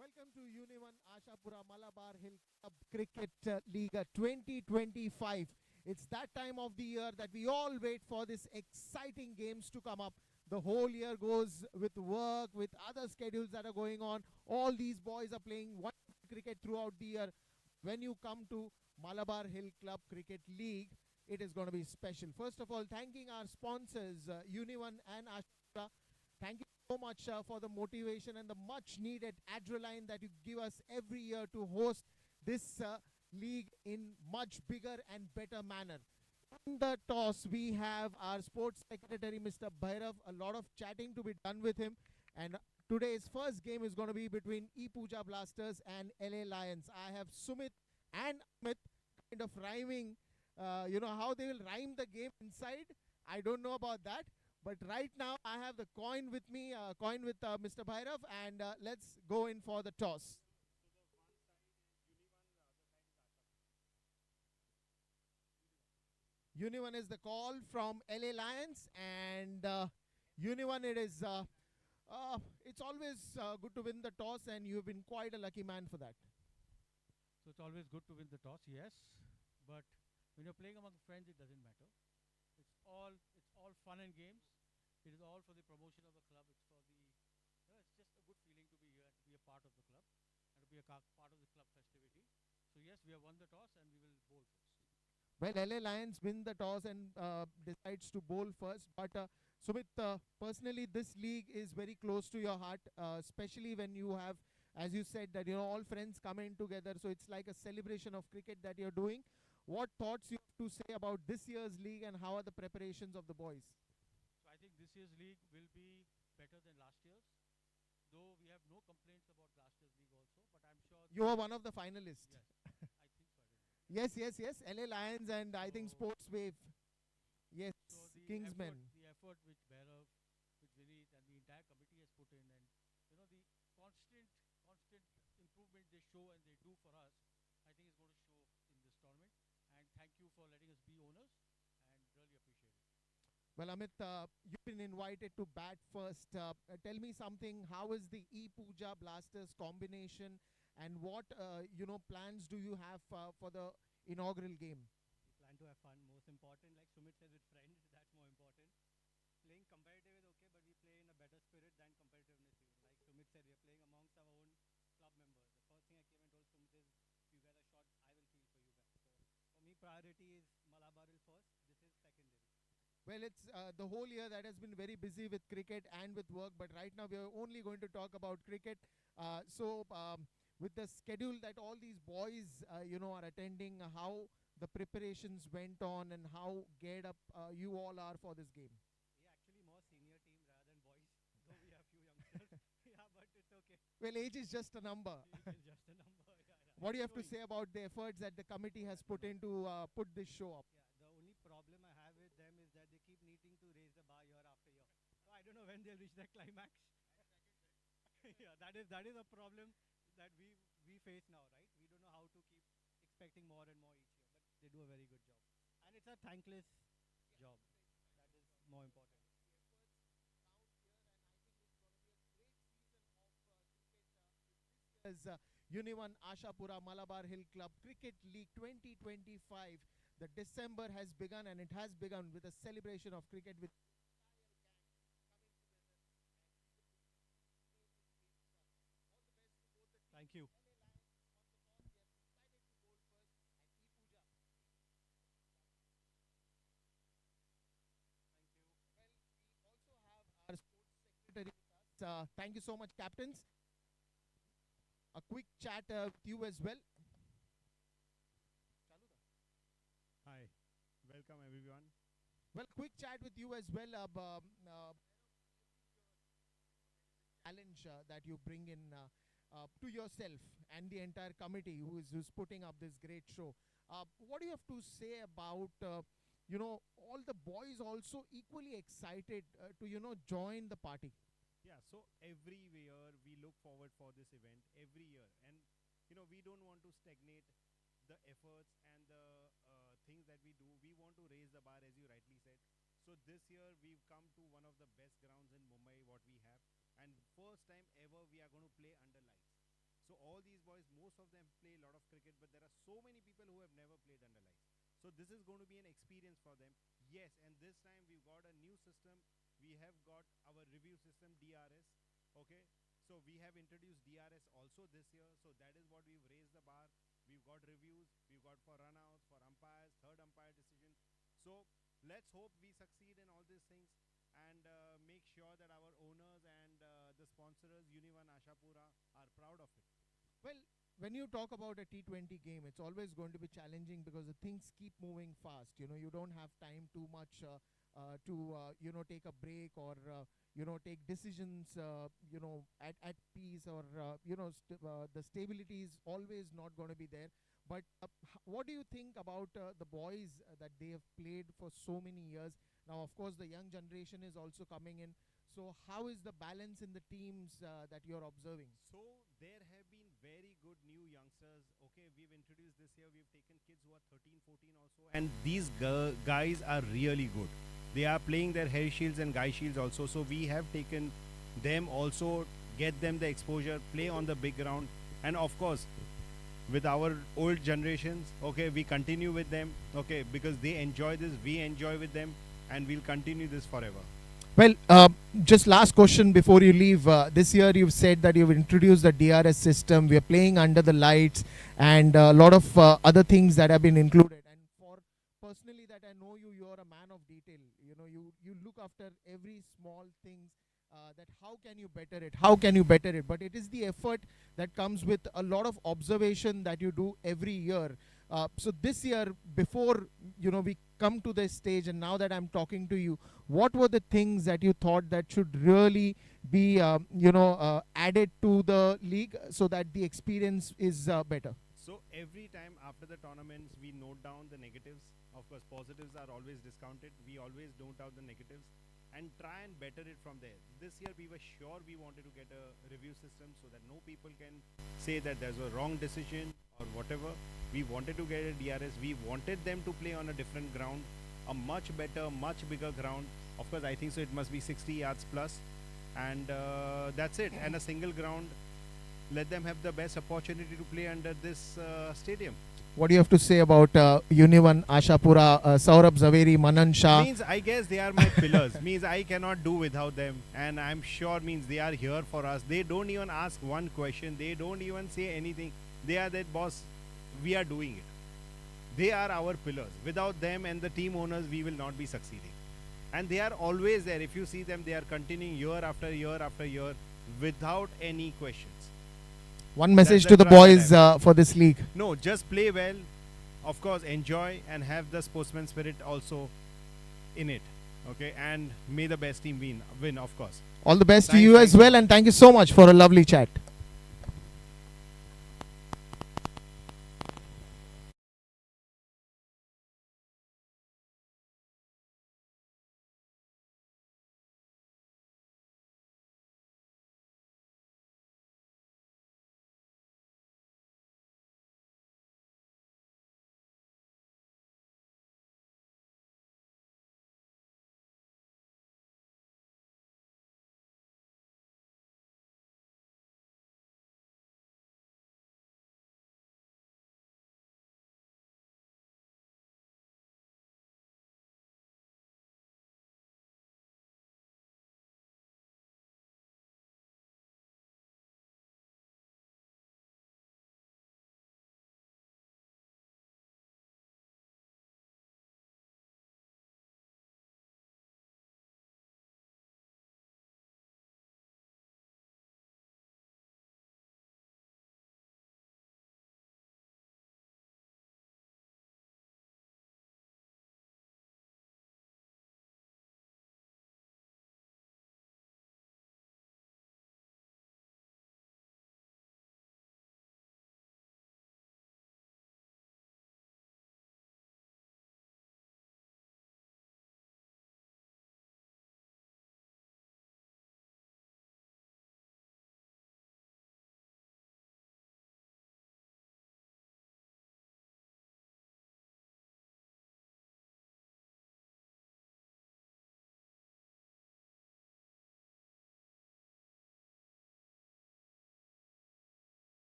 Welcome to UNIONE Ashapura Malabar Hill Club Cricket League 2025. It's that time of the year that we all wait for this exciting games to come up. The whole year goes with work, with other schedules that are going on. All these boys are playing wonderful cricket throughout the year. When you come to Malabar Hill Club Cricket League, it is going to be special. First of all, thanking our sponsors, UNIONE and Ashapura. Thank you so much for the motivation and the much needed adrenaline that you give us every year to host this league in much bigger and better manner. In the toss, we have our sports secretary, Mr. Bhairav. A lot of chatting to be done with him. And today's first game is going to be between ePUJA Blasters and LA Lions. I have Sumit and Amit kind of rhyming. How they will rhyme the game inside. I don't know about that. But right now, I have the coin with me, coin with Mr. Bhairav, and let's go in for the toss. So the one side is UNIONE, the other side is Ashapura. UNIONE is the call from LA Lions, and UNIONE it is. It's always good to win the toss, and you've been quite a lucky man for that. So it's always good to win the toss, yes. But when you're playing among friends, it doesn't matter. It's all fun and games. It is all for the promotion of the club. It's for the, it's just a good feeling to be here, to be a part of the club, and to be a part of the club festivity. So yes, we have won the toss, and we will bowl first. Well, LA Lions win the toss and decides to bowl first. But Sumit, personally, this league is very close to your heart, especially when you have, as you said, that all friends come in together. So it's like a celebration of cricket that you're doing. What thoughts you have to say about this year's league, and how are the preparations of the boys? So I think this year's league will be better than last year's. Though we have no complaints about last year's league also, but I'm sure You are one of the finalists. yes, I think so. I don't know. Yes. LA Lions and I think So- Sports Wave. Yes, So the Kingsmen. effort which Bhairav, which Vineet and the entire committee has put in, and the constant improvement they show and they do for us, I think is going to show in this tournament. And thank you for letting us be owners, and really appreciate it. Well, Amit, you've been invited to bat first. Tell me something. How is the ePUJA Blasters combination, and what plans do you have for the inaugural game? We plan to have fun. Most important, like Sumit says, with friends, that's more important. Playing competitive is okay, but we play in a better spirit than competitiveness. Like Sumit said, we are playing amongst our own club members. The first thing I came and told Sumit is, you guys are short, I will feel for you guys. So for me, priority is Malabaril first. This is secondary. Well, it's the whole year that has been very busy with cricket and with work, but right now we are only going to talk about cricket. With the schedule that all these boys, are attending, how the preparations went on and how geared up you all are for this game. We are actually more senior team rather than boys, though we have few youngsters. Yeah, but it's okay. Well, age is just a number. It's just a number. Yeah. What do you have to Showing. say about the efforts that the committee has put in to put this show up? Yeah, the only problem I have with them is that they keep needing to raise the bar year after year. So I don't know when they'll reach their climax. Yeah, that is a problem that we face now, right? We don't know how to keep expecting more and more each year, but they do a very good job. And it's a thankless job. That is more important. As UNIONE Ashapura Malabar Hill Club Cricket League 2025. The December has begun, and it has begun with a celebration of cricket with Thank you. Thank you. Well, we also have our sports secretary with us. Thank you so much, captains. A quick chat with you as well. Hi, welcome everyone. Well, quick chat with you as well. Challenge that you bring in to yourself and the entire committee who's putting up this great show. What do you have to say about all the boys also equally excited to join the party? Yeah, so every year we look forward for this event every year, and we don't want to stagnate the efforts and the things that we do. We want to raise the bar, as you rightly said. So this year we've come to one of the best grounds in Mumbai what we have, and first time ever we are going to play under lights. So all these boys, most of them play a lot of cricket, but there are so many people who have never played under lights. So this is going to be an experience for them. Yes, and this time we've got a new system. We have got our review system, DRS. Okay, so we have introduced DRS also this year. So that is what we've raised the bar. We've got reviews. We've got for runouts, for umpires, third umpire decision. So let's hope we succeed in all these things and make sure that our owners and the sponsors, UNIONE Ashapura, are proud of it. Well, when you talk about a T20 game, it's always going to be challenging because the things keep moving fast. You don't have time too much to take a break or take decisions at peace, or the stability is always not going to be there. But what do you think about the boys that they have played for so many years? Now, of course, the young generation is also coming in. So how is the balance in the teams that you're observing? So there have been very good new youngsters. Okay, we've introduced this year, we've taken kids who are 13, 14 also. And these guys are really good. They are playing their hair shields and guy shields also. So we have taken them also, get them the exposure, play on the big ground. And of course, with our old generations, okay, we continue with them, okay, because they enjoy this, we enjoy with them, and we'll continue this forever. Well, just last question before you leave. This year you've said that you've introduced the DRS system. We are playing under the lights and a lot of other things that have been included. And for personally that I know you, you're a man of detail. You look after every small things. That how can you better it? How can you better it? But it is the effort that comes with a lot of observation that you do every year. So this year, before we come to this stage, and now that I'm talking to you, what were the things that you thought that should really be added to the league so that the experience is better? So every time after the tournaments, we note down the negatives. Of course, positives are always discounted. We always note out the negatives and try and better it from there. This year we were sure we wanted to get a review system so that no people can say that there's a wrong decision or whatever. We wanted to get a DRS. We wanted them to play on a different ground, a much better, much bigger ground. Of course, I think so it must be 60 yards plus, and that's it. And a single ground. Let them have the best opportunity to play under this stadium. What do you have to say about UNIONE Ashapura, Saurabh Zaveri, Manan Shah? Means I guess they are my pillars. Means I cannot do without them, and I'm sure means they are here for us. They don't even ask one question. They don't even say anything. They are that boss. We are doing it. They are our pillars. Without them and the team owners, we will not be succeeding. And they are always there. If you see them, they are continuing year after year after year without any questions. One message to the boys for this league. No, just play well. Of course, enjoy and have the sportsman spirit also in it. Okay, and may the best team win, of course. All the best to you as well, and thank you so much for a lovely chat.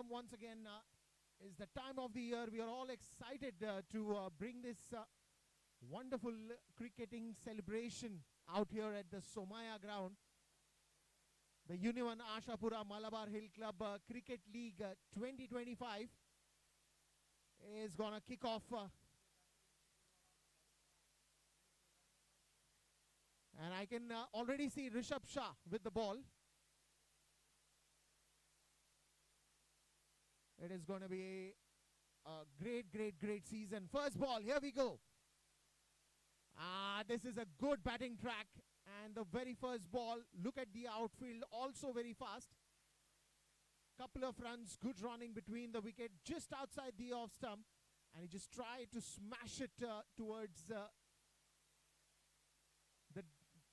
once again is the time of the year. We are all excited to bring this wonderful cricketing celebration out here at the Somaya ground. The UNIONE Ashapura Malabar Hill Club Cricket League 2025 is going to kick off. And I can already see Rishabh Shah with the ball. It is going to be a great season. First ball, here we go. This is a good batting track. And the very first ball, look at the outfield, also very fast. Couple of runs, good running between the wicket, just outside the off stump. And he just tried to smash it towards the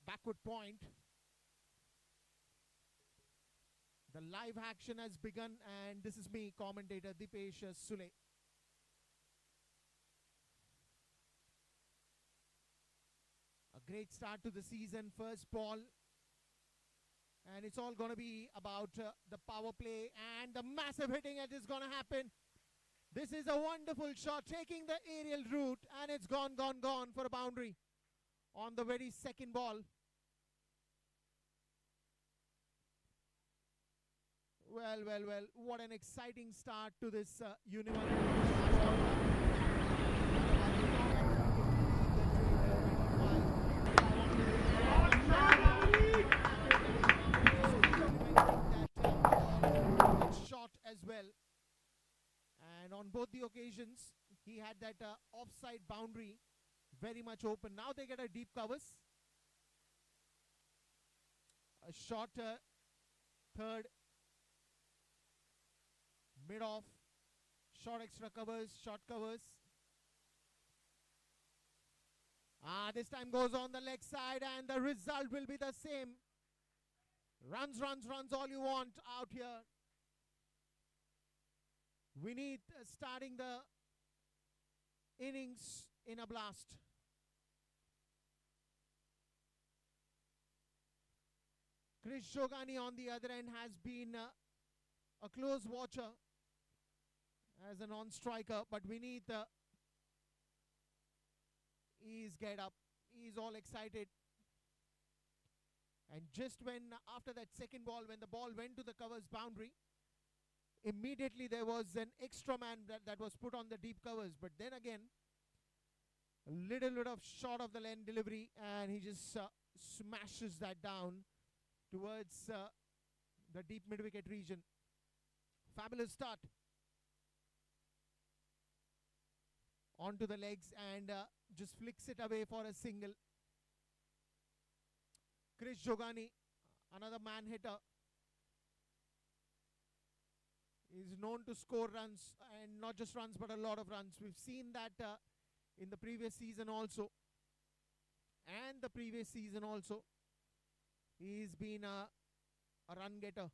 backward point. The live action has begun, and this is me, commentator Dipesh Sule. A great start to the season, first ball. And it's all going to be about the power play and the massive hitting that is going to happen. This is a wonderful shot, taking the aerial route, and it's gone for a boundary on the very second ball. Well, what an exciting start to this UNIONE. Shot as well. And on both the occasions, he had that offside boundary very much open. Now they get a deep covers. A short third. Mid-off, short extra covers, short covers. This time goes on the leg side, and the result will be the same. Runs all you want out here. We need starting the innings in a blast. Chris Jogani on the other end has been a close watcher as a non-striker, but we need he's get up, he's all excited. And just when after that second ball, when the ball went to the covers boundary, immediately there was an extra man that was put on the deep covers. But then again, a little bit of short of the lane delivery, and he just smashes that down towards the deep mid-wicket region. Fabulous start. Onto the legs and just flicks it away for a single. Chris Jogani, another man hitter. He's known to score runs, and not just runs but a lot of runs. We've seen that in the previous season also. And the previous season also. He's been a run getter.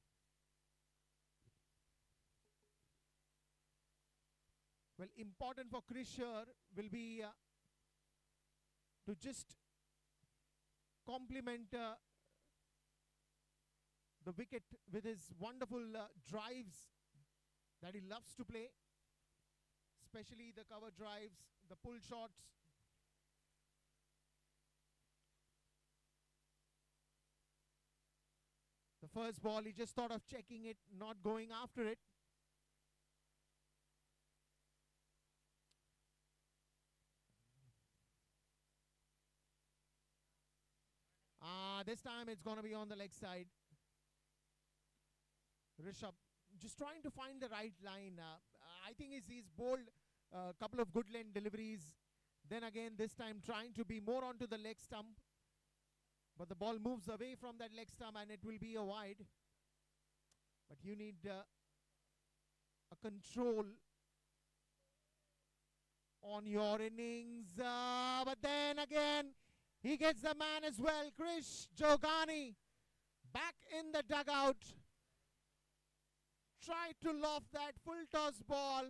Well, important for Chris here will be to just complement the wicket with his wonderful drives that he loves to play, especially the cover drives, the pull shots. The first ball, he just thought of checking it, not going after it. This time it's going to be on the leg side. Rishabh just trying to find the right line. I think he's bowled a couple of good lane deliveries. Then again, this time trying to be more onto the leg stump. But the ball moves away from that leg stump, and it will be a wide. But you need a control on your innings. But then again, he gets the man as well. Chris Jogani back in the dugout. Tried to loft that full toss ball.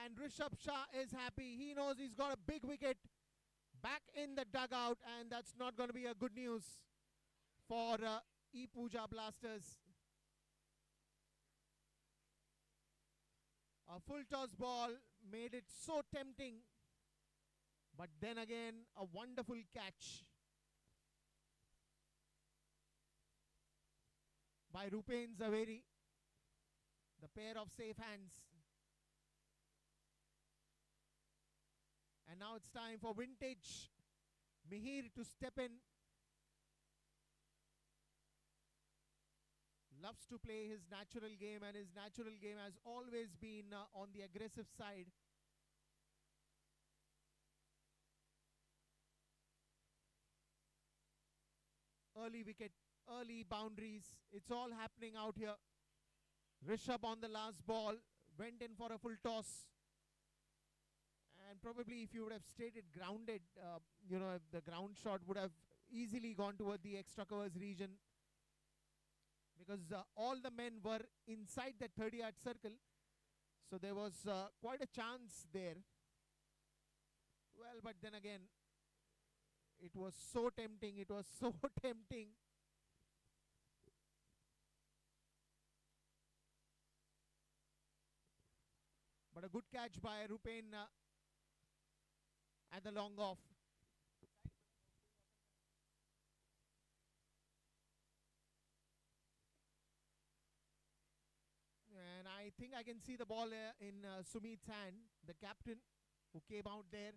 And Rishabh Shah is happy. He knows he's got a big wicket back in the dugout. And that's not going to be a good news for ePUJA Blasters. A full toss ball made it so tempting. But then again, a wonderful catch by Rupen Zaveri. The pair of safe hands. And now it's time for vintage Mihir to step in. Loves to play his natural game, and his natural game has always been on the aggressive side. Early wicket, early boundaries. It's all happening out here. Rishabh on the last ball went in for a full toss. And probably if you would have stayed it grounded, if the ground shot would have easily gone toward the extra covers region, because all the men were inside the 30-yard circle. So there was quite a chance there. Well, but then again, it was so tempting. It was so tempting. But a good catch by Rupen at the long off. And I think I can see the ball in Sumit's hand, the captain who came out there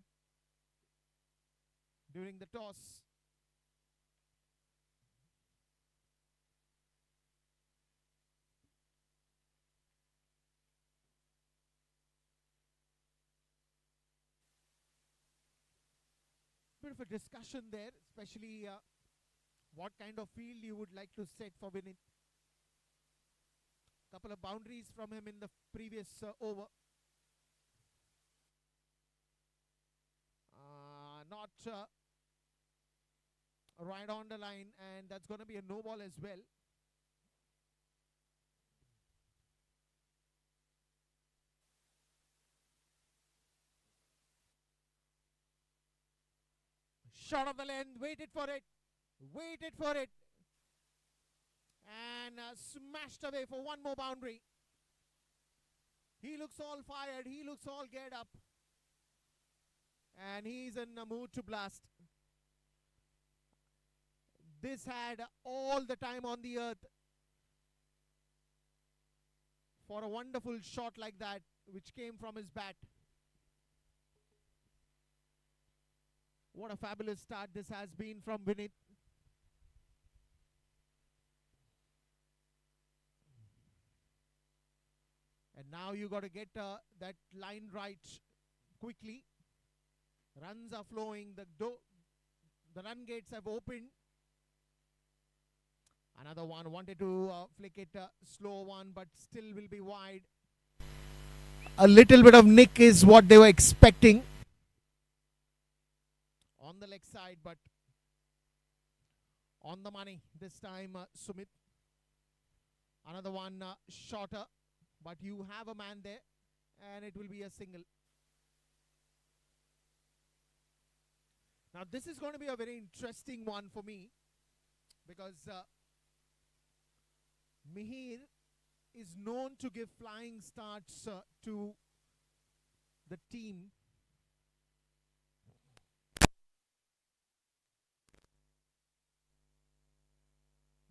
during the toss. Bit of a discussion there, especially what kind of field you would like to set for winning. Couple of boundaries from him in the previous over. Not right on the line, and that's going to be a no ball as well. Shot of the length, waited for it, and smashed away for one more boundary. He looks all fired, he looks all geared up, and he's in a mood to blast. This had all the time on the earth for a wonderful shot like that, which came from his bat. What a fabulous start this has been from Vinit. And now you got to get that line right quickly. Runs are flowing. The run gates have opened. Another one wanted to flick it slow one, but still will be wide. A little bit of nick is what they were expecting on the leg side, but on the money this time, Sumit. Another one shorter, but you have a man there, and it will be a single. Now this is going to be a very interesting one for me, because Mihir is known to give flying starts to the team.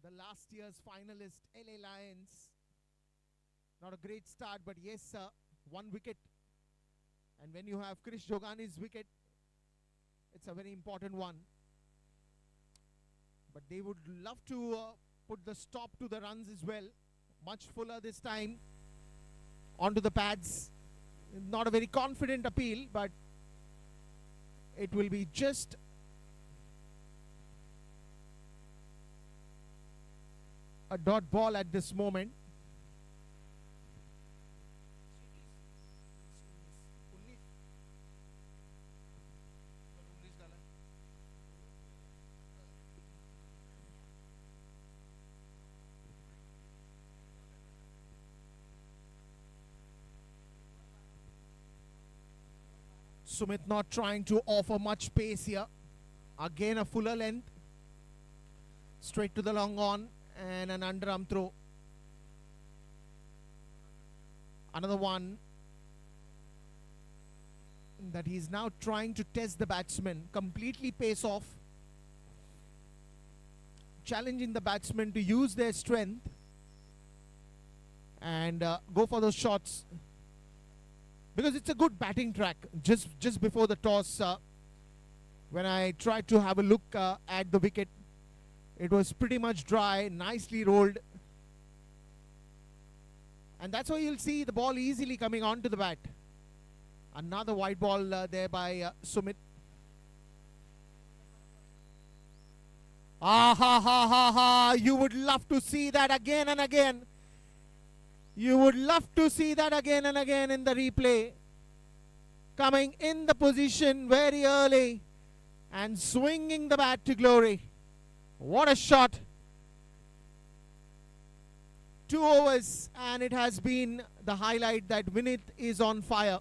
The last year's finalist, LA Lions. Not a great start, but yes, one wicket. And when you have Krish Jogani's wicket, it's a very important one. But they would love to put the stop to the runs as well. Much fuller this time onto the pads. Not a very confident appeal, but it will be just a dot ball at this moment. Sumit not trying to offer much pace here. Again a fuller length. Straight to the long on and an underarm throw. Another one that he's now trying to test the batsman, completely pace off, challenging the batsmen to use their strength and go for those shots, because it's a good batting track. Just before the toss, when I tried to have a look at the wicket, it was pretty much dry, nicely rolled, and that's why you'll see the ball easily coming onto the bat. Another wide ball there by Sumit. Ah ha ha ha ha! You would love to see that again and again. You would love to see that again and again in the replay. Coming in the position very early and swinging the bat to glory. What a shot! 2 overs and it has been the highlight that Vinith is on fire.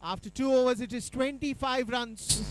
After 2 overs, it is 25 runs.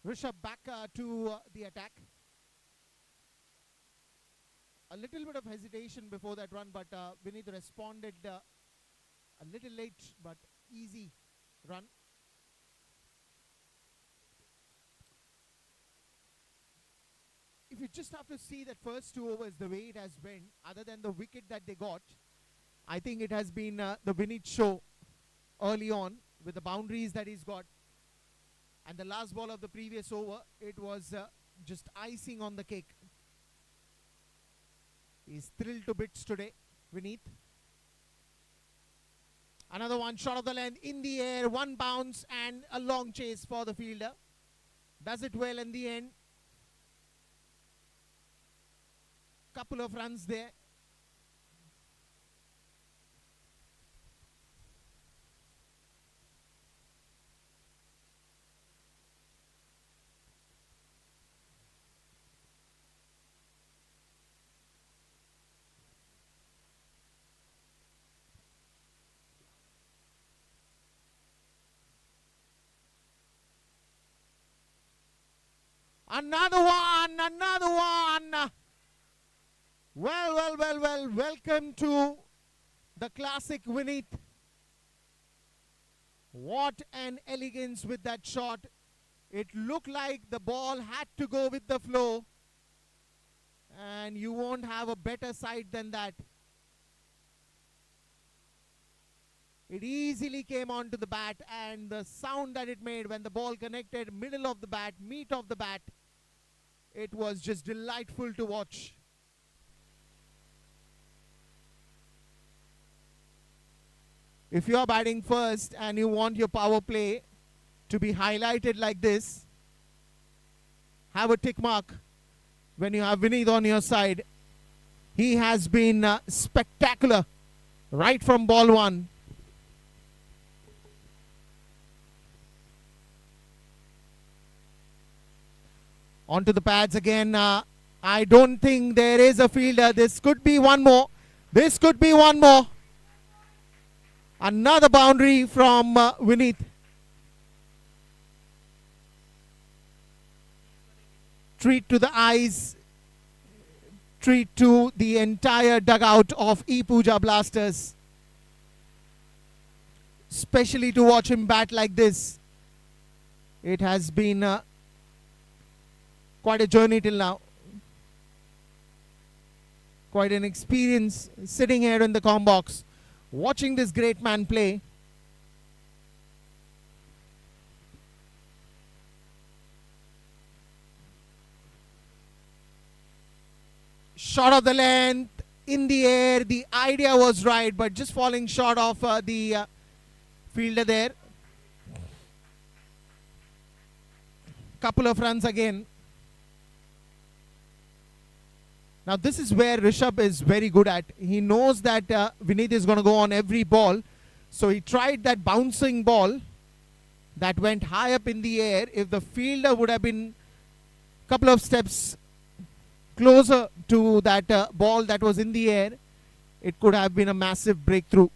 Rishabh back to the attack. A little bit of hesitation before that run, but Vinith responded a little late, but easy run. If you just have to see that first 2 overs, the way it has went, other than the wicket that they got, I think it has been the Vinith show early on with the boundaries that he's got. And the last ball of the previous over, it was just icing on the cake. He's thrilled to bits today, Vinith. Another one, shot of the length, in the air, 1 bounce and a long chase for the fielder. Does it well in the end. Couple of runs there. Another one, another one. Well, welcome to the classic Vinith. What an elegance with that shot. It looked like the ball had to go with the flow. And you won't have a better sight than that. It easily came onto the bat, and the sound that it made when the ball connected middle of the bat, meat of the bat, it was just delightful to watch. If you are batting first and you want your power play to be highlighted like this, have a tick mark when you have Vinith on your side. He has been spectacular right from ball 1. Onto the pads again. I don't think there is a fielder. This could be one more. This could be one more. Another boundary from Vinith. Treat to the eyes. Treat to the entire dugout of ePUJA Blasters. Especially to watch him bat like this. It has been quite a journey till now. Quite an experience sitting here in the comm box, watching this great man play. Shot of the length, in the air. The idea was right, but just falling short of the fielder there. Couple of runs again. Now this is where Rishabh is very good at. He knows that Vineet is going to go on every ball. So he tried that bouncing ball that went high up in the air. If the fielder would have been a couple of steps closer to that ball that was in the air, it could have been a massive breakthrough.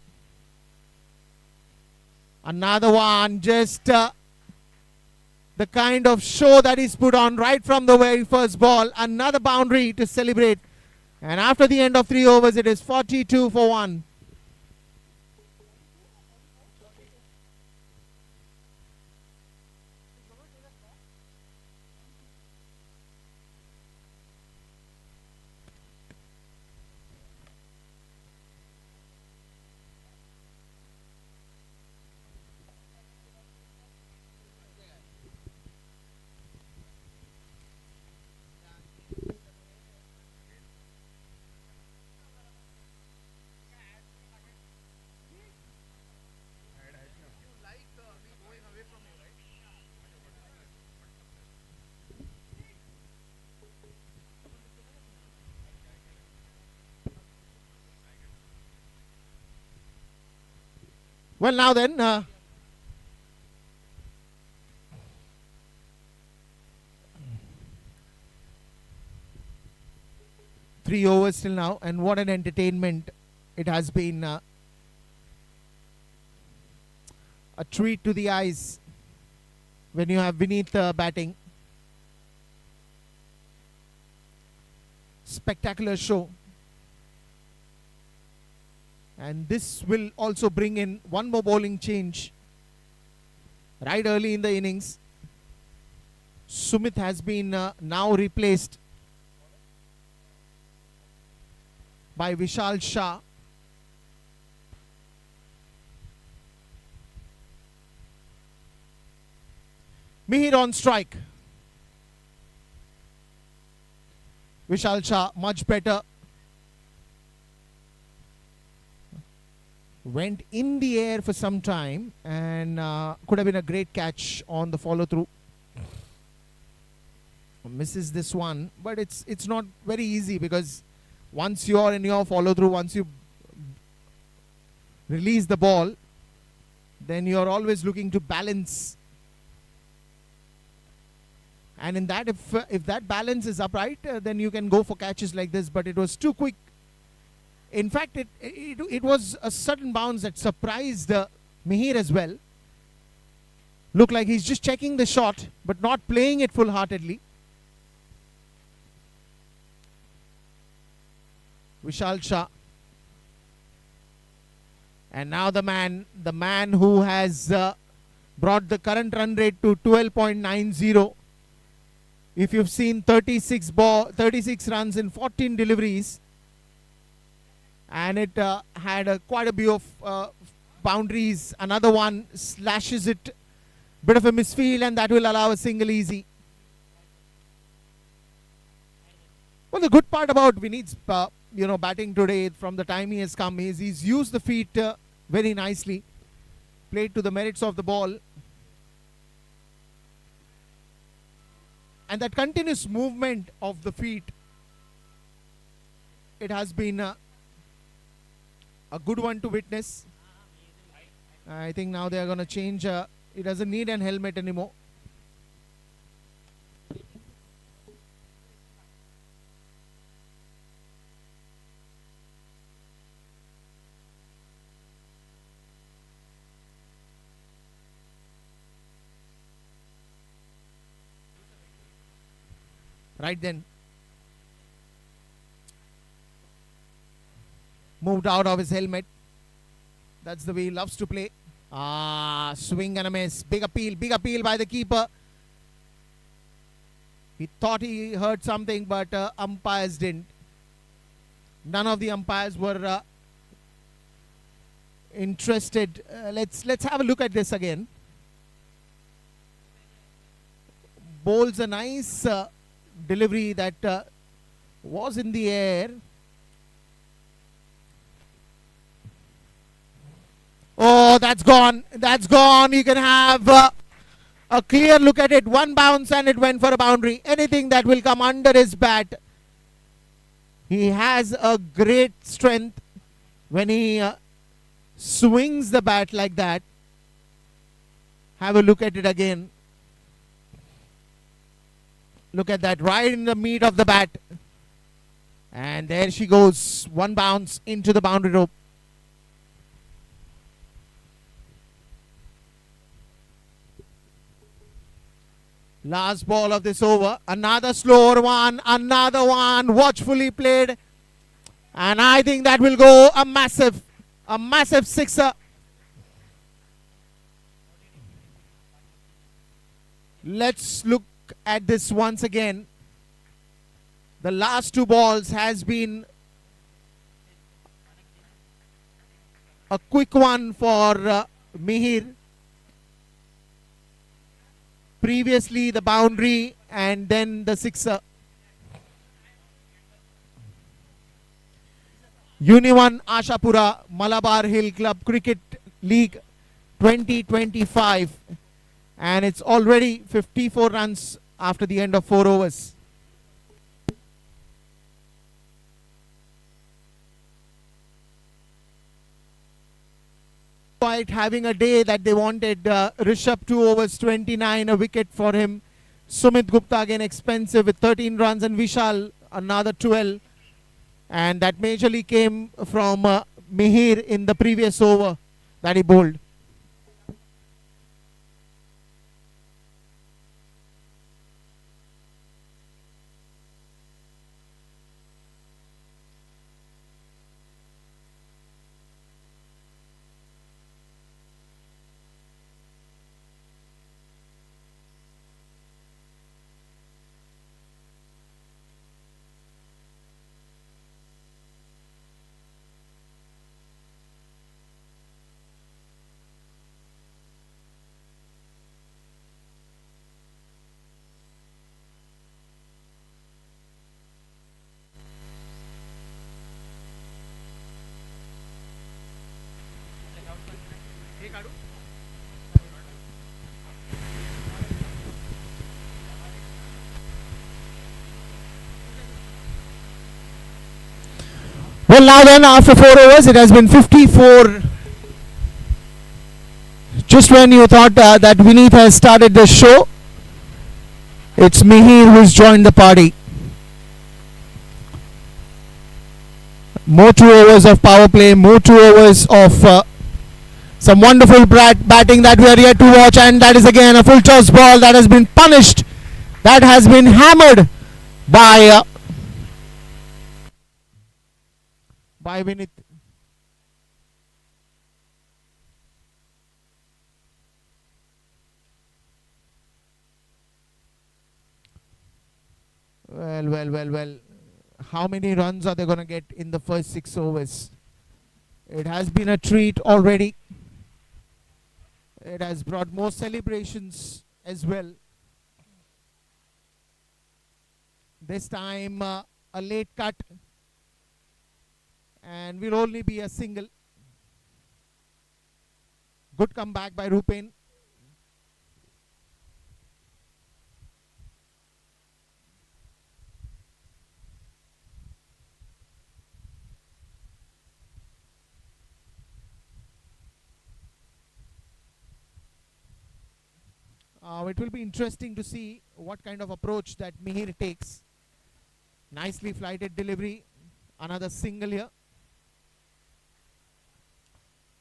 Another one, just the kind of show that he's put on right from the very first ball. Another boundary to celebrate. And after the end of 3 overs, it is 42 for 1. Well, now then, 3 overs till now, and what an entertainment it has been. A treat to the eyes when you have Vineet batting. Spectacular show. And this will also bring in one more bowling change right early in the innings. Sumit has been now replaced by Vishal Shah. Mihir on strike. Vishal Shah much better. Went in the air for some time and could have been a great catch on the follow through. Misses this one, but it's not very easy, because once you're in your follow through, once you release the ball, then you're always looking to balance. And in that, if that balance is upright, then you can go for catches like this. But it was too quick. In fact, it was a sudden bounce that surprised Mihir as well. Looked like he's just checking the shot, but not playing it full-heartedly. Vishal Shah. And now the man who has brought the current run rate to 12.90. If you've seen 36 runs in 14 deliveries, and it had quite a few of boundaries. Another one slashes it, bit of a misfield, and that will allow a single easy. Well, the good part about Vineet's batting today, from the time he has come, is he's used the feet very nicely, played to the merits of the ball, and that continuous movement of the feet, it has been a good one to witness. I think now they are going to change. He doesn't need an helmet anymore. Right then. Moved out of his helmet. That's the way he loves to play. Swing and a miss. Big appeal by the keeper. He thought he heard something, but umpires didn't. None of the umpires were interested. Let's have a look at this again. Bowls a nice delivery that was in the air. that's gone. That's gone. You can have a clear look at it. One bounce and it went for a boundary. Anything that will come under his bat. He has a great strength when he swings the bat like that. Have a look at it again. Look at that, right in the meat of the bat. And there she goes. One bounce into the boundary rope. Last ball of this over. Another slower one. Another one. Watchfully played. And I think that will go a massive sixer. Let's look at this once again. The last two balls has been a quick one for Mihir. Previously the boundary and then the sixer. UNIONE Ashapura Malabar Hill Club Cricket League 2025. And it's already 54 runs after the end of 4 overs. Quite having a day that they wanted. Rishabh 2 overs 29, a wicket for him. Sumit Gupta again expensive with 13 runs and Vishal another 12. And that majorly came from Mihir in the previous over that he bowled. Well, now then, after 4 overs, it has been 54. Just when you thought that Vineet has started the show, it's Mihir who's joined the party. More 2 overs of power play, more 2 overs of some wonderful batting that we are yet to watch, and that is again a full toss ball that has been punished, that has been hammered by Vineet. Well. How many runs are they going to get in the first 6 overs? It has been a treat already. It has brought more celebrations as well. This time a late cut. And will only be a single. Good comeback by Rupen. It will be interesting to see what kind of approach that Mihir takes. Nicely flighted delivery. Another single here.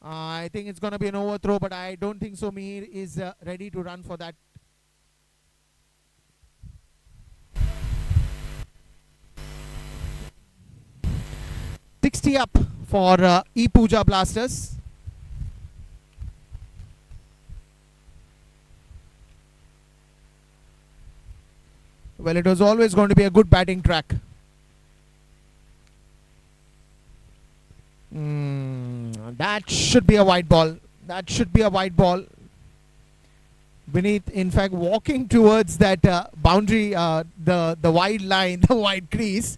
I think it's going to be an overthrow, but I don't think so. Mihir is ready to run for that. $60 up for ePUJA Blasters. Well, it was always going to be a good batting track. That should be a wide ball. That should be a wide ball. Vineet, in fact, walking towards that boundary, the wide line, the wide crease.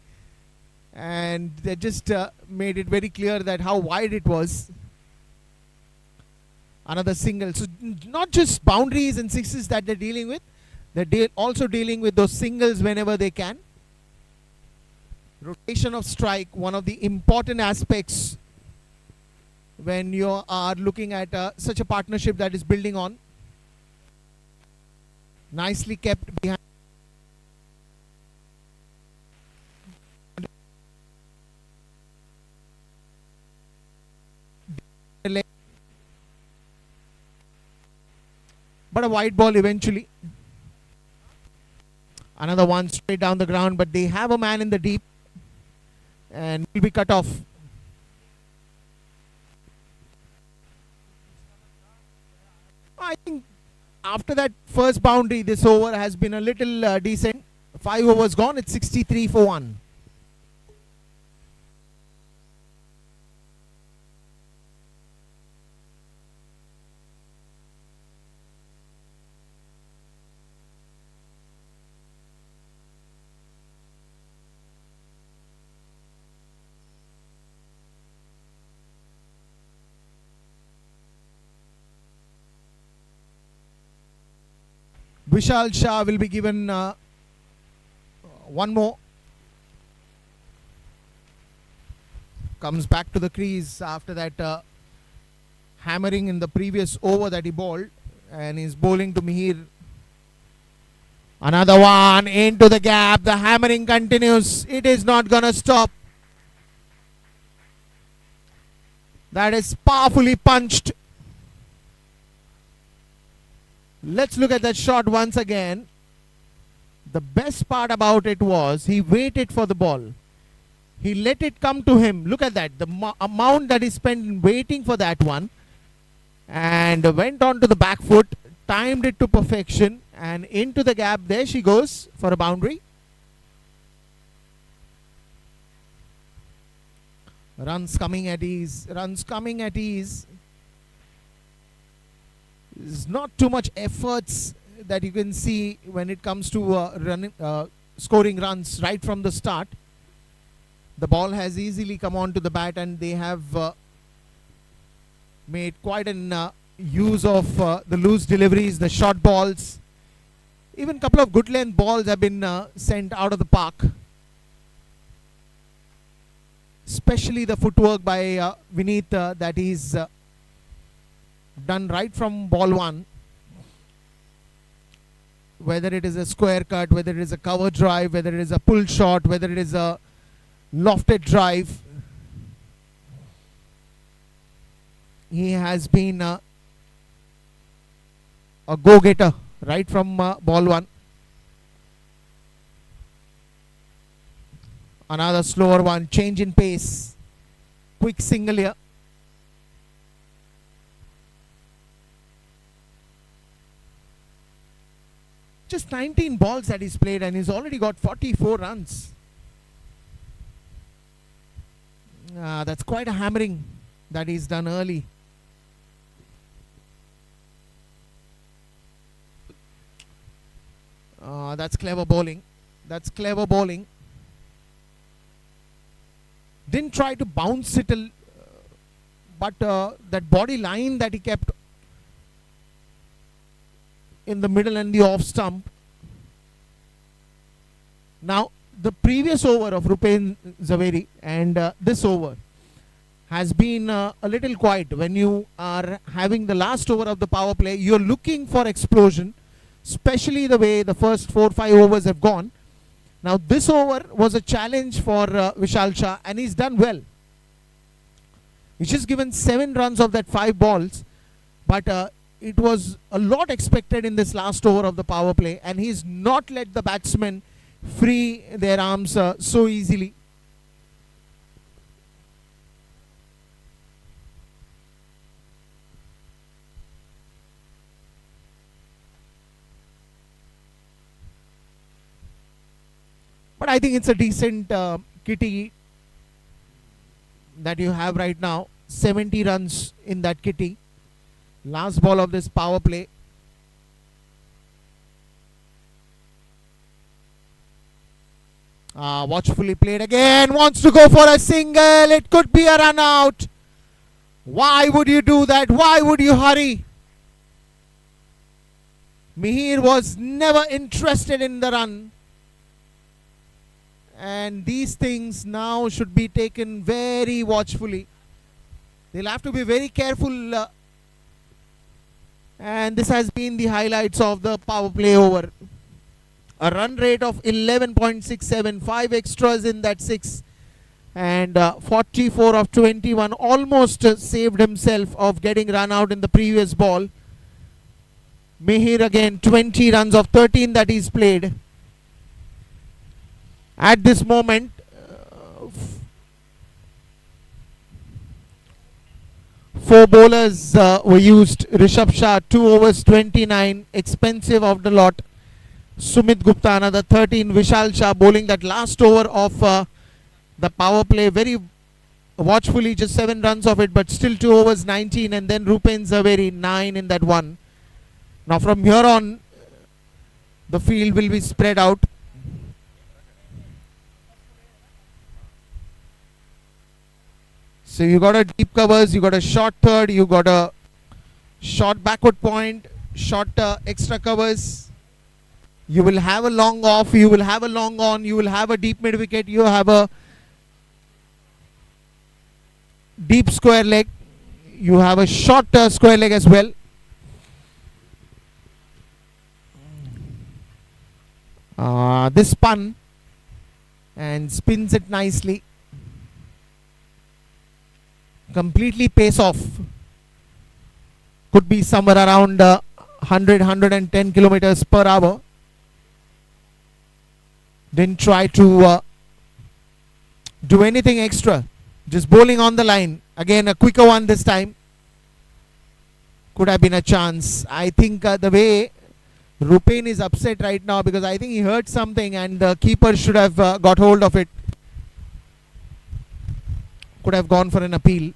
And they just made it very clear that how wide it was. Another single. So not just boundaries and sixes that they're dealing with, they're also dealing with those singles whenever they can. Rotation of strike, one of the important aspects when you are looking at such a partnership that is building on. Nicely kept behind. But a wide ball eventually. Another one straight down the ground, but they have a man in the deep and will be cut off. I think after that first boundary, this over has been a little decent. 5 overs gone, it's 63 for 1. Vishal Shah will be given one more. Comes back to the crease after that hammering in the previous over that he bowled, and is bowling to Mihir. Another one into the gap. The hammering continues. It is not gonna stop. That is powerfully punched. Let's look at that shot once again. The best part about it was he waited for the ball. He let it come to him. Look at that. The amount that he spent in waiting for that one. And went on to the back foot. Timed it to perfection. And into the gap. There she goes for a boundary. Runs coming at ease. Runs coming at ease. There's not too much efforts that you can see when it comes to scoring runs right from the start. The ball has easily come onto the bat, and they have made quite an use of the loose deliveries, the short balls. Even a couple of good length balls have been sent out of the park. Especially the footwork by Vineet that he's done right from ball one. Whether it is a square cut, whether it is a cover drive, whether it is a pull shot, whether it is a lofted drive, he has been a go-getter right from ball one. Another slower one, change in pace, quick single here. Just 19 balls that he's played, and he's already got 44 runs. That's quite a hammering that he's done early. That's clever bowling. That's clever bowling. Didn't try to bounce it, but that body line that he kept in the middle and the off stump. Now, the previous over of Rupen Zaveri and this over has been a little quiet. When you are having the last over of the power play, you're looking for explosion, especially the way the first 4-5 overs have gone. Now, this over was a challenge for Vishal Shah, and he's done well. He's just given 7 runs of that 5 balls, but it was a lot expected in this last over of the power play, and he's not let the batsmen free their arms so easily. But I think it's a decent kitty that you have right now. 70 runs in that kitty. Last ball of this power play. Watchfully played again. Wants to go for a single. It could be a run out. Why would you do that? Why would you hurry? Mihir was never interested in the run. And these things now should be taken very watchfully. They'll have to be very careful. And this has been the highlights of the power play over. A run rate of 11.67, 5 extras in that 6. And 44 of 21, almost saved himself of getting run out in the previous ball. Mihir again, 20 runs of 13 that he's played. At this moment, 4 bowlers were used. Rishabh Shah, 2 overs 29, expensive of the lot. Sumit Gupta, another 13. Vishal Shah bowling that last over of the power play, very watchfully, just 7 runs of it, but still 2 overs 19. And then Rupen Zaveri, 9 in that one. Now from here on, the field will be spread out. So you got a deep covers, you got a short third, you got a short backward point, short extra covers. You will have a long off, you will have a long on, you will have a deep mid wicket, you have a deep square leg, you have a short square leg as well. This spun and spins it nicely. Completely pace off. Could be somewhere around 110 kilometers per hour. Didn't try to do anything extra. Just bowling on the line. Again, a quicker one this time. Could have been a chance. I think the way Rupen is upset right now, because I think he heard something and the keeper should have got hold of it. Could have gone for an appeal.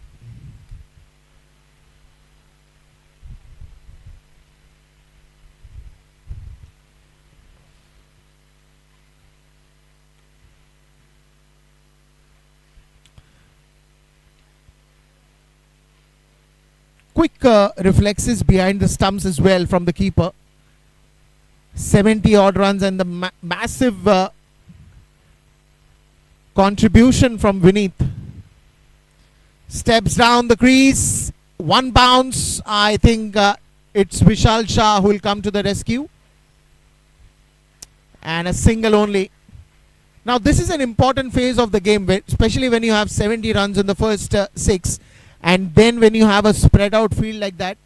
Quick reflexes behind the stumps as well from the keeper. 70 odd runs and the massive contribution from Vineet. Steps down the crease, 1 bounce. I think it's Vishal Shah who will come to the rescue. And a single only. Now this is an important phase of the game, especially when you have 70 runs in the first 6. And then when you have a spread out field like that,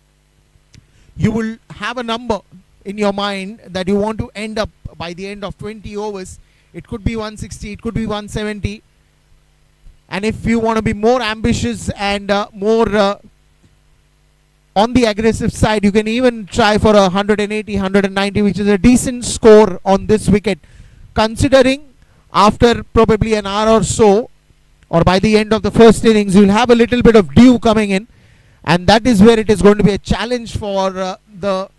you will have a number in your mind that you want to end up by the end of 20 overs. It could be 160, it could be 170. And if you want to be more ambitious and more on the aggressive side, you can even try for 180, 190, which is a decent score on this wicket, considering after probably an hour or so, or by the end of the first innings, you will have a little bit of dew coming in, and that is where it is going to be a challenge for the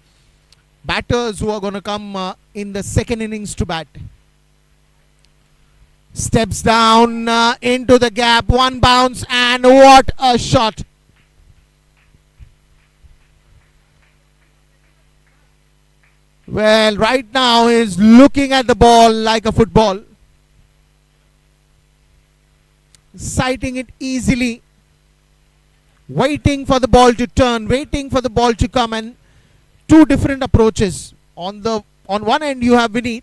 batters who are going to come in the second innings to bat. Steps down into the gap, 1 bounce, and what a shot. Well, right now is looking at the ball like a football, sighting it easily, waiting for the ball to turn, waiting for the ball to come, and 2 different approaches. On one end you have Vineet,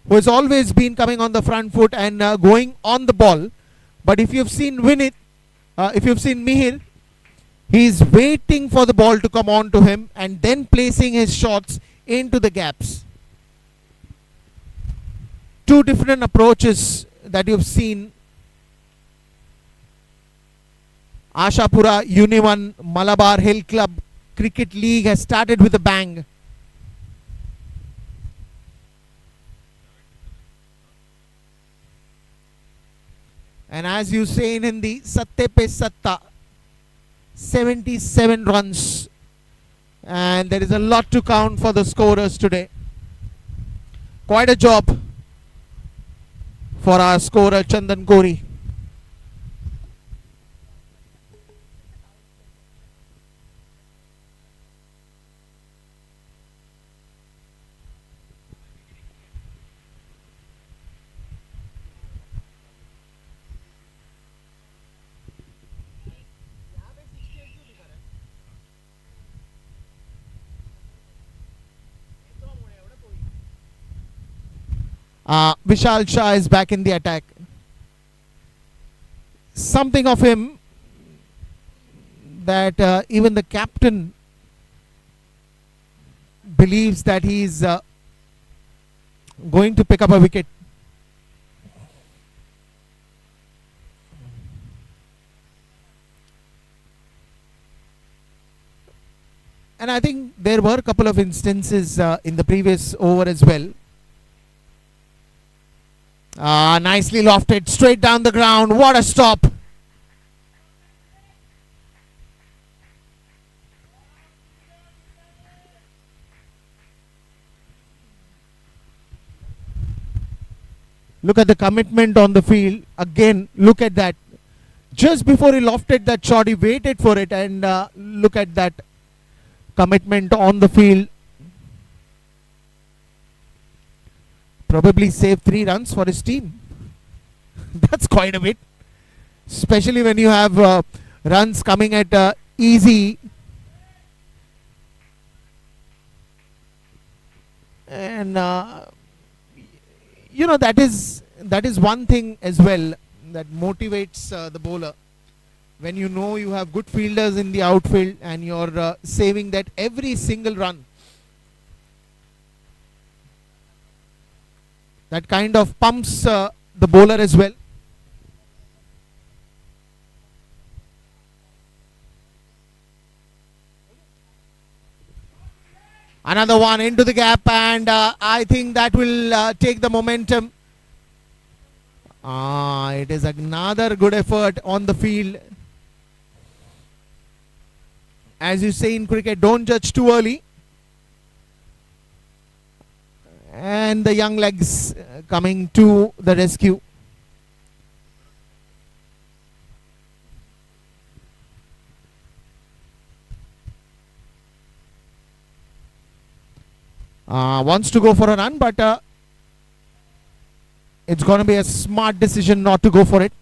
who has always been coming on the front foot and going on the ball. But if you've seen Vineet, if you've seen Mihir, he is waiting for the ball to come on to him and then placing his shots into the gaps. 2 different approaches that you've seen. Ashapura UNIONE Malabar Hill Club Cricket League has started with a bang. And as you say in Hindi, Satte pe Satta, 77 runs. And there is a lot to count for the scorers today. Quite a job for our scorer Chandan Kori. Vishal Shah is back in the attack. Something of him that even the captain believes that he is going to pick up a wicket. And I think there were a couple of instances in the previous over as well. Nicely lofted, straight down the ground. What a stop. Look at the commitment on the field. Again, look at that. Just before he lofted that shot, he waited for it, and look at that commitment on the field. Probably saved 3 runs for his team. That's quite a bit. Especially when you have runs coming at easy. And you know, that is one thing as well that motivates the bowler. When you know you have good fielders in the outfield and you're saving that every single run. That kind of pumps the bowler as well. Another one into the gap, and I think that will take the momentum. It is another good effort on the field. As you say in cricket, don't judge too early. And the young legs coming to the rescue. Wants to go for a run, but it's going to be a smart decision not to go for it.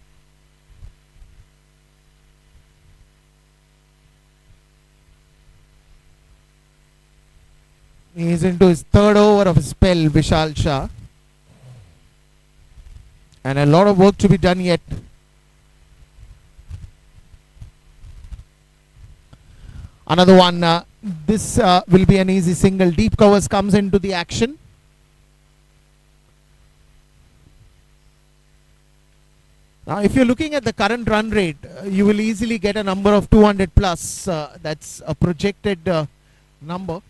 He is into his 3rd over of his spell, Vishal Shah. And a lot of work to be done yet. Another one. This will be an easy single. Deep covers comes into the action. Now, if you're looking at the current run rate, you will easily get a number of 200 plus. That's a projected number.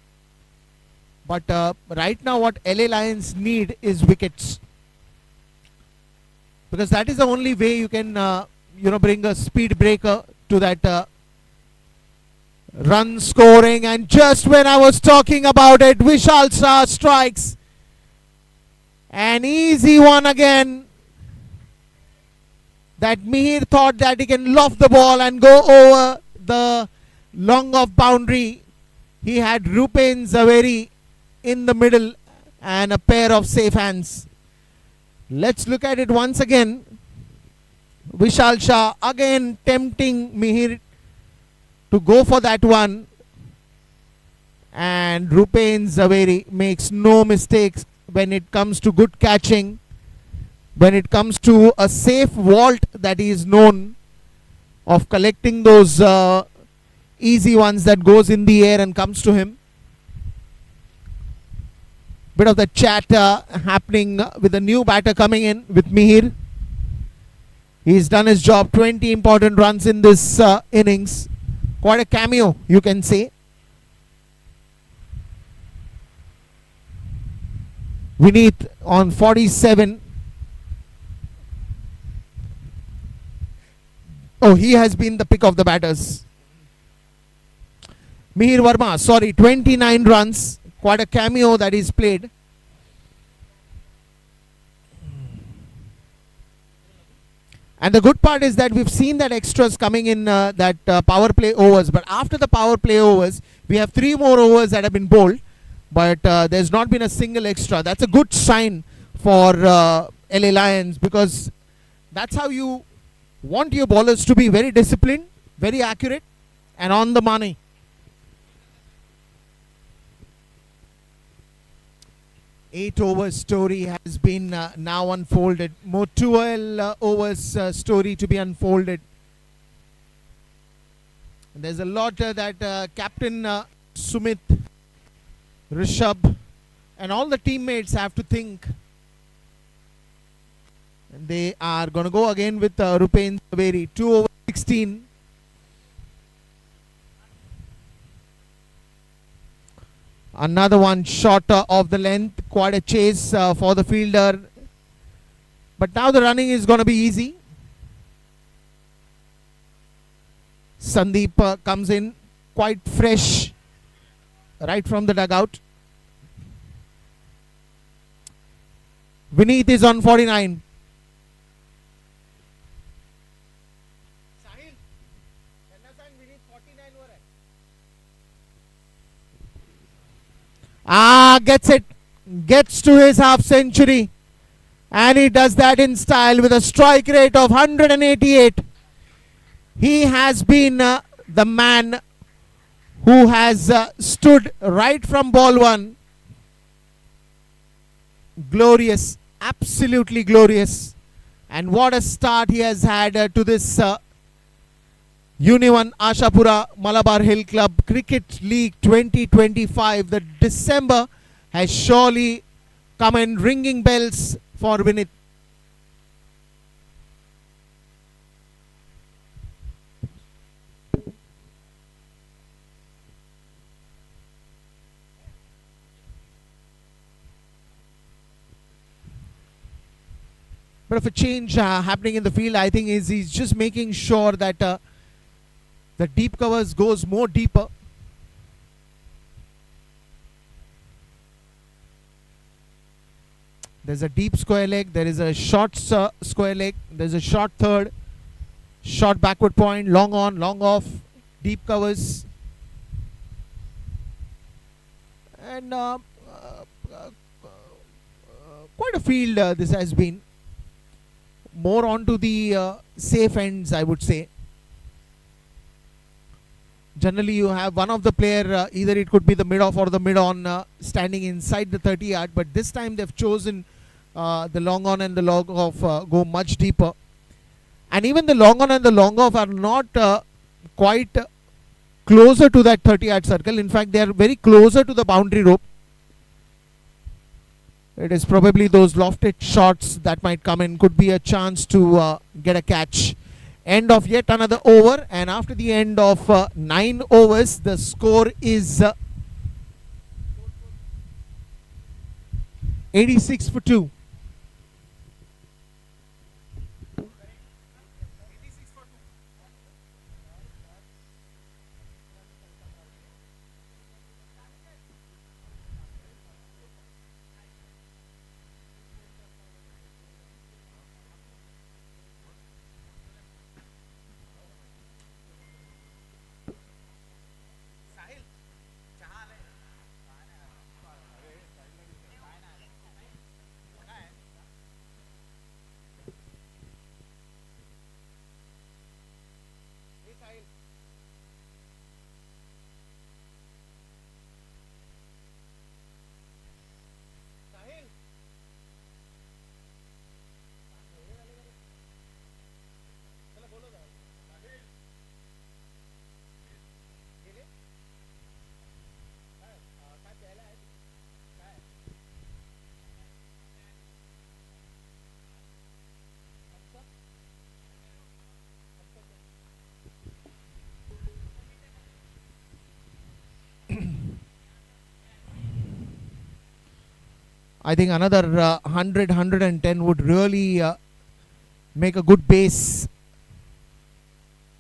But right now what LA Lions need is wickets. Because that is the only way you can bring a speed breaker to that run scoring. And just when I was talking about it, Vishal Shah strikes. An easy one again. That Mihir thought that he can loft the ball and go over the long off boundary. He had Rupen Zaveri in the middle and a pair of safe hands. Let's look at it once again. Vishal Shah again tempting Mihir to go for that one. And Rupen Zaveri makes no mistakes when it comes to good catching. When it comes to a safe vault that he is known of collecting those easy ones that goes in the air and comes to him. Bit of the chat happening with the new batter coming in with Mihir. He's done his job. 20 important runs in this innings. Quite a cameo, you can say. Vineet on 47. Oh, he has been the pick of the batters. Mihir Verma, sorry, 29 runs. Quite a cameo that he's played. And the good part is that we've seen that extras coming in that power play overs. But after the power play overs, we have 3 more overs that have been bowled. But there's not been a single extra. That's a good sign for LA Lions, because that's how you want your bowlers to be: very disciplined, very accurate, and on the money. 8 over story has been now unfolded. More 12 overs story to be unfolded. There's a lot that Captain Sumit, Rishabh, and all the teammates have to think. And they are going to go again with Rupen Zaveri. 2 over 16. Another one short of the length. Quite a chase for the fielder. But now the running is going to be easy. Sandeep comes in quite fresh right from the dugout. Vineet is on 49. Gets it. Gets to his half century. And he does that in style with a strike rate of 188. He has been the man who has stood right from ball one. Glorious. Absolutely glorious. And what a start he has had to this UNIONE Ashapura Malabar Hill Club Cricket League 2025. The December has surely come in ringing bells for Vineet. But of a change happening in the field, I think he's just making sure that the deep covers goes more deeper. There's a deep square leg, there is a short square leg, there's a short third, short backward point, long on, long off, deep covers. And quite a field this has been. More onto the safe ends, I would say. Generally, you have one of the player, either it could be the mid-off or the mid-on standing inside the 30-yard. But this time they've chosen the long-on and the long-off go much deeper. And even the long-on and the long-off are not quite closer to that 30-yard circle. In fact, they are very closer to the boundary rope. It is probably those lofted shots that might come in. Could be a chance to get a catch. End of yet another over, and after the end of 9 overs, the score is 86 for 2. I think another 100, 110 would really make a good base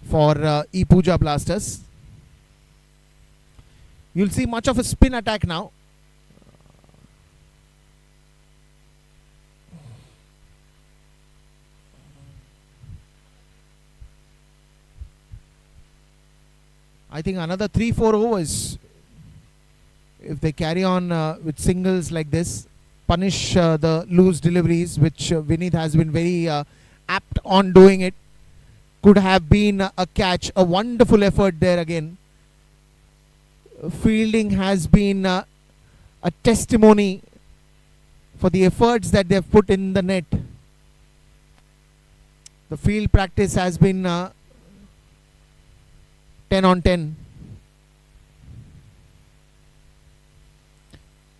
for ePUJA Blasters. You'll see much of a spin attack now. I think another 3-4 overs, if they carry on with singles like this, punish the loose deliveries, which Vineet has been very apt on doing it. Could have been a catch, a wonderful effort there again. Fielding has been a testimony for the efforts that they've put in the net. The field practice has been 10 on 10.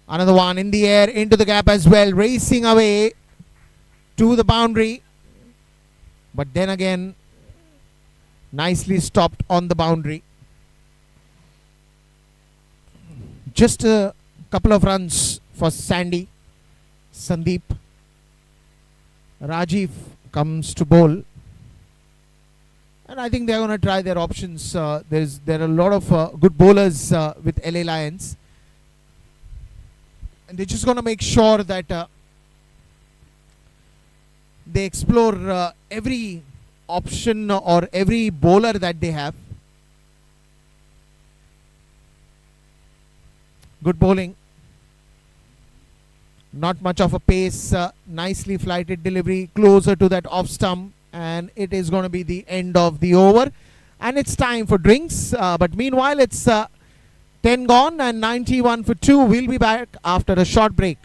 Another one in the air, into the gap as well, racing away to the boundary. But then again, nicely stopped on the boundary. Just a couple of runs for Sandeep. Rajiv comes to bowl. And I think they're going to try their options. There are a lot of good bowlers with LA Lions. And they're just going to make sure that they explore every option or every bowler that they have. Good bowling. Not much of a pace. Nicely flighted delivery closer to that off stump. And it is going to be the end of the over. And it's time for drinks. But meanwhile, it's 10 gone and 91 for 2. We'll be back after a short break.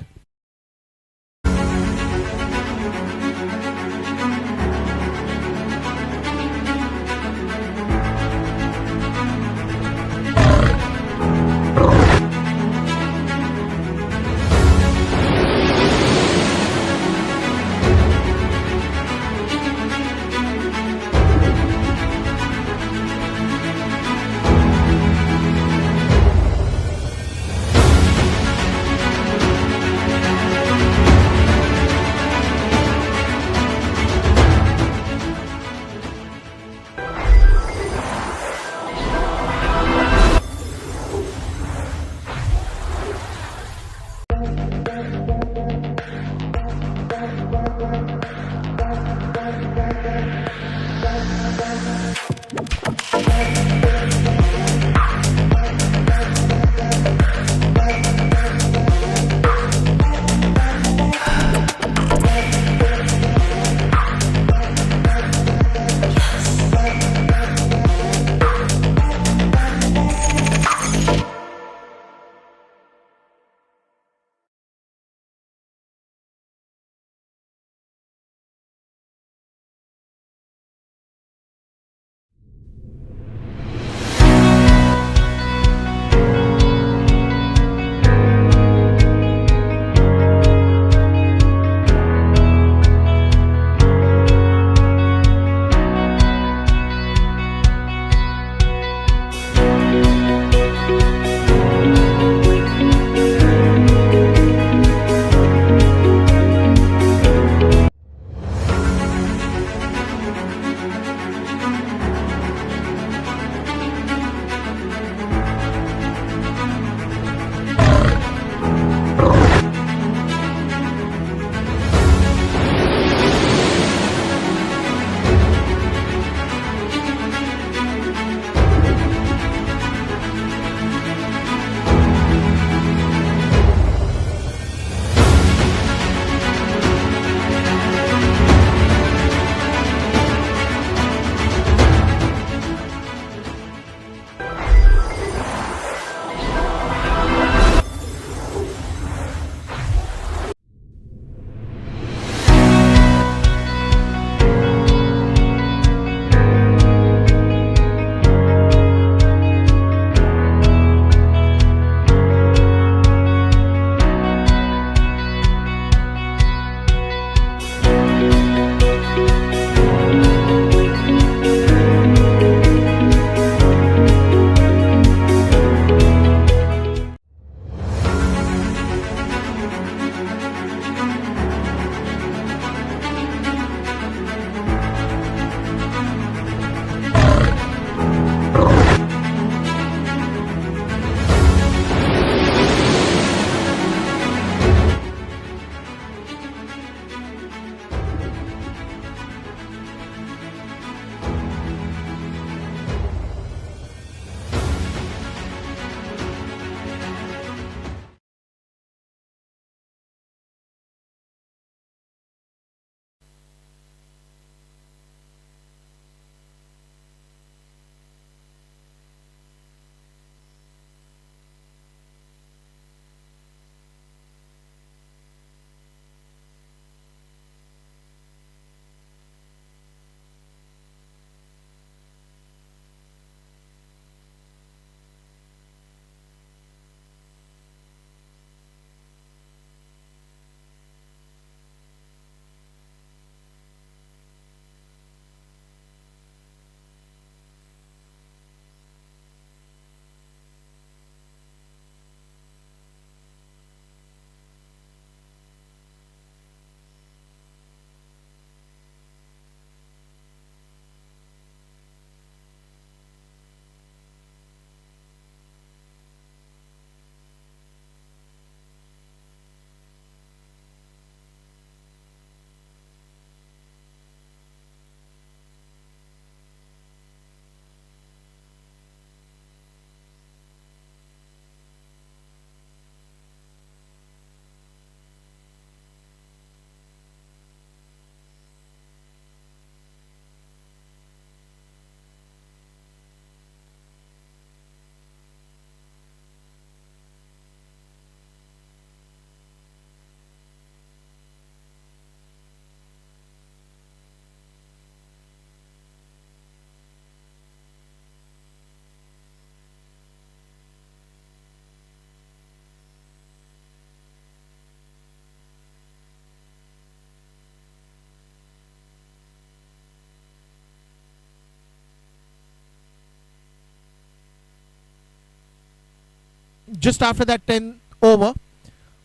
just after that 10th over,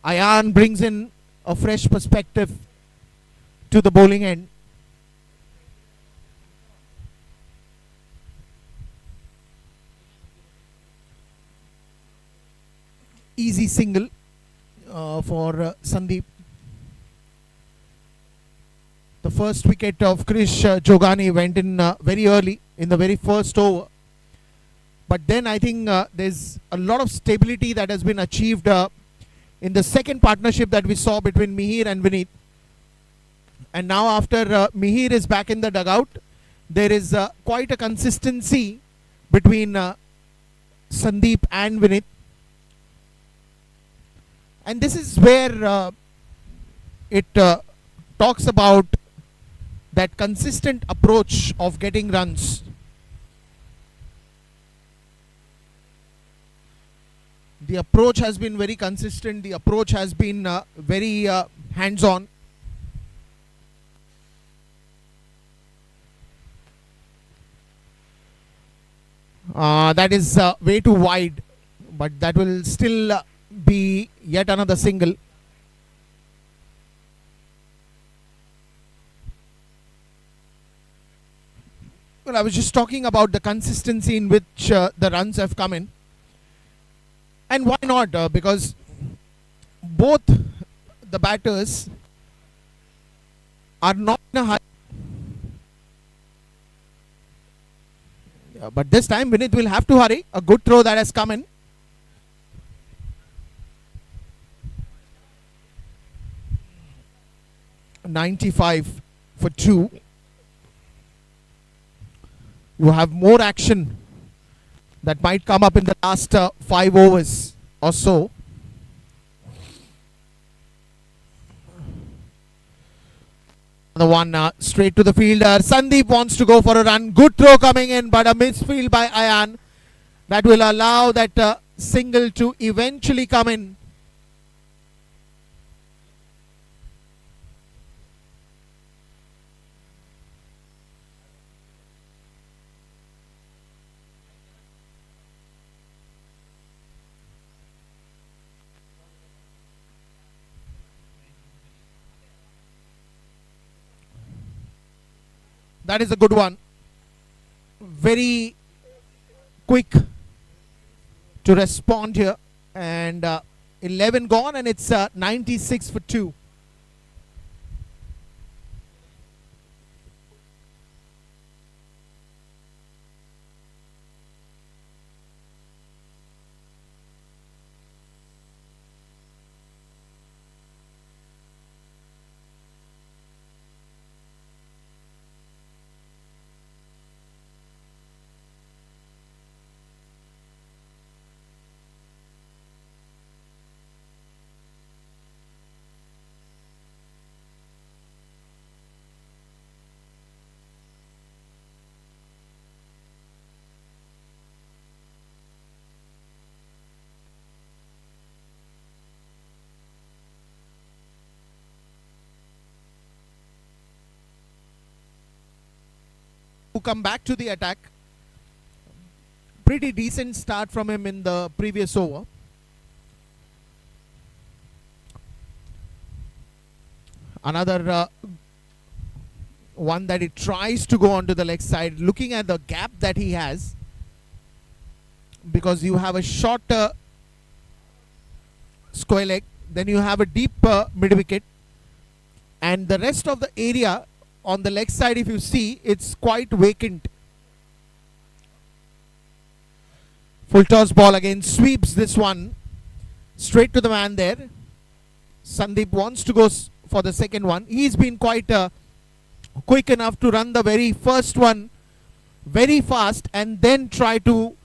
Ayan brings in a fresh perspective to the bowling end. Easy single for Sandeep. The first wicket of Krish Jogani went in very early in the very first over. But then I think there's a lot of stability that has been achieved in the second partnership that we saw between Mihir and Vineet. And now after Mihir is back in the dugout, there is quite a consistency between Sandeep and Vineet. And this is where it talks about that consistent approach of getting runs. The approach has been very consistent. The approach has been very hands-on. That is way too wide, but that will still be yet another single. Well, I was just talking about the consistency in which the runs have come in. And why not? Because both the batters are not in a hurry. But this time Vineet will have to hurry. A good throw that has come in. .95 for 2. You have more action that might come up in the last 5 overs or so. The one straight to the fielder. Sandeep wants to go for a run. Good throw coming in, but a misfield by Ayan that will allow that single to eventually come in. That is a good one. Very quick to respond here. And 11 gone, and it's 96 for 2. Who come back to the attack. Pretty decent start from him in the previous over. Another one that he tries to go onto the leg side, looking at the gap that he has, because you have a short square leg, then you have a deep mid wicket, and the rest of the area on the leg side, if you see, it's quite vacant. Full toss ball again, sweeps this one straight to the man there. Sandeep wants to go for the second one. He's been quite quick enough to run the very first one very fast and then try to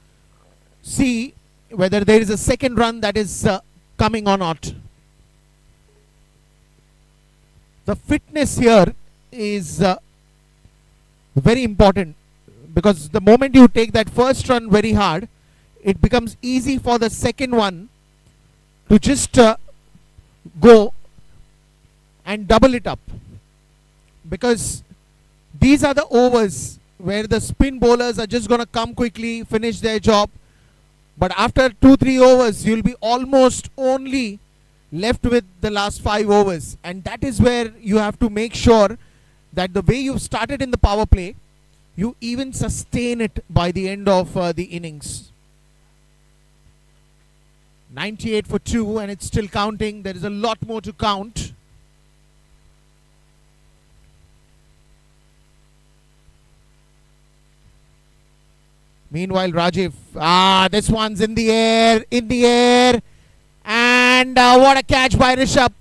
see whether there is a second run that is coming or not. The fitness here is very important, because the moment you take that first run very hard, it becomes easy for the second one to just go and double it up, because these are the overs where the spin bowlers are just going to come quickly, finish their job, But after 2-3 overs, you'll be almost only left with the last 5 overs. And that is where you have to make sure that the way you've started in the power play, you even sustain it by the end of the innings. 98 for 2, and it's still counting. There is a lot more to count. Meanwhile, Rajiv, this one's in the air, and what a catch by Rishabh.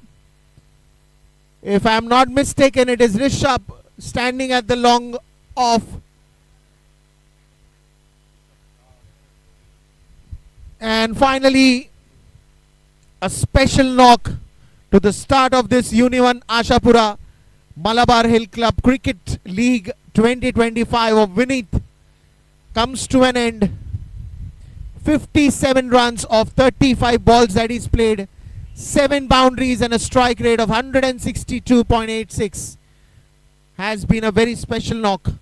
If I'm not mistaken, it is Rishabh standing at the long off. And finally, a special knock to the start of this UNIONE Ashapura Malabar Hill Club Cricket League 2025 of Vineet comes to an end. 57 runs of 35 balls that he's played, 7 boundaries and a strike rate of 162.86 has been a very special knock.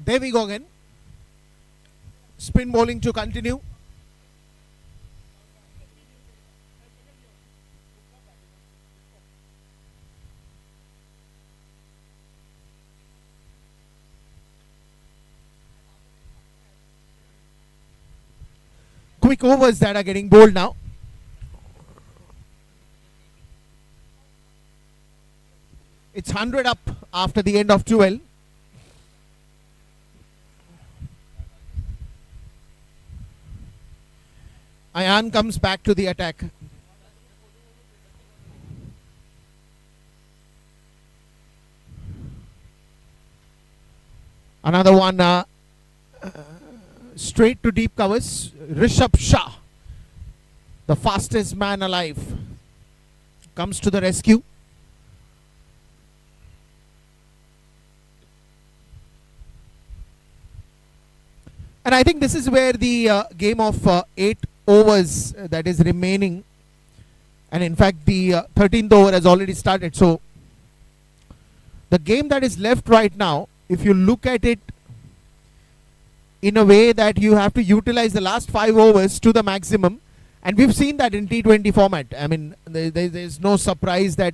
There we go again. Spin bowling to continue. Quick overs that are getting bowled now. It's 100 up after the end of 12. Ayan comes back to the attack. Another one straight to deep covers. Rishabh Shah, the fastest man alive, comes to the rescue. And I think this is where the game of 8 overs that is remaining, and in fact the 13th over has already started. So the game that is left right now, if you look at it in a way that you have to utilize the last 5 overs to the maximum, and we've seen that in T20 format. I mean, there's no surprise that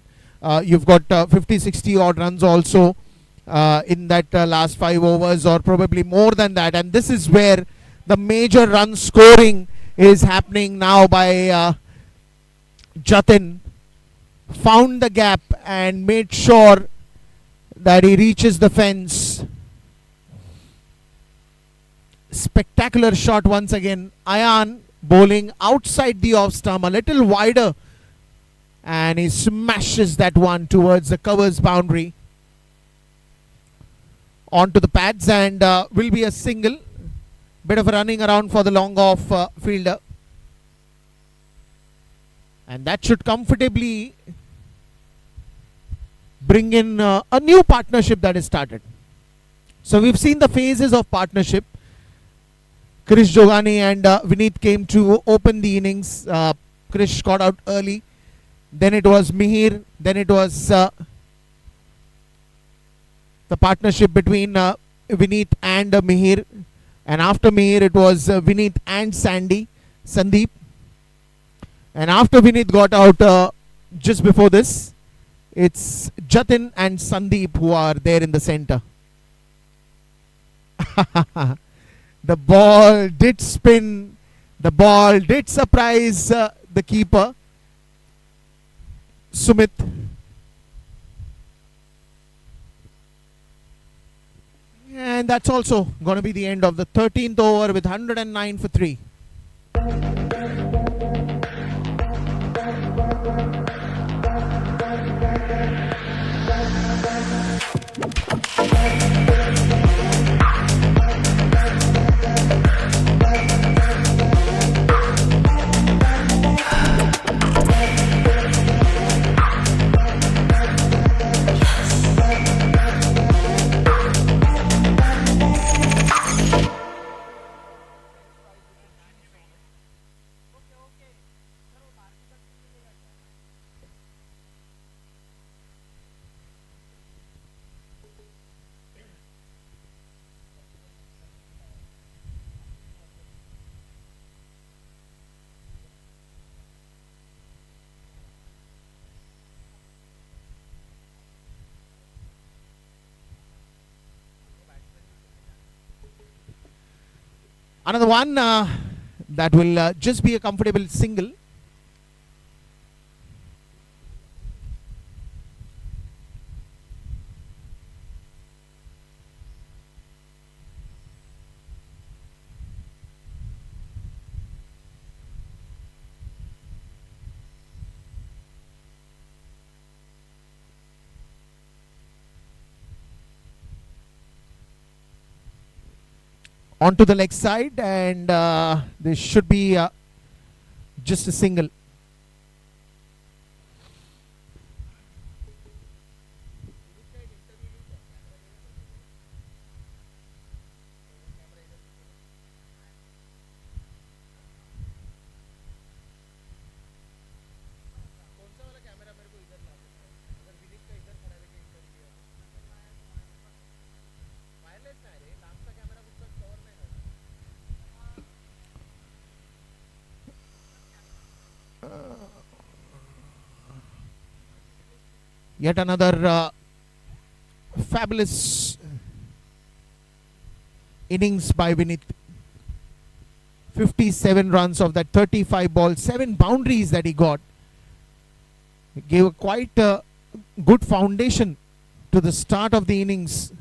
you've got 50-60 odd runs also in that last 5 overs, or probably more than that. And this is where the major run scoring is happening now by Jatin. Found the gap and made sure that he reaches the fence. Spectacular shot once again. Ayan bowling outside the off stump, a little wider, and he smashes that one towards the covers boundary. onto the pads and will be a single. Bit of running around for the long off fielder. And that should comfortably bring in a new partnership that is started. So we've seen the phases of partnership. Krish Jogani and Vineet came to open the innings. Krish got out early. Then it was Mihir. Then it was the partnership between Vineet and Mihir. And after Mihir, it was Vineet and Sandeep. And after Vineet got out just before this, it's Jatin and Sandeep who are there in the center. The ball did spin. The ball did surprise the keeper, Sumit. And that's also going to be the end of the 13th over with 109 for 3. Another one that will just be a comfortable single. Onto the leg side, and this should be just a single. Yet another fabulous innings by Vineet. 57 runs of that 35 balls, 7 boundaries that he got. He gave a quite good foundation to the start of the innings.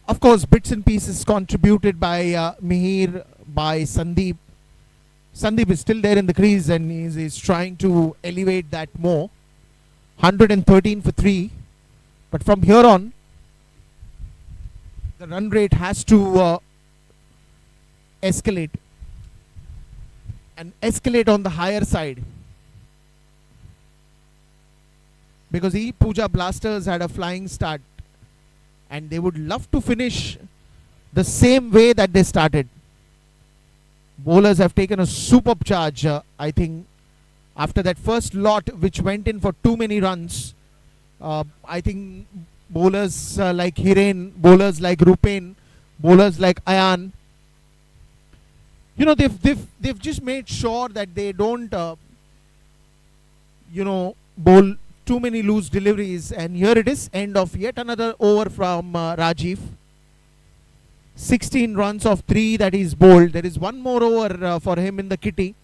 Of course, bits and pieces contributed by Mihir, by Sandeep. Sandeep is still there in the crease and he's trying to elevate that more. 113 for 3. But from here on, the run rate has to escalate. And escalate on the higher side. Because ePUJA Blasters had a flying start. And they would love to finish the same way that they started. Bowlers have taken a superb charge, I think. After that first lot which went in for too many runs, I think bowlers like Hiren, bowlers like Rupen, bowlers like Ayan, they've just made sure that they don't bowl too many loose deliveries. And here it is, end of yet another over from Rajiv. 16 runs of 3 that is bowled. There is one more over for him in the kitty.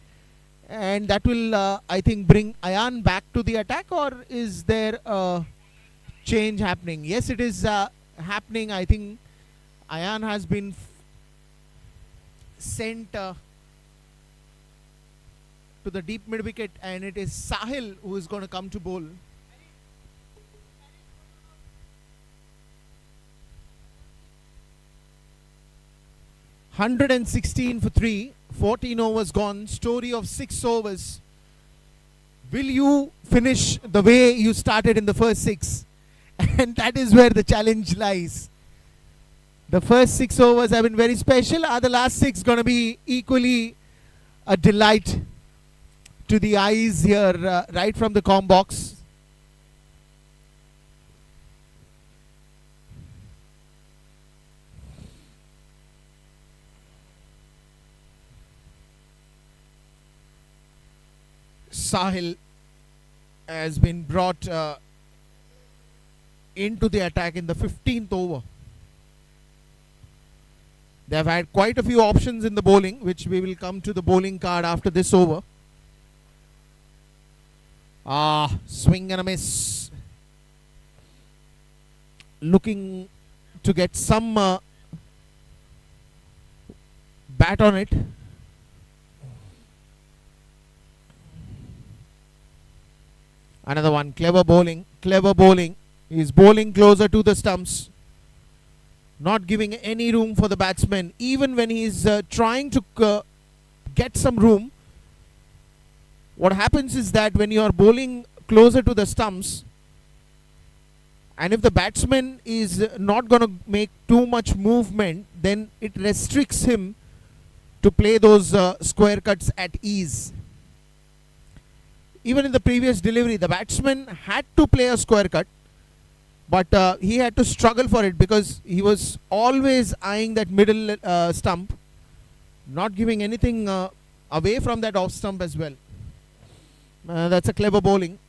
And that will, I think, bring Ayan back to the attack, or is there a change happening? Yes, it is happening. I think Ayan has been sent to the deep mid wicket, and it is Sahil who is going to come to bowl. 116 for 3, 14 overs gone, story of 6 overs. Will you finish the way you started in the first 6? And that is where the challenge lies. The first 6 overs have been very special. Are the last 6 going to be equally a delight to the eyes here, right from the comm box? Sahil has been brought into the attack in the 15th over. They have had quite a few options in the bowling, which we will come to the bowling card after this over. Swing and a miss. Looking to get some bat on it. Another one, clever bowling, clever bowling. He's bowling closer to the stumps, not giving any room for the batsman. Even when he's trying to get some room, what happens is that when you are bowling closer to the stumps, and if the batsman is not going to make too much movement, then it restricts him to play those square cuts at ease. Even in the previous delivery, the batsman had to play a square cut, but he had to struggle for it because he was always eyeing that middle stump, not giving anything away from that off stump as well. That's a clever bowling.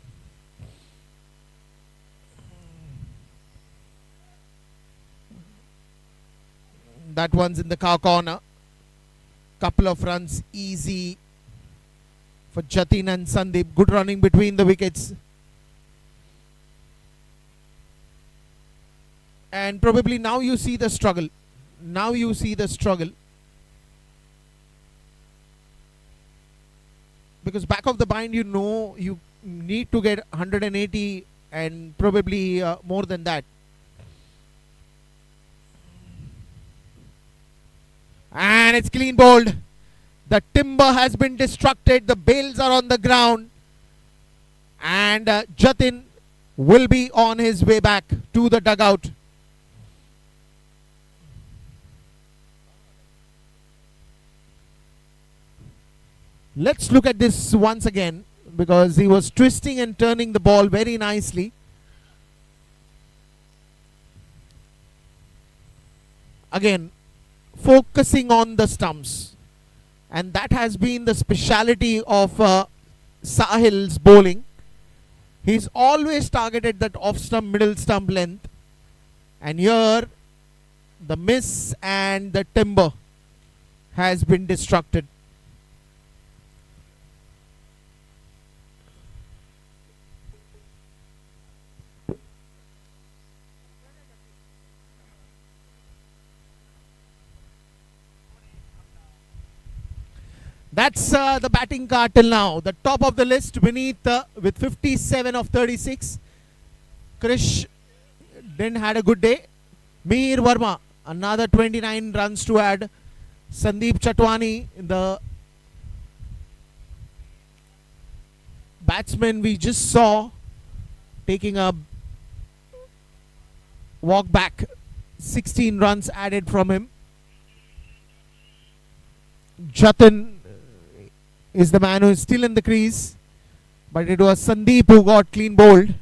That one's in the cow corner. Couple of runs easy for Jatin and Sandeep. Good running between the wickets. And probably now you see the struggle. Now you see the struggle. Because back of the bind, you know you need to get 180 and probably more than that. And it's clean bowled. The timber has been destructed. The bales are on the ground. And Jatin will be on his way back to the dugout. Let's look at this once again, because he was twisting and turning the ball very nicely. Again, focusing on the stumps. And that has been the speciality of Sahil's bowling. He's always targeted that off stump, middle stump length. And here, the miss and the timber has been destructed. That's the batting card till now. The top of the list beneath with 57 of 36. Krish didn't had a good day. Mir Verma, another 29 runs to add. Sandeep Chatwani, the batsman we just saw, taking a walk back. 16 runs added from him. Jatin is the man who is still in the crease, but it was Sandeep who got clean bowled.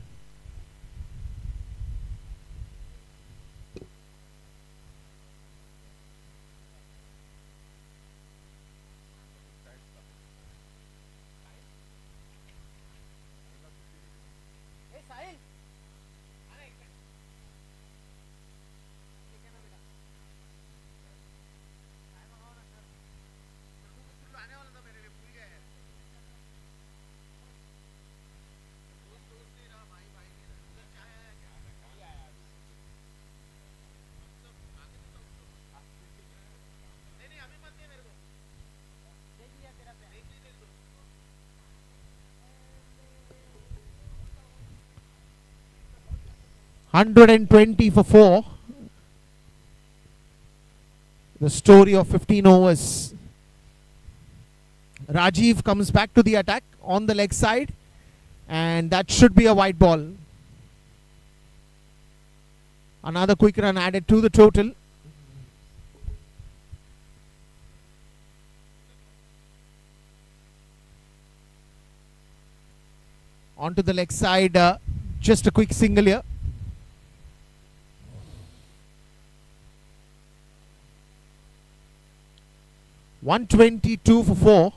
$120 for 4. The story of 15 overs. Rajiv comes back to the attack on the leg side, and that should be a white ball. Another quick run added to the total. Onto the leg side, just a quick single here. $122 for 4.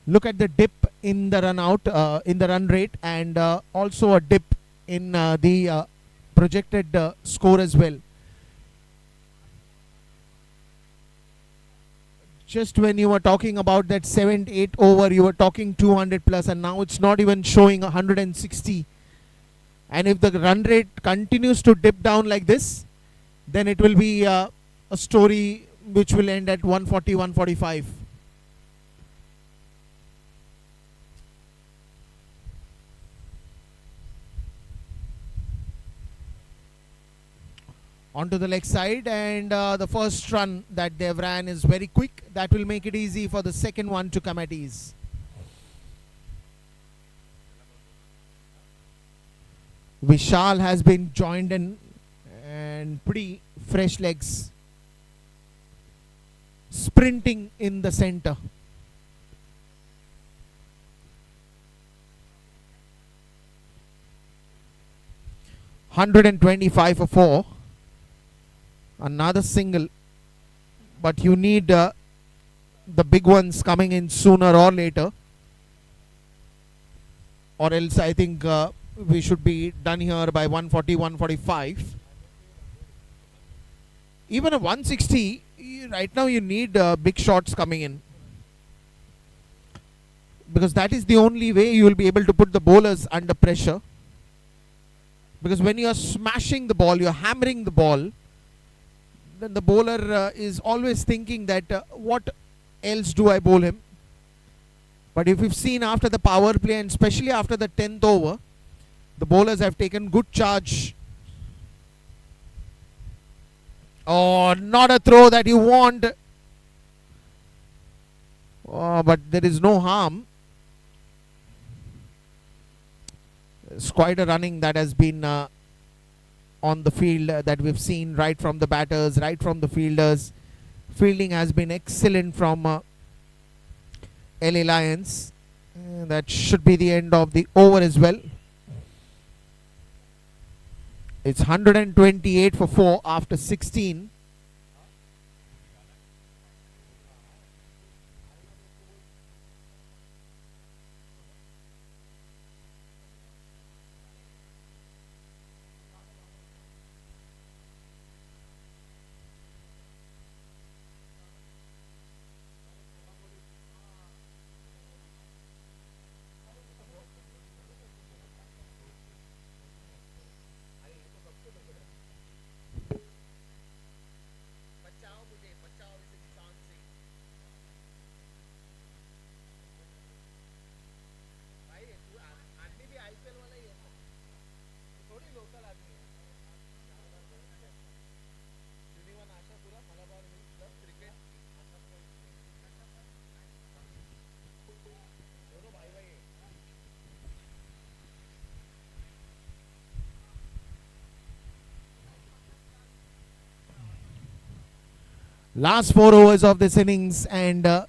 Look at the dip in the run out, in the run rate, and also a dip in the projected score as well. Just when you were talking about that 7-8 over, you were talking 200 plus, and now it's not even showing 160. And if the run rate continues to dip down like this, then it will be a story which will end at 140, 145. Onto the leg side, and the first run that they've ran is very quick. That will make it easy for the second one to come at ease. Vishal has been joined in, and pretty fresh legs, sprinting in the center. $125 for 4. Another single, but you need the big ones coming in sooner or later, or else I think we should be done here by 140, 145. Even a 160, right now you need big shots coming in, because that is the only way you will be able to put the bowlers under pressure. Because when you are smashing the ball, you are hammering the ball, then the bowler is always thinking that what else do I bowl him. But if you've seen after the power play, and especially after the 10th over, the bowlers have taken good charge. Oh, not a throw that you want. Oh, but there is no harm. It's quite a running that has been on the field that we've seen, right from the batters, right from the fielders. Fielding has been excellent from LA Lions. That should be the end of the over as well. It's 128 for 4 after 16. Last 4 overs of this innings, and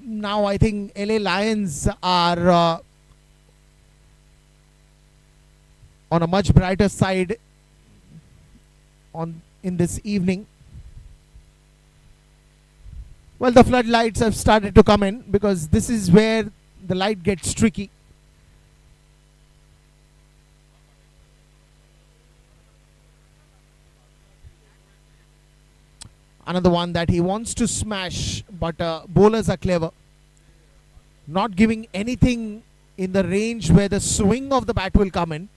now I think LA Lions are on a much brighter side in this evening. Well, the floodlights have started to come in, because this is where the light gets tricky. Another one that he wants to smash, but bowlers are clever, not giving anything in the range where the swing of the bat will come in.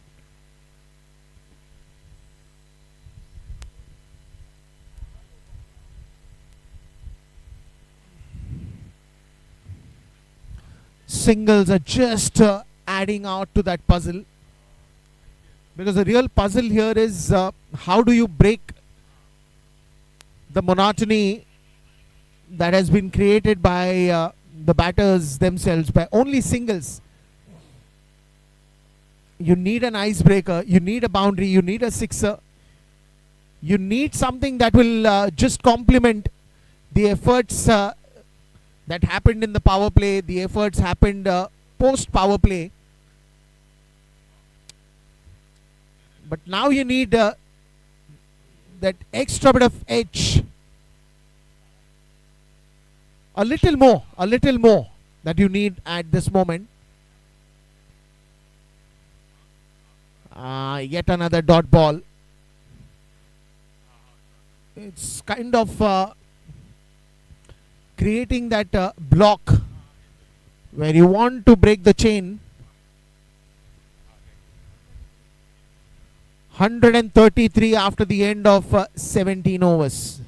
Singles are just adding out to that puzzle. Because the real puzzle here is how do you break the monotony that has been created by the batters themselves by only singles. You need an icebreaker, you need a boundary, you need a sixer. You need something that will just complement the efforts that happened in the power play, the efforts happened post power play. But now you need that extra bit of edge. A little more that you need at this moment. Yet another dot ball. It's kind of creating that block where you want to break the chain. 133 after the end of 17 overs.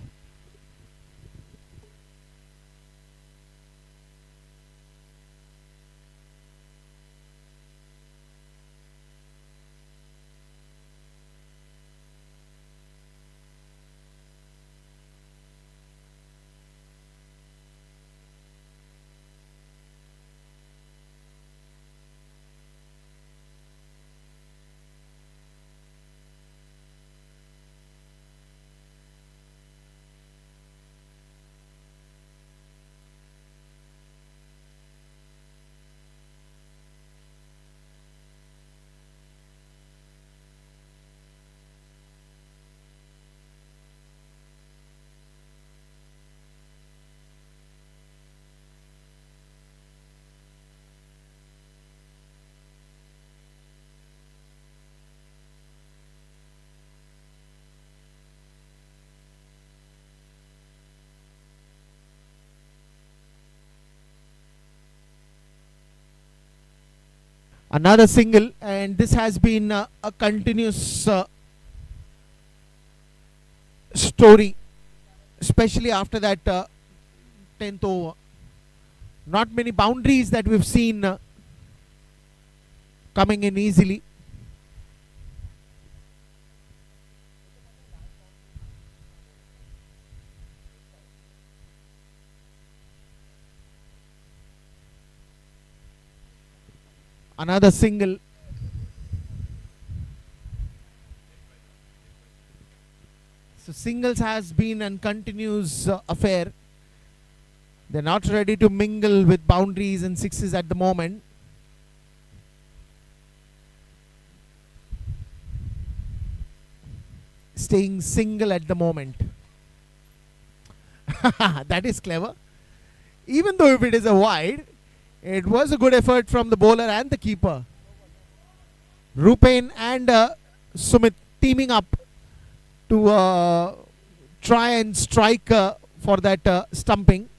Another single, and this has been a continuous story, especially after that 10th over. Not many boundaries that we've seen coming in easily. Another single. So singles has been a continuous affair. They're not ready to mingle with boundaries and sixes at the moment. Staying single at the moment. That is clever. Even though if it is a wide, it was a good effort from the bowler and the keeper. Rupen and Sumit teaming up to try and strike for that stumping.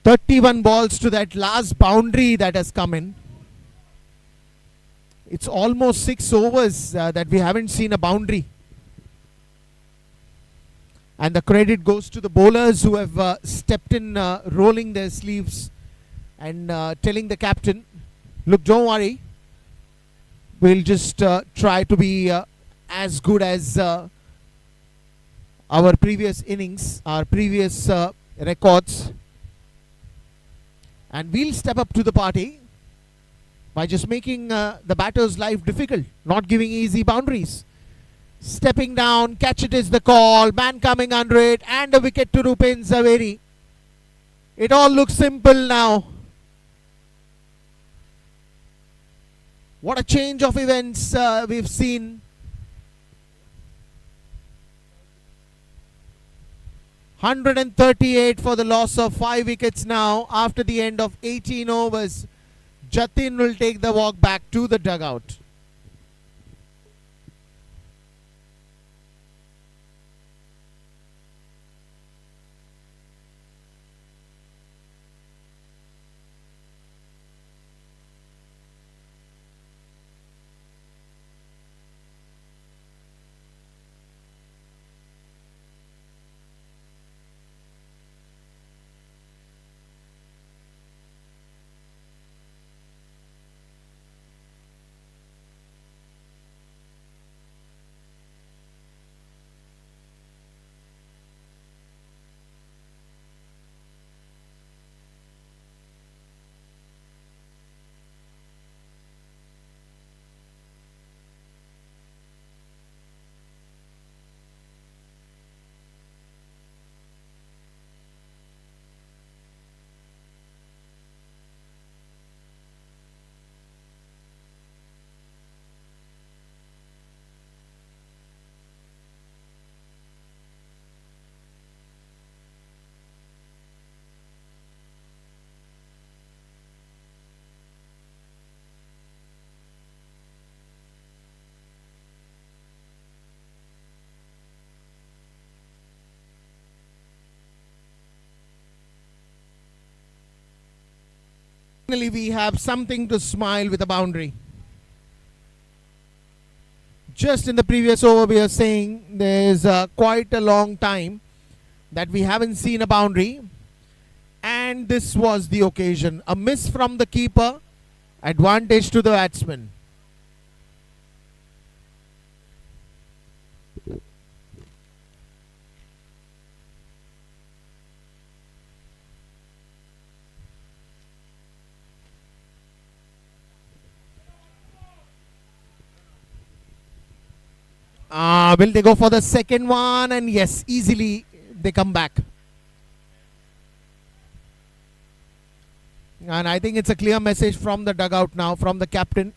"31 balls to that last boundary that has come in. It's almost 6 overs that we haven't seen a boundary. And the credit goes to the bowlers who have stepped in, rolling their sleeves and telling the captain, look, don't worry. We'll just try to be as good as our previous innings, our previous records. And we'll step up to the party by just making the batter's life difficult, not giving easy boundaries. Stepping down, catch it is the call, man coming under it, and a wicket to Rupen Zaveri. It all looks simple now. What a change of events we've seen. 138 for the loss of 5 wickets now after the end of 18 overs. Jatin will take the walk back to the dugout. Finally, we have something to smile with a boundary. Just in the previous over, we are saying there's quite a long time that we haven't seen a boundary, and this was the occasion. A miss from the keeper, advantage to the batsman. Will they go for the second one? And yes, easily they come back. And I think it's a clear message from the dugout now, from the captain.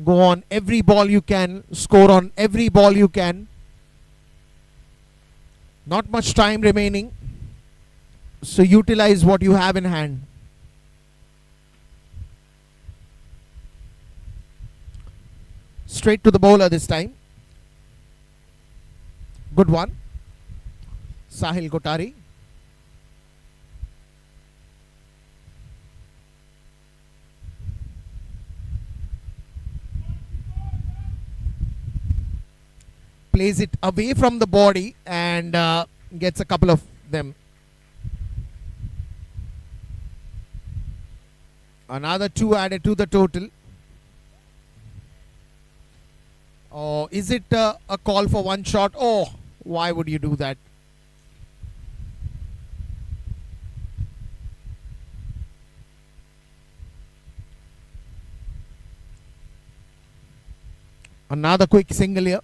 Go on every ball you can, score on every ball you can. Not much time remaining, so utilize what you have in hand. Straight to the bowler this time. Good one. Sahil Kotari. Plays it away from the body and gets a couple of them. Another 2 added to the total. Oh, is it a call for one shot? Oh, why would you do that? Another quick single here.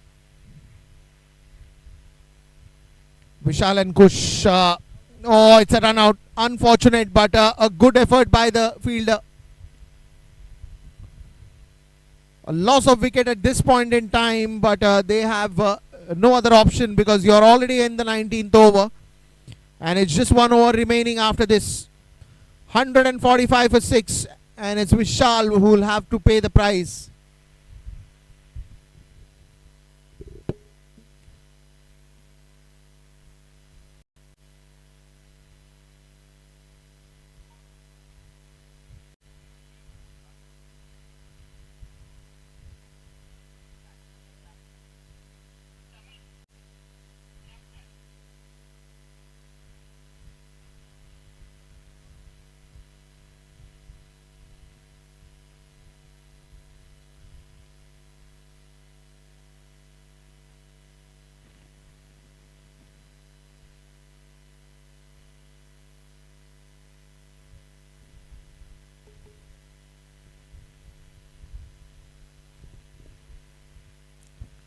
Vishal and Kush. Oh, it's a run out. Unfortunate, but a good effort by the fielder. A loss of wicket at this point in time, but they have no other option because you're already in the 19th over. And it's just 1 over remaining after this. 145 for 6. And it's Vishal who will have to pay the price.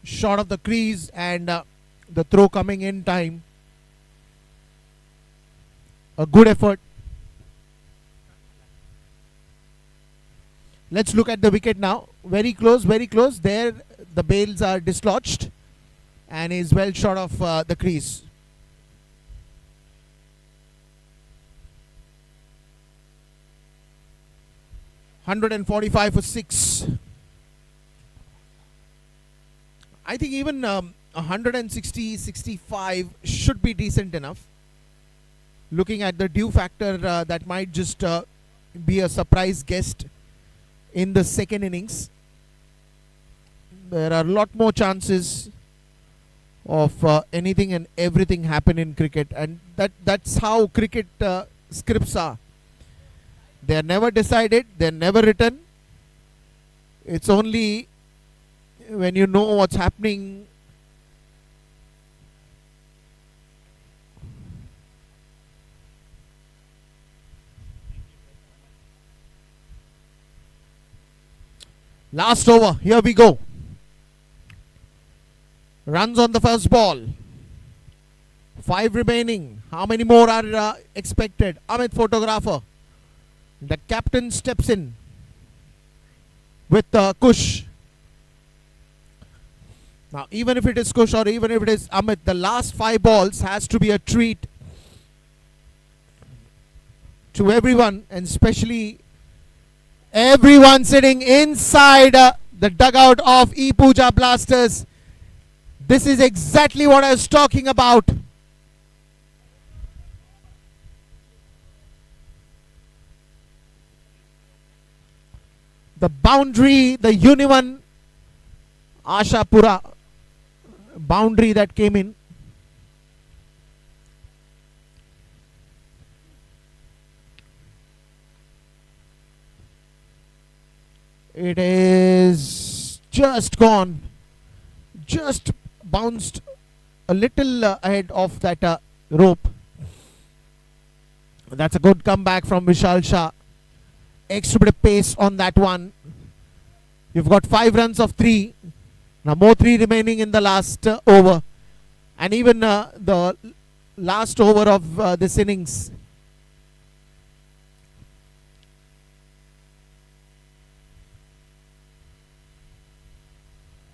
Short of the crease and the throw coming in time. A good effort. Let's look at the wicket now. Very close, very close. There the bails are dislodged and is well short of the crease. $145 for 6. I think even 160-65 should be decent enough. Looking at the due factor, that might just be a surprise guest in the second innings. There are a lot more chances of anything and everything happen in cricket, and that's how cricket scripts are. They are never decided, they are never written. It's only when you know what's happening. Last over, here we go. Runs on the first ball. 5 remaining. How many more are expected? Amit, photographer. The captain steps in with Kush. Now, even if it is Kush or even if it is Amit, the last 5 balls has to be a treat to everyone, and especially everyone sitting inside the dugout of ePUJA Blasters. This is exactly what I was talking about. The boundary, the UNIONE Ashapura boundary that came in. It is just gone, just bounced a little ahead of that rope. That's a good comeback from Vishal Shah. Extra bit of pace on that one. You've got 5 runs of 3. Now more 3 remaining in the last over. And even the last over of this innings.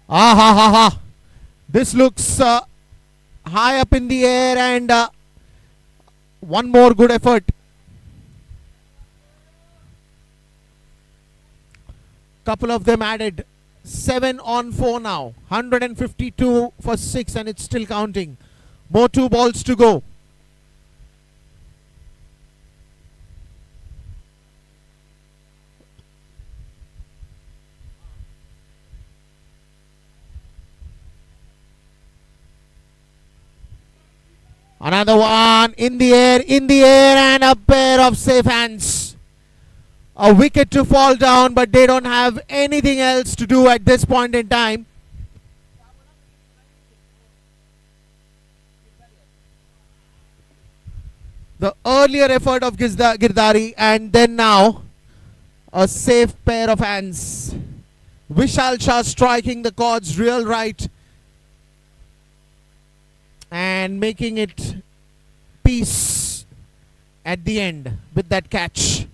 Ah ha ha ha. This looks high up in the air, and one more good effort. Couple of them added. 7 on 4 now. 152 for 6, and it's still counting. More 2 balls to go. Another one in the air, and a pair of safe hands. A wicket to fall down, but they don't have anything else to do at this point in time. The earlier effort of Girdari, and then now a safe pair of hands. Vishal Shah striking the chords real right and making it peace at the end with that catch.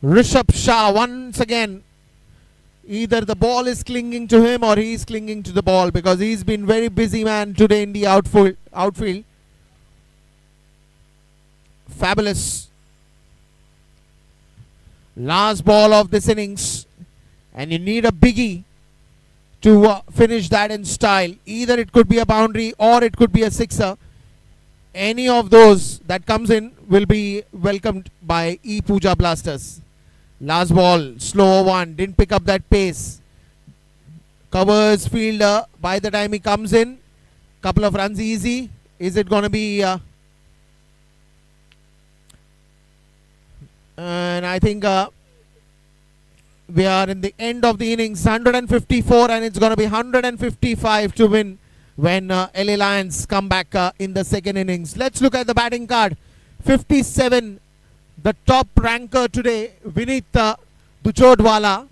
Rishabh Shah once again, either the ball is clinging to him or he is clinging to the ball, because he's been very busy man today in the outfield. Fabulous. Last ball of this innings, and you need a biggie to finish that in style. Either it could be a boundary or it could be a sixer. Any of those that comes in will be welcomed by ePUJA Blasters. Last ball, slow one, didn't pick up that pace. Covers fielder by the time he comes in. Couple of runs easy. Is it going to be... and I think we are in the end of the innings. 154, and it's going to be 155 to win when LA Lions come back in the second innings. Let's look at the batting card. 57, the top ranker today, Vinith Duchodwala.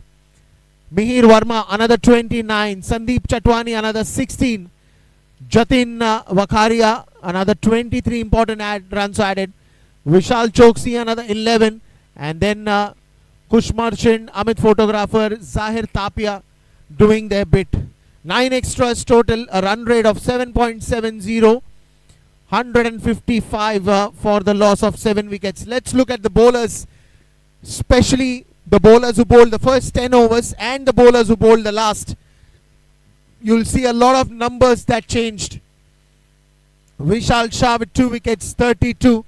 Mihir Verma, another 29. Sandeep Chatwani, another 16. Jatin Vakharia, another 23 important runs added. Vishal Choksi, another 11. And then Kush Merchant, Amit Photographer, Zahir Tapia doing their bit. 9 extras total, a run rate of 7.70. 155 for the loss of 7 wickets. Let's look at the bowlers, especially the bowlers who bowled the first 10 overs and the bowlers who bowled the last. You'll see a lot of numbers that changed. Vishal Shah with 2 wickets, 32.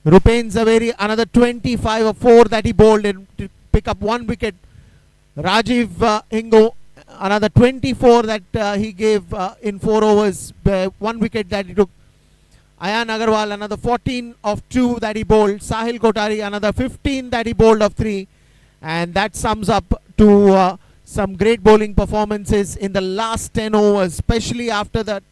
Rupen Zaveri, another 25 or 4 that he bowled in to pick up 1 wicket. Rajiv Ingo, another 24 that he gave in 4 overs, 1 wicket that he took. Ayan Agarwal, another 14 of 2 that he bowled. Sahil Kotari, another 15 that he bowled of 3. And that sums up to some great bowling performances in the last 10 overs, especially after that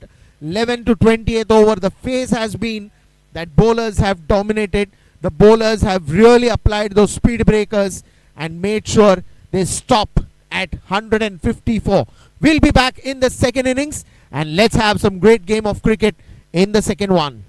11 to 28th over. The phase has been that bowlers have dominated. The bowlers have really applied those speed breakers and made sure they stop at 154. We'll be back in the second innings, and let's have some great game of cricket in the second one.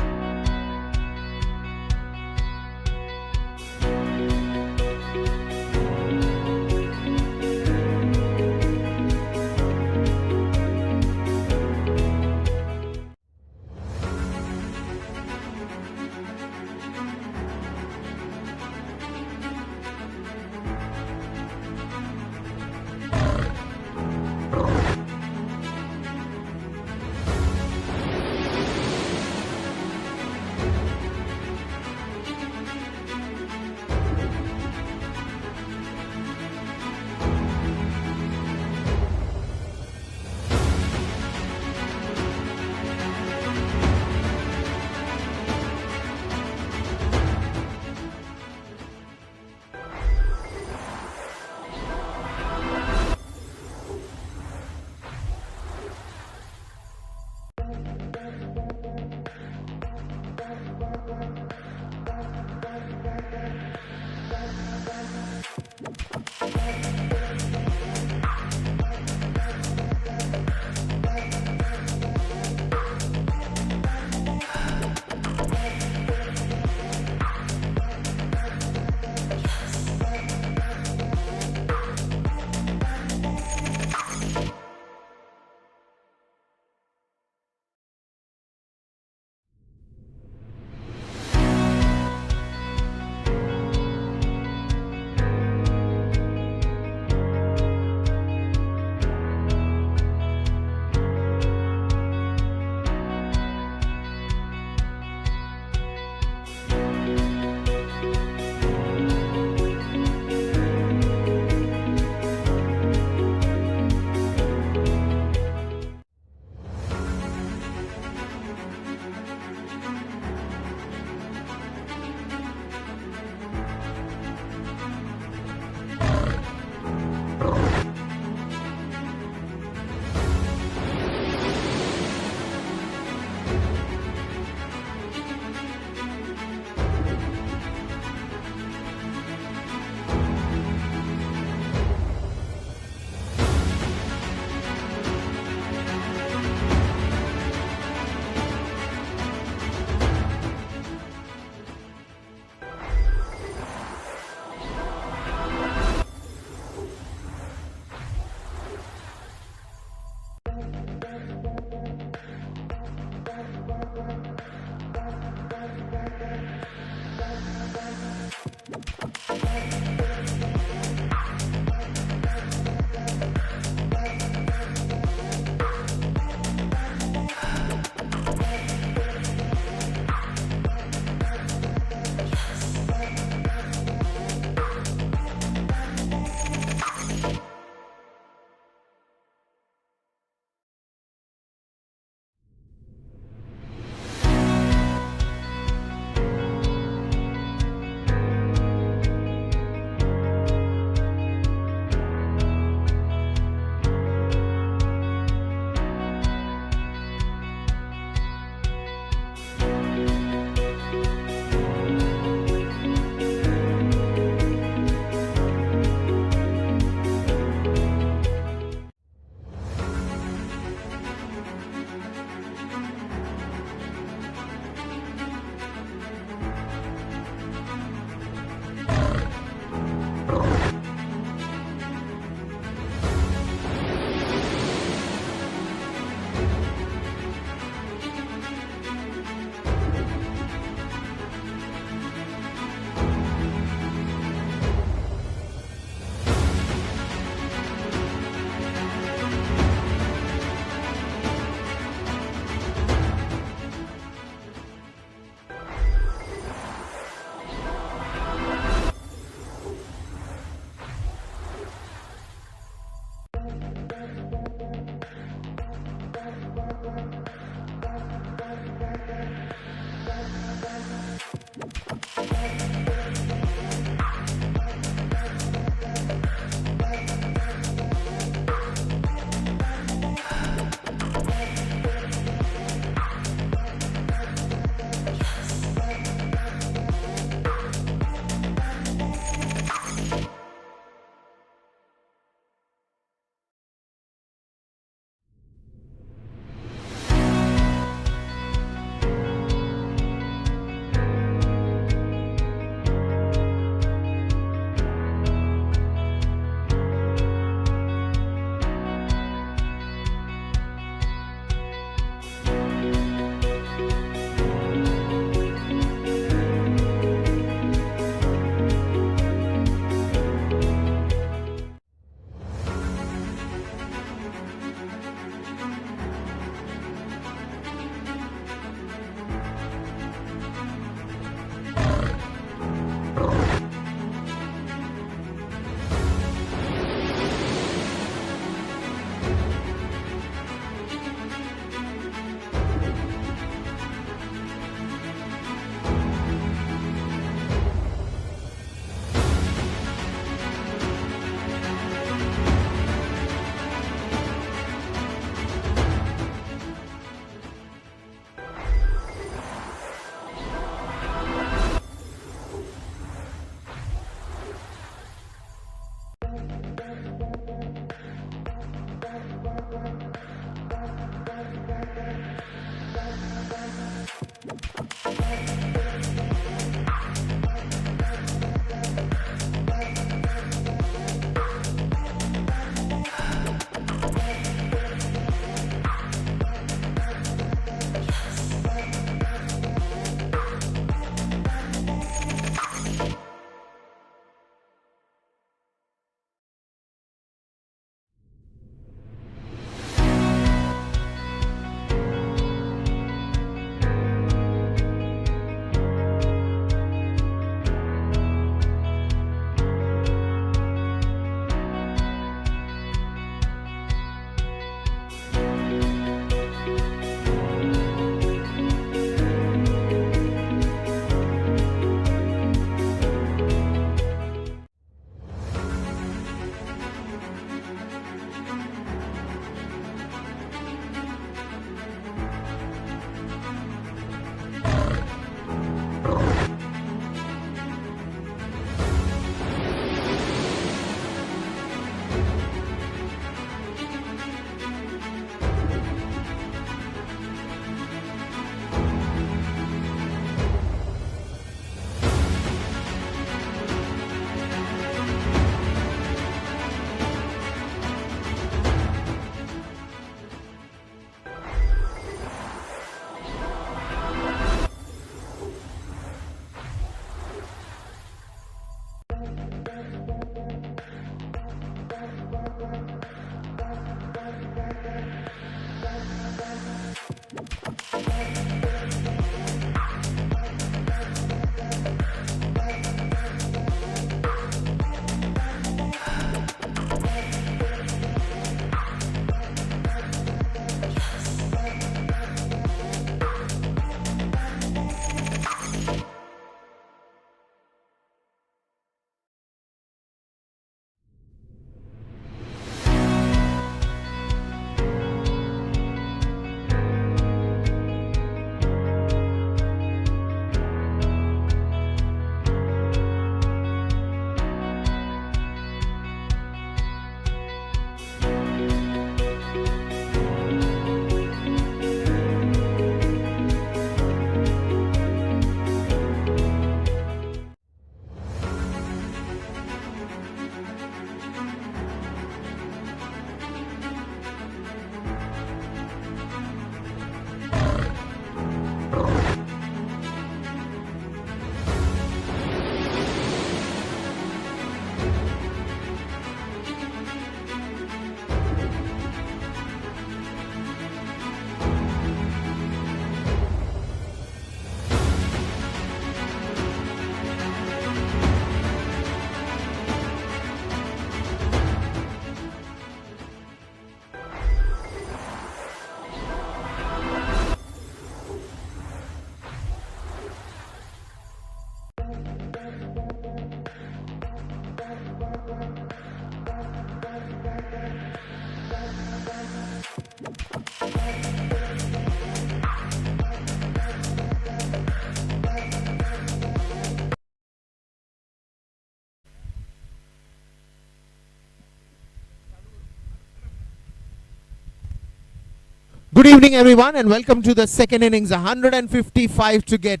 Good evening, everyone, and welcome to the second innings. 155 to get.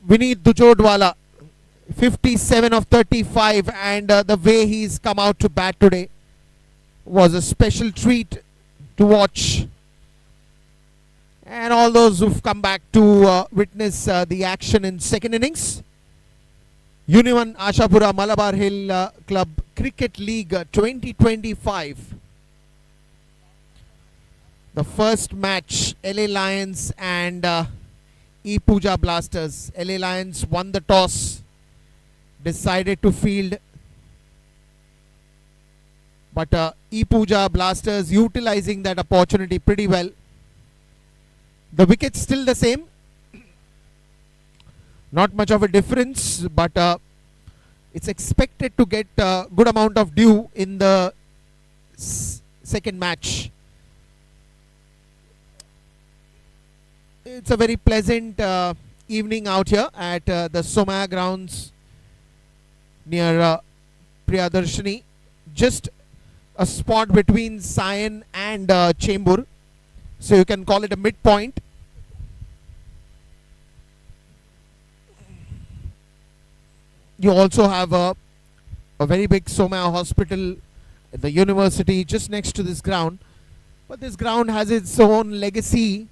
Vineet Dujodwala, 57 of 35, and the way he's come out to bat today was a special treat to watch. And all those who've come back to witness the action in second innings. UNIONE Ashapura Malabar Hill Club Cricket League 2025. The first match, LA Lions and ePUJA Blasters. LA Lions won the toss, decided to field, but ePUJA Blasters utilizing that opportunity pretty well. The wicket's still the same, not much of a difference, but it's expected to get a good amount of dew in the second match. It's a very pleasant evening out here at the Somaya grounds near Priyadarshini. Just a spot between Sion and Chembur, so you can call it a midpoint. You also have a very big Somaya hospital, the university just next to this ground, but this ground has its own legacy.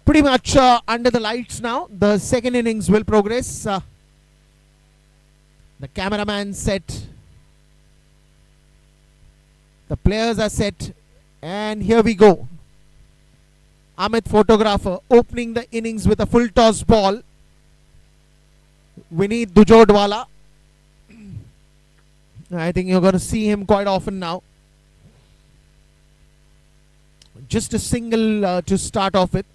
Pretty much under the lights now. The second innings will progress. The cameraman set, the players are set, and here we go. Amit, photographer, opening the innings with a full toss ball. Vineet Dujodwala. I think you're going to see him quite often now. Just a single to start off with.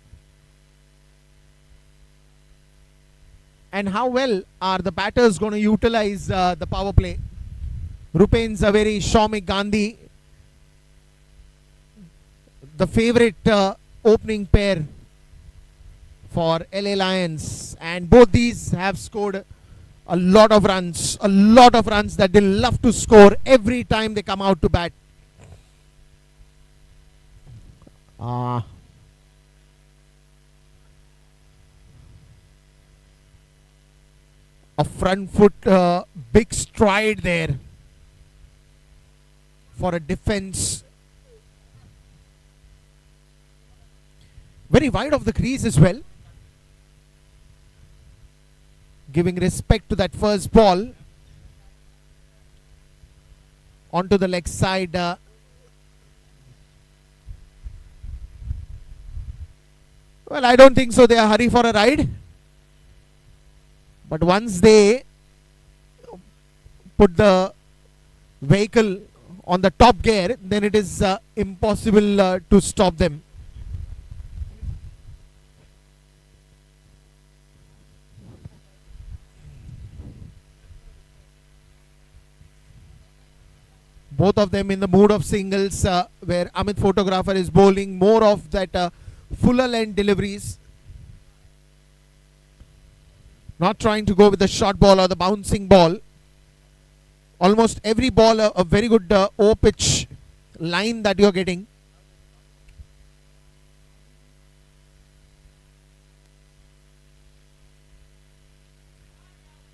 And how well are the batters going to utilize the power play? Rupen Zaveri, Shaumik Gandhi, the favorite opening pair for LA Lions, and both these have scored a lot of runs that they love to score every time they come out to bat. A front foot big stride there for a defense. Very wide of the crease as well, giving respect to that first ball. Onto the leg side. Well, I don't think so they are hurry for a ride. But once they put the vehicle on the top gear, then it is impossible to stop them. Both of them in the mood of singles, where Amit, photographer, is bowling more of that fuller length deliveries. Not trying to go with the short ball or the bouncing ball. Almost every ball a very good O-pitch line that you're getting.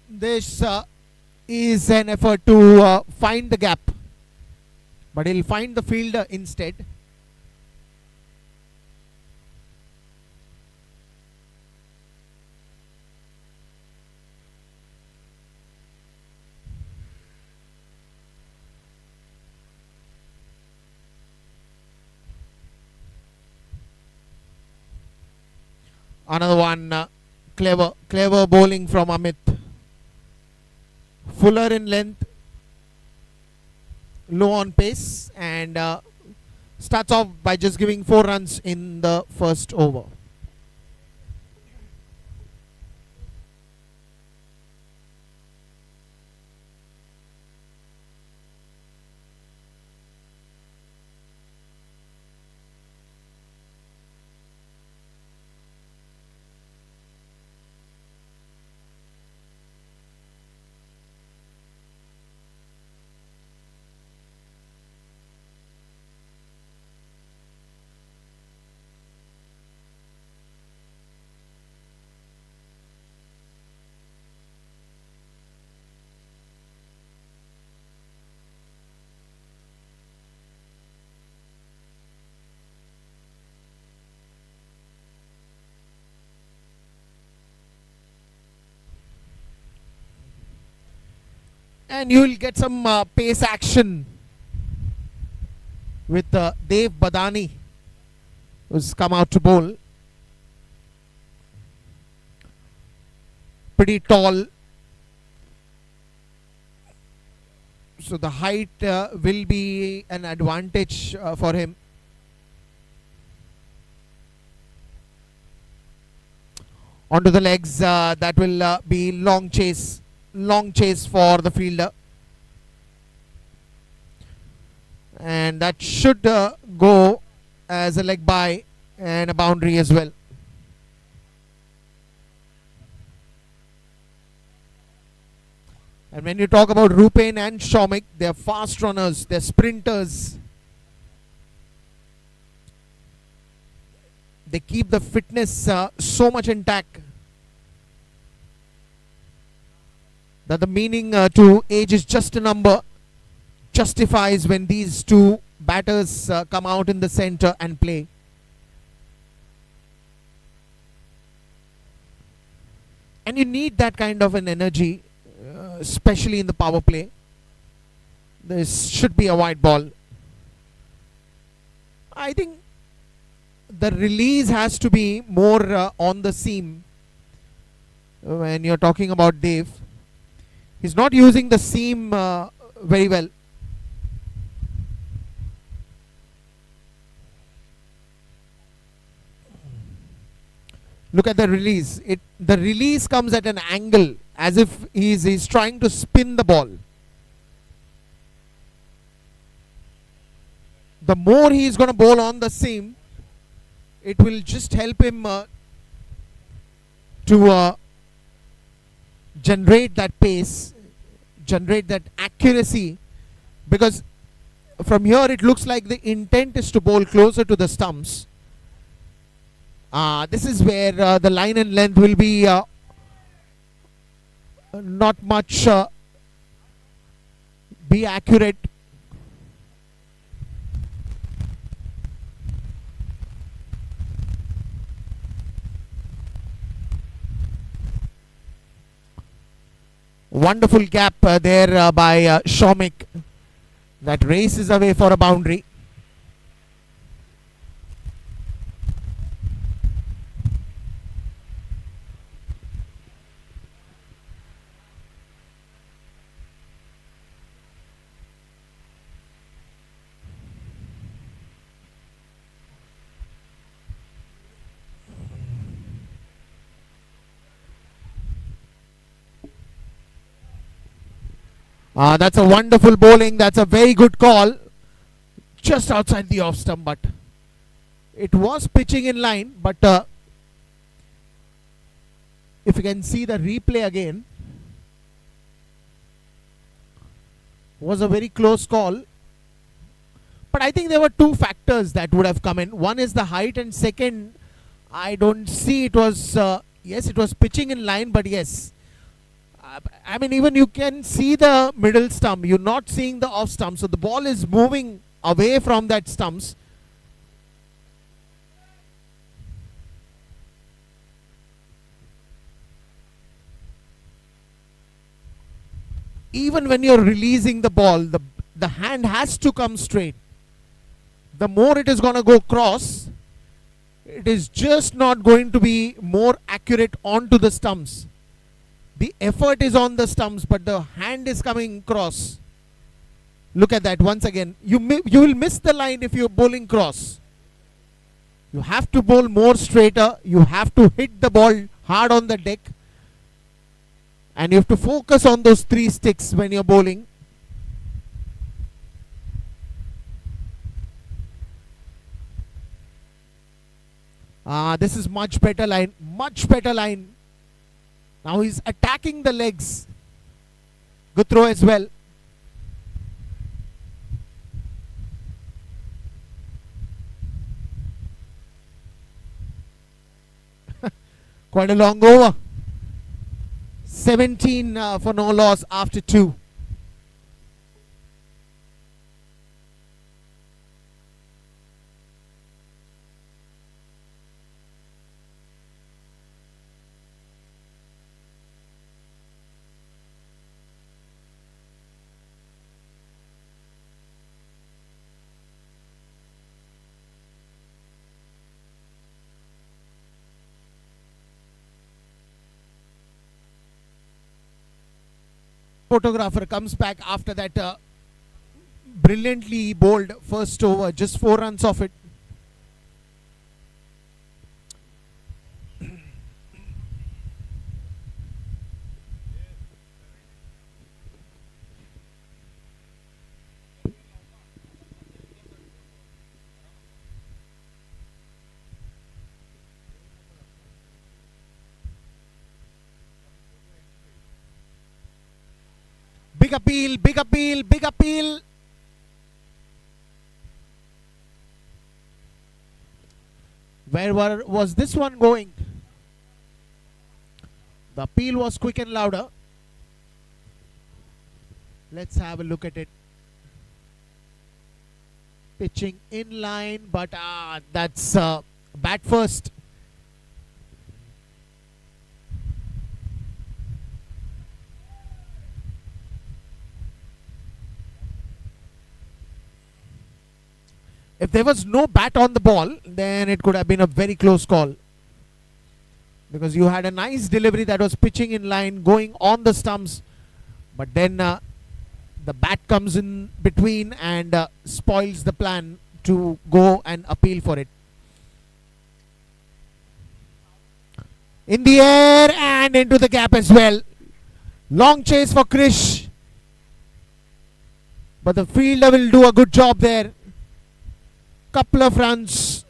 This is an effort to find the gap, but he'll find the fielder instead. Another one, clever bowling from Amit. Fuller in length, low on pace, and starts off by just giving 4 runs in the first over. And you will get some pace action with Dev Badani, who's come out to bowl. Pretty tall. So the height will be an advantage for him. Onto the legs, that will be long chase for the fielder. And that should go as a leg by and a boundary as well. And when you talk about Rupen and Shomik, they're fast runners, they're sprinters. They keep the fitness so much intact that the meaning to age is just a number justifies when these two batters come out in the center and play. And you need that kind of an energy, especially in the power play. This should be a wide ball. I think the release has to be more on the seam when you're talking about Dave. He's not using the seam very well. Look at the release. The release comes at an angle as if he's trying to spin the ball. The more he's going to bowl on the seam, it will just help him to generate that pace, generate that accuracy, because from here it looks like the intent is to bowl closer to the stumps. This is where the line and length will be not much be accurate. Wonderful gap there by Shomik. That races away for a boundary. That's a wonderful bowling. That's a very good call. Just outside the off stump, but it was pitching in line. But if you can see the replay again, was a very close call. But I think there were two factors that would have come in. One is the height, and second, I don't see it was, yes, it was pitching in line, but yes. I mean, even you can see the middle stump. You're not seeing the off stump. So the ball is moving away from that stumps. Even when you're releasing the ball, the hand has to come straight. The more it is going to go cross, it is just not going to be more accurate onto the stumps. The effort is on the stumps, but the hand is coming cross. Look at that once again. You will miss the line if you're bowling cross. You have to bowl more straighter. You have to hit the ball hard on the deck. And you have to focus on those three sticks when you're bowling. This is much better line. Much better line. Now he's attacking the legs. Good throw as well. Quite a long over. 17 for no loss after 2. Photographer comes back after that brilliantly bowled first over, just 4 runs off it. Big appeal, big appeal, big appeal. Where was this one going? The appeal was quick and louder. Let's have a look at it. Pitching in line, but that's bat first. If there was no bat on the ball, then it could have been a very close call. Because you had a nice delivery that was pitching in line, going on the stumps. But then the bat comes in between and spoils the plan to go and appeal for it. In the air and into the gap as well. Long chase for Krish. But the fielder will do a good job there. Couple of runs.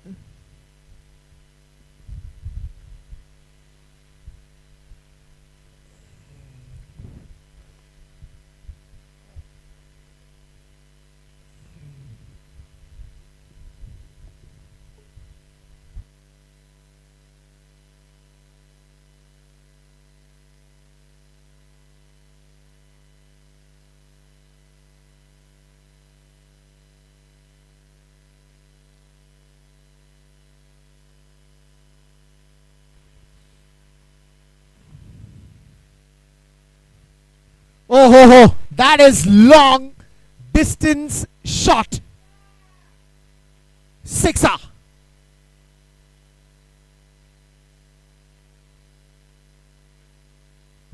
Oh ho ho, that is long distance shot. Sixer.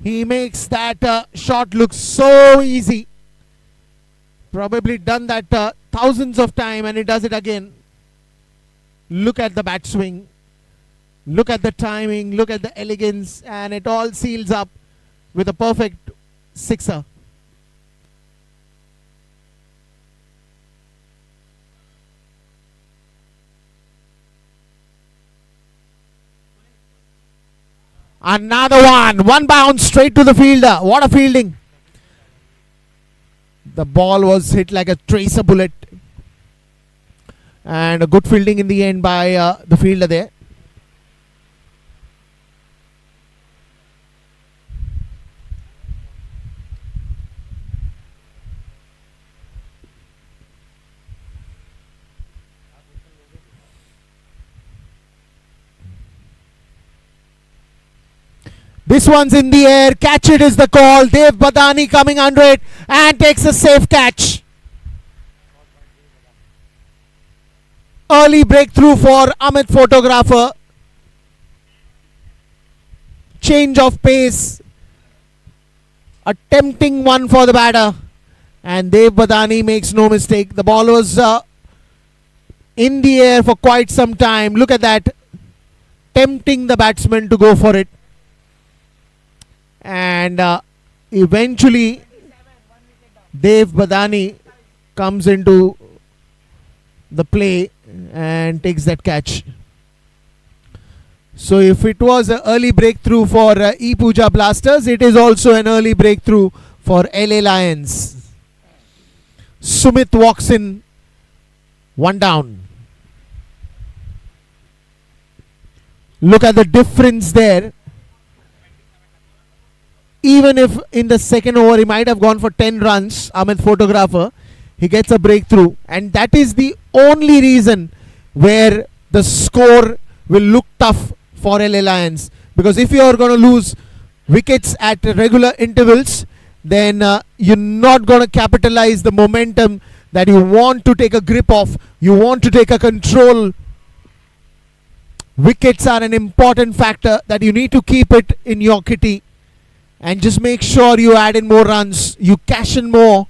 He makes that shot look so easy. Probably done that thousands of times and he does it again. Look at the bat swing. Look at the timing. Look at the elegance. And it all seals up with a perfect sixer. Another one bounce straight to the fielder. What a fielding. The ball was hit like a tracer bullet. And a good fielding in the end by the fielder there. This one's in the air. Catch it is the call. Dev Badani coming under it and takes a safe catch. Early breakthrough for Amit Photographer. Change of pace. A tempting one for the batter. And Dev Badani makes no mistake. The ball was in the air for quite some time. Look at that. Tempting the batsman to go for it. And eventually Dev Badani comes into the play and takes that catch. So if it was an early breakthrough for ePUJA Blasters, it is also an early breakthrough for LA Lions. Sumit walks in, one down. Look at the difference there. Even if in the second over he might have gone for 10 runs, Amit Photographer, he gets a breakthrough. And that is the only reason where the score will look tough for LA Lions. Because if you are going to lose wickets at regular intervals, then you're not going to capitalize the momentum that you want to take a grip of. You want to take a control. Wickets are an important factor that you need to keep it in your kitty. and just make sure you add in more runs, you cash in more.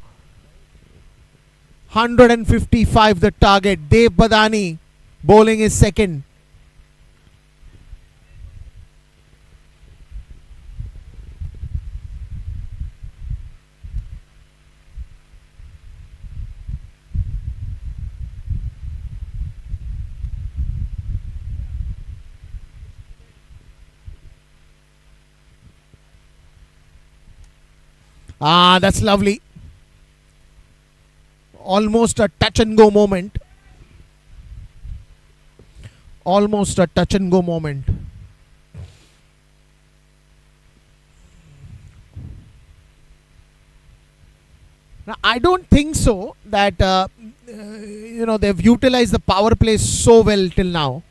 155 the target. Dev Badani bowling is second. Ah, that's lovely. Almost a touch and go moment. Almost a touch and go moment. Now, I don't think so that they've utilized the power play so well till now.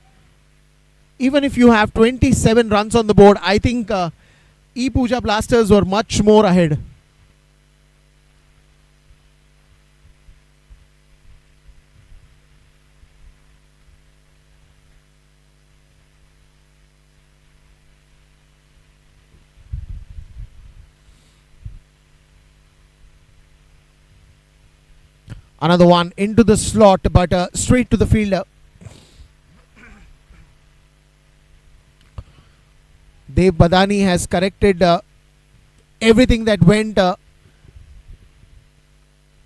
Even if you have 27 runs on the board, I think ePUJA Blasters were much more ahead. Another one into the slot, but straight to the fielder. Dev Badani has corrected everything that went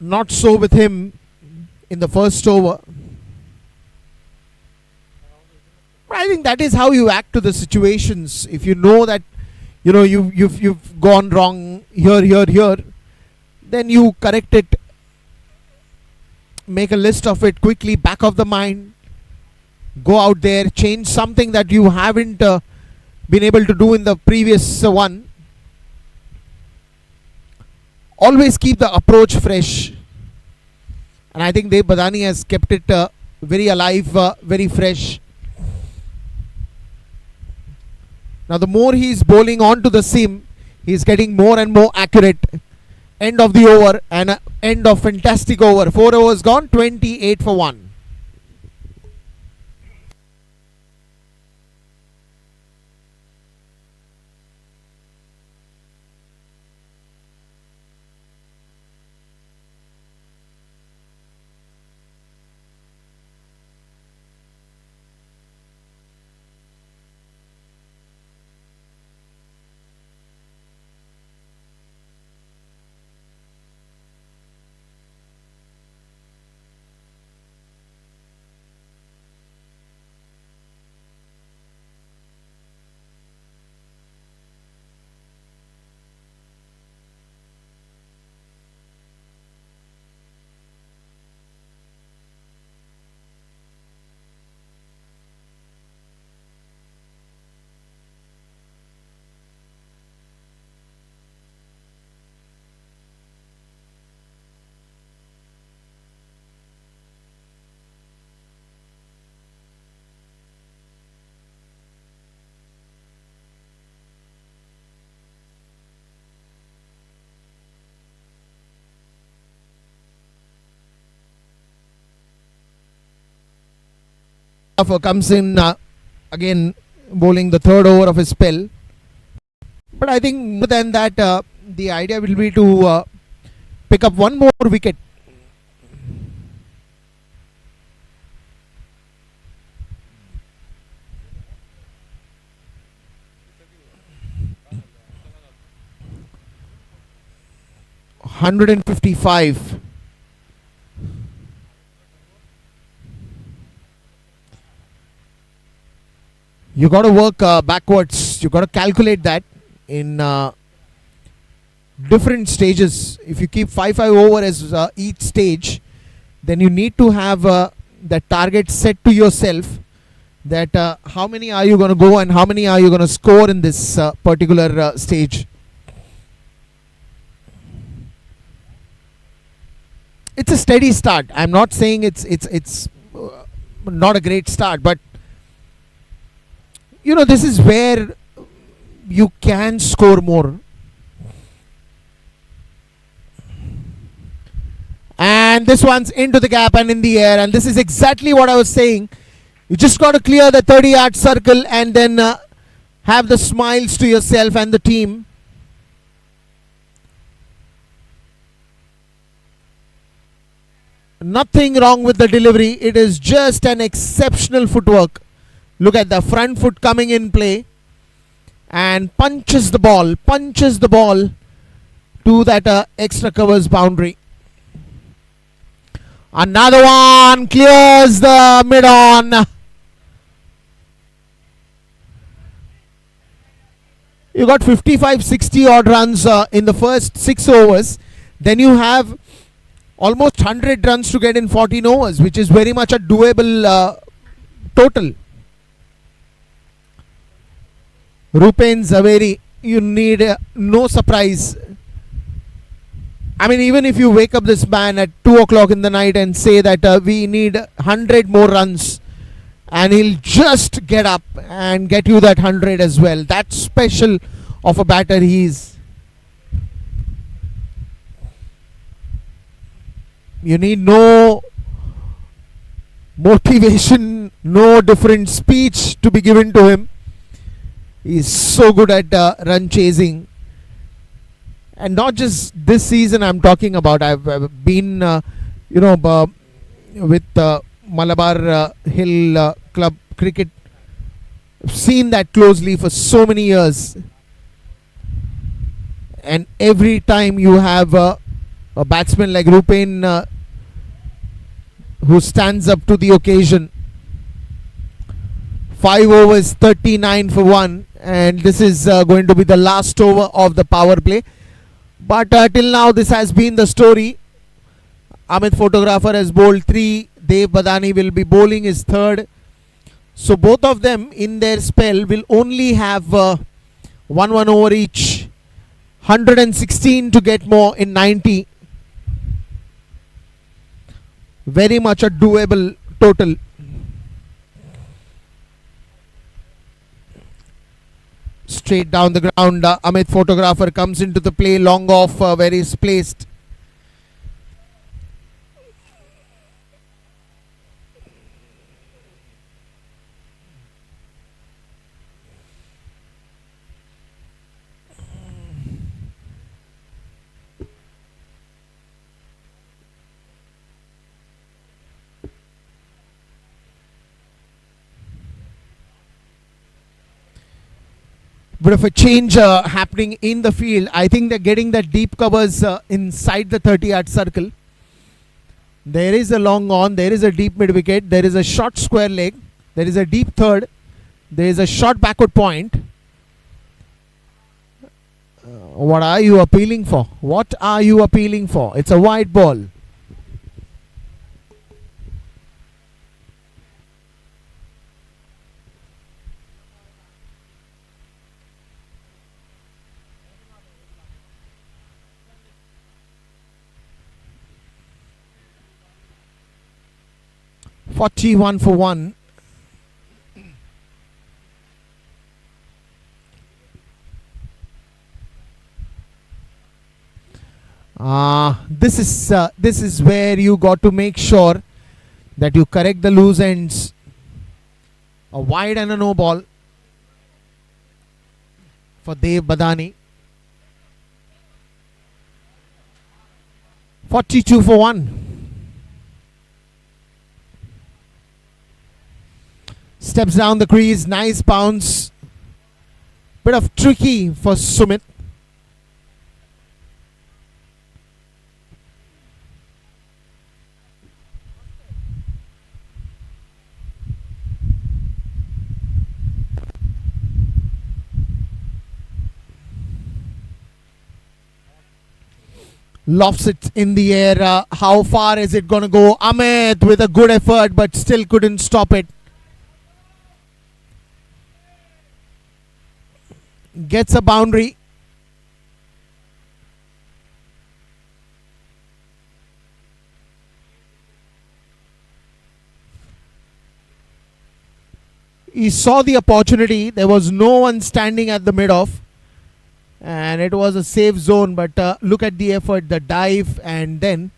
not so with him in the first over. I think that is how you act to the situations. If you know that you've gone wrong here, then you correct it. Make a list of it quickly, back of the mind. Go out there, change something that you haven't been able to do in the previous one. Always keep the approach fresh. And I think Dev Badani has kept it very alive, very fresh. Now the more he's bowling onto the seam, he's getting more and more accurate. End of the over and end of fantastic over. 4 overs gone, 28 for 1. Comes in again, bowling the third over of his spell. But I think more than that, the idea will be to pick up one more wicket. $155. You got to work backwards. You got to calculate that in different stages. If you keep 5-5 over as each stage, then you need to have that target set to yourself, that how many are you going to go and how many are you going to score in this particular stage. It's a steady start. I'm not saying it's not a great start, but this is where you can score more. And this one's into the gap and in the air, and this is exactly what I was saying. You just got to clear the 30-yard circle and then have the smiles to yourself and the team. Nothing wrong with the delivery. It is just an exceptional footwork. Look at the front foot coming in play and punches the ball to that extra covers boundary. Another one clears the mid on. You got 55-60 odd runs in the first 6 overs. Then you have almost 100 runs to get in 14 overs, which is very much a doable total. Rupen Zaveri, you need no surprise. I mean, even if you wake up this man at 2 o'clock in the night and say that we need 100 more runs, and he'll just get up and get you that 100 as well. That special of a batter he is. You need no motivation, no different speech to be given to him. He's so good at run chasing. And not just this season I'm talking about. I've been, with Malabar Hill Club cricket. I've seen that closely for so many years. And every time you have a batsman like Rupen who stands up to the occasion. 5 overs, 39 for 1. And this is going to be the last over of the power play. But till now this has been the story. Amit Photographer has bowled 3. Dev Badani will be bowling his 3rd. So both of them in their spell will only have 1 over each. 116 to get more in 90. Very much a doable total. Straight down the ground, Amit Photographer comes into the play, long off where he's placed. Bit of a change happening in the field. I think they're getting the deep covers inside the 30-yard circle. There is a long on, there is a deep mid wicket, there is a short square leg, there is a deep third, there is a short backward point. What are you appealing for? What are you appealing for? It's a wide ball. $41 for 1. This is where you got to make sure that you correct the loose ends. A wide and a no ball for Dev Badani. 42 for 1. Steps down the crease, nice bounce. Bit of tricky for Sumit. Lofts it in the air. How far is it going to go? Amit with a good effort but still couldn't stop it. Gets a boundary. He saw the opportunity. There was no one standing at the mid-off. And it was a safe zone. But look at the effort, the dive, and then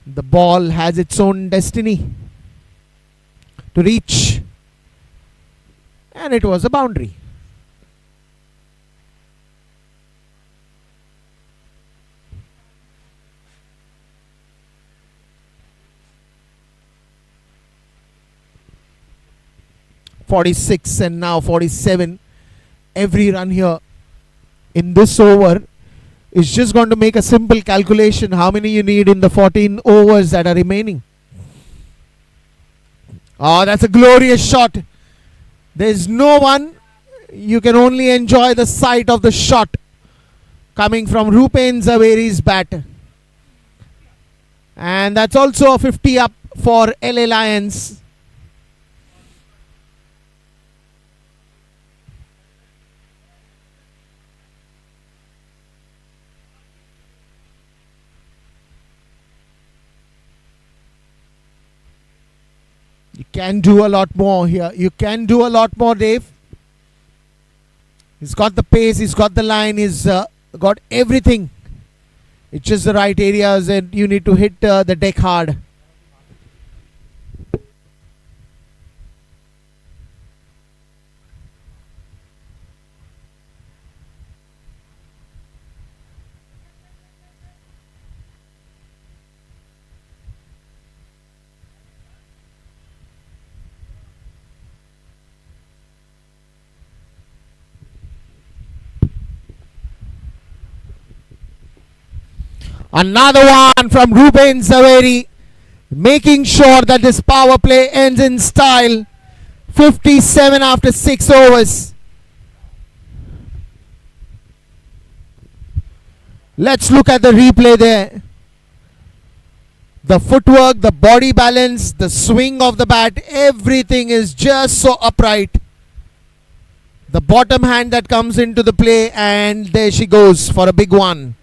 the ball has its own destiny to reach. And it was a boundary. 46 and now 47. Every run here in this over is just going to make a simple calculation how many you need in the 14 overs that are remaining. Oh, that's a glorious shot. There's no one. You can only enjoy the sight of the shot coming from Rupen Zaveri's bat. And that's also a 50 up for LA Lions. You can do a lot more here. You can do a lot more, Dave. He's got the pace, he's got the line, he's got everything. It's just the right areas and you need to hit the deck hard. Another one from Ruben Zaveri, making sure that this power play ends in style. 57 after 6 overs. Let's look at the replay there. The footwork, the body balance, the swing of the bat, everything is just so upright. The bottom hand that comes into the play, and there she goes for a big one.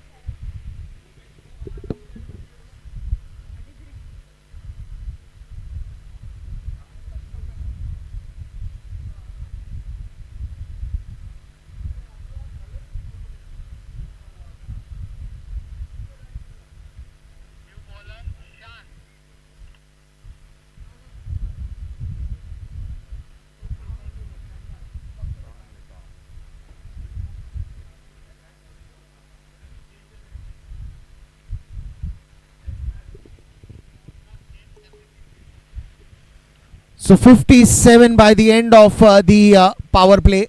So 57 by the end of the power play.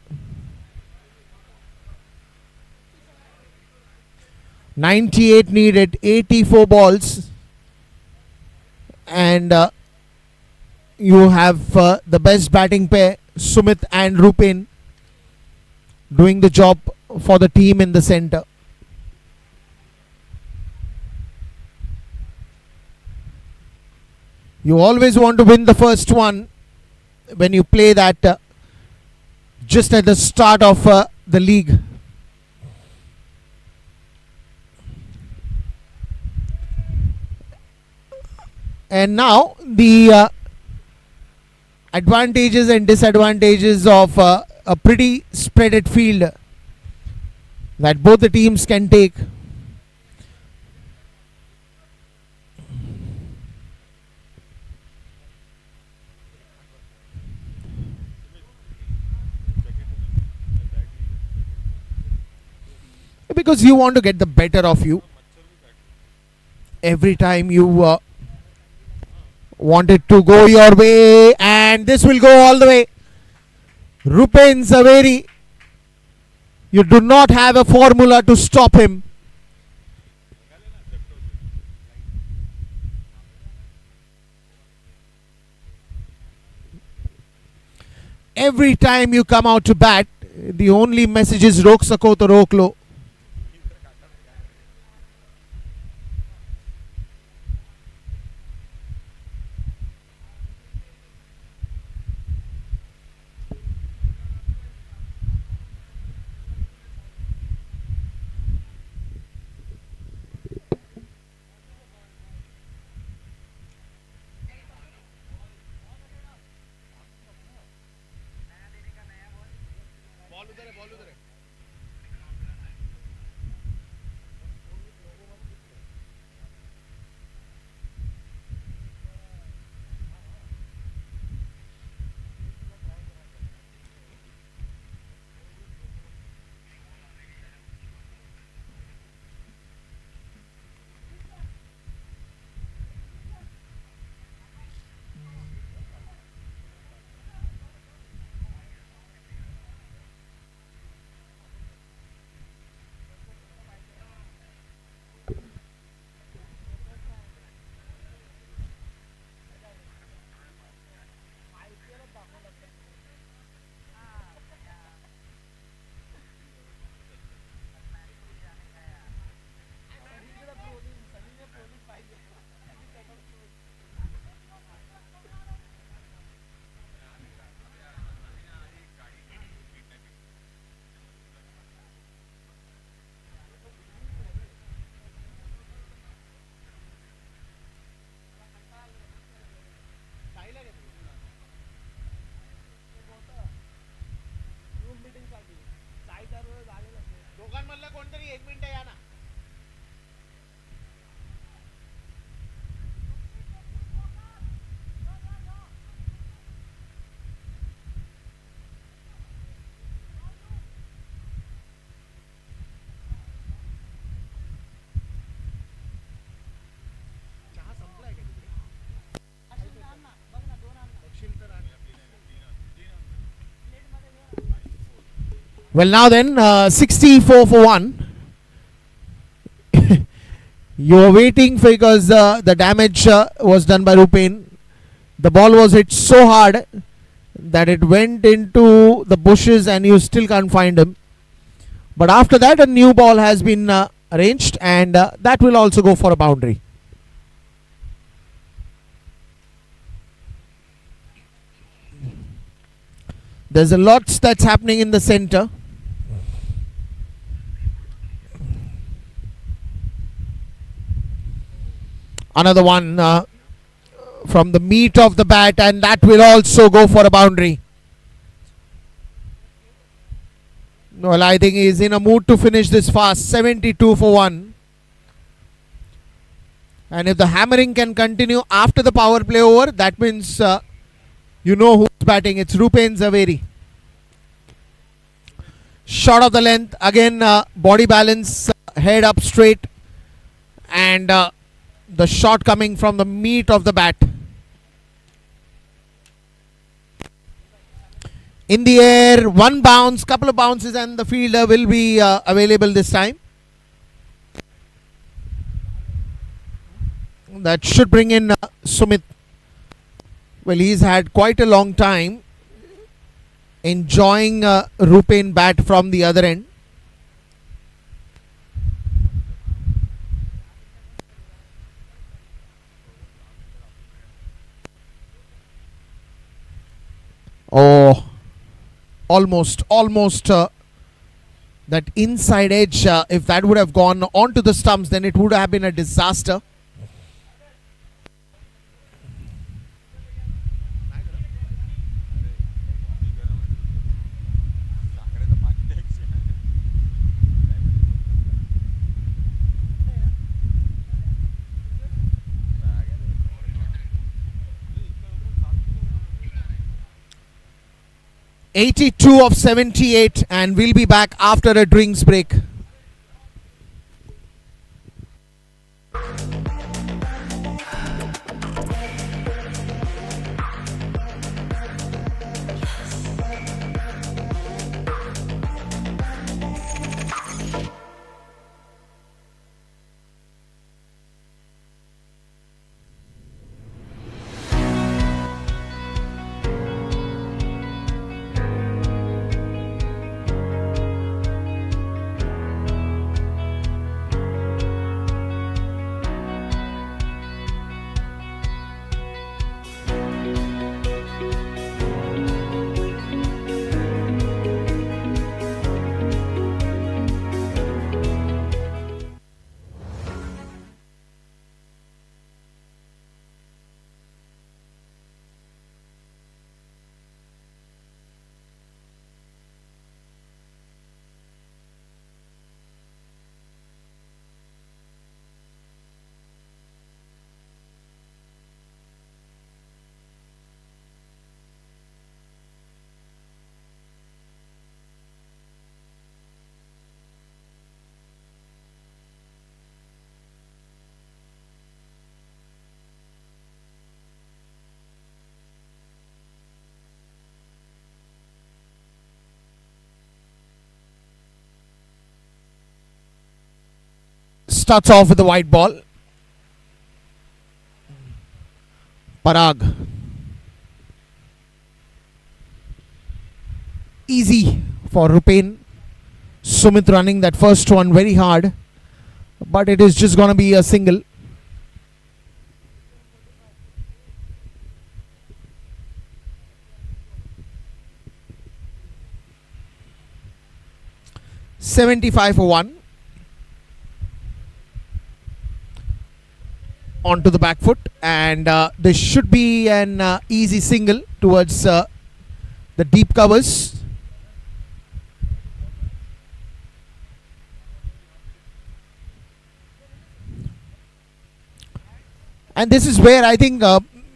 98 needed, 84 balls. And you have the best batting pair, Sumit and Rupen, doing the job for the team in the center. You always want to win the first one when you play that just at the start of the league. And now the advantages and disadvantages of a pretty spreaded field that both the teams can take. Because you want to get the better of you every time you want it to go your way, and this will go all the way. Rupen Zaveri, you do not have a formula to stop him. Every time you come out to bat, the only message is rok sako to rok lo. Well, now then, 64 for 1. You're waiting because the damage was done by Rupen. The ball was hit so hard that it went into the bushes and you still can't find him. But after that, a new ball has been arranged, and that will also go for a boundary. There's a lot that's happening in the center. Another one from the meat of the bat, and that will also go for a boundary. Well, I think he's in a mood to finish this fast. 72 for 1. And if the hammering can continue after the power play over, that means you know who's batting. It's Rupen Zaveri. Shot of the length. Again, body balance, head up straight. And the shot coming from the meat of the bat. In the air, one bounce, couple of bounces, and the fielder will be available this time. That should bring in Sumit. Well, he's had quite a long time enjoying Rupen bat from the other end. Oh, almost that inside edge, if that would have gone onto the stumps, then it would have been a disaster. (82 of 78), and we'll be back after a drinks break. Starts off with the white ball. Parag. Easy for Rupen. Sumit running that first one very hard, but it is just going to be a single. (75 for 1). Onto the back foot, and this should be an easy single towards the deep covers. And this is where I think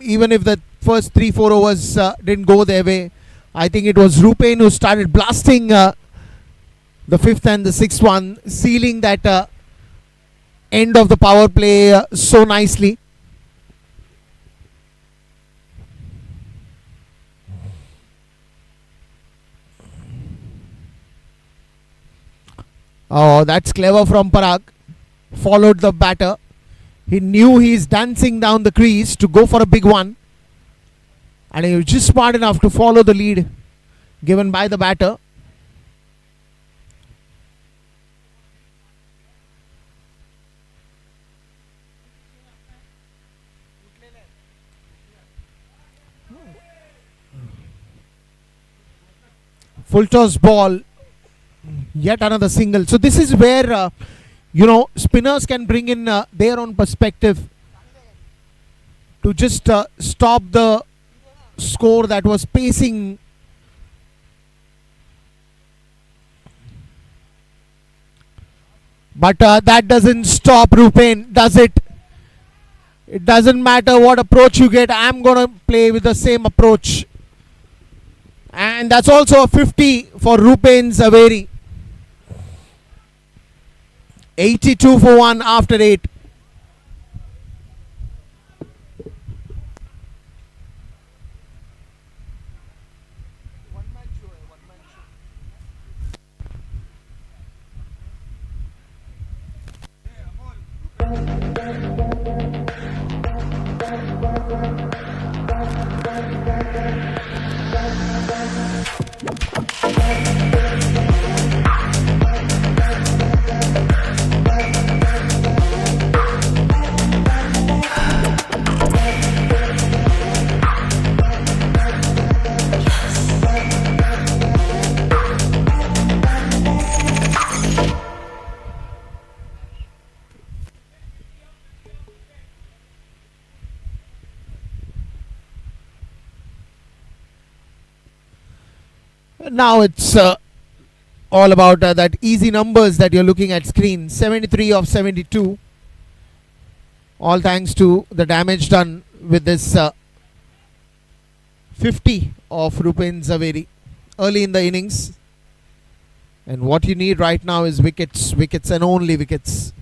even if the first 3-4 overs didn't go their way, I think it was Rupen who started blasting the fifth and the sixth one, sealing that end of the power play so nicely. Oh, that's clever from Parag. Followed the batter. He knew he's dancing down the crease to go for a big one. And he was just smart enough to follow the lead given by the batter. Full toss ball. Yet another single. So this is where, spinners can bring in their own perspective to just stop the score that was pacing. But that doesn't stop Rupen, does it? It doesn't matter what approach you get. I'm going to play with the same approach. And that's also a 50 for Rupen Zaveri. 82 for 1 after 8. Now it's all about that easy numbers that you're looking at screen. 73 of 72. All thanks to the damage done with this 50 of Rupen Zaveri early in the innings. And what you need right now is wickets, wickets and only wickets.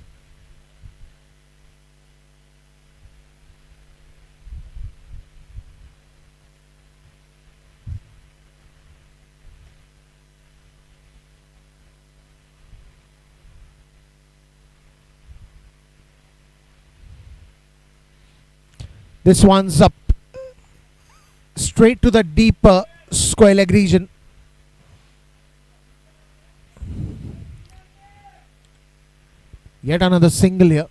This one's up straight to the deep square leg region. Yet another single here.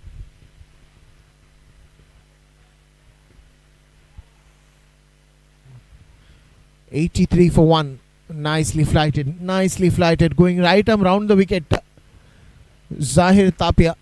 $83 for 1. Nicely flighted. Going right arm round the wicket. Zahir Tapia.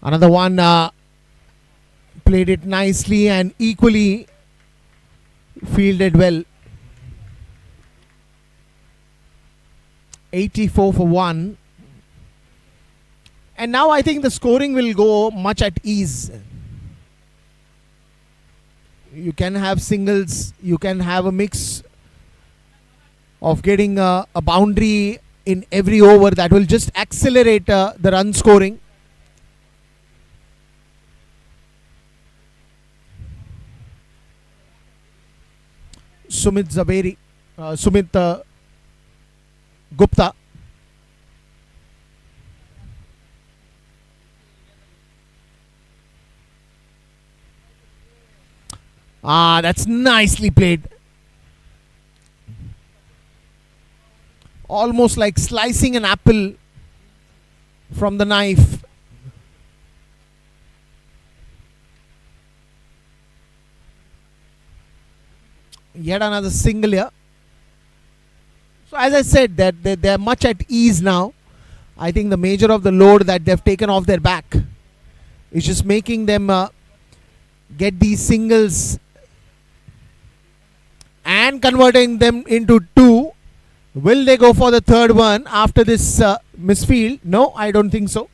Another one played it nicely and equally fielded well. 84 for 1. And now I think the scoring will go much at ease. You can have singles, you can have a mix of getting a boundary in every over that will just accelerate the run scoring. Sumit Gupta. That's nicely played. Almost like slicing an apple from the knife. Yet another single here. So as I said, that they're much at ease now. I think the major of the load that they've taken off their back is just making them get these singles and converting them into 2. Will they go for the third one after this misfield? No, I don't think so.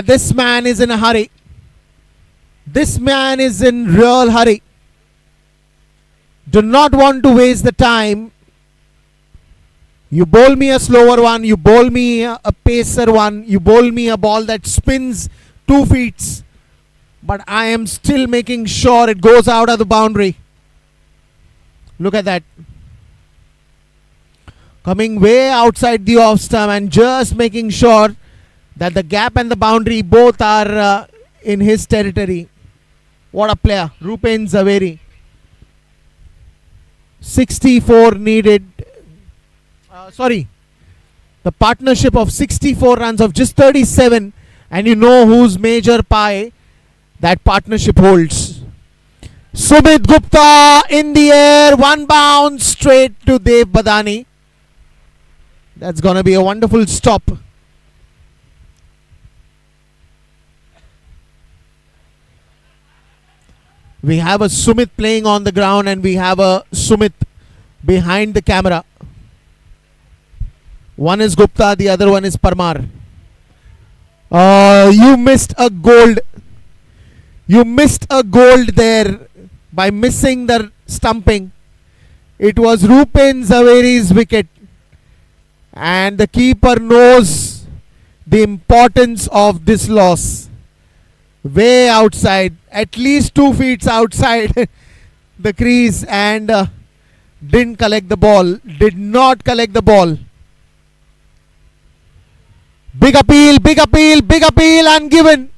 This man is in a hurry. This man is in real hurry. Do not want to waste the time. You bowl me a slower one, you bowl me a pacer one, you bowl me a ball that spins 2 feet, but I am still making sure it goes out of the boundary. Look at that. Coming way outside the off stump and just making sure that the gap and the boundary both are in his territory. What a player, Rupen Zaveri. 64 needed. The partnership of 64 runs of just 37, and you know whose major pie that partnership holds. Sumit Gupta in the air, one bounce straight to Dev Badani. That's gonna be a wonderful stop. We have a Sumit playing on the ground and we have a Sumit behind the camera. One is Gupta, the other one is Parmar. You missed a gold. You missed a gold there by missing the stumping. It was Rupen Zaveri's wicket. And the keeper knows the importance of this loss. Way outside, at least 2 feet outside the crease, and didn't collect the ball. Did not collect the ball. Big appeal, big appeal, big appeal, ungiven.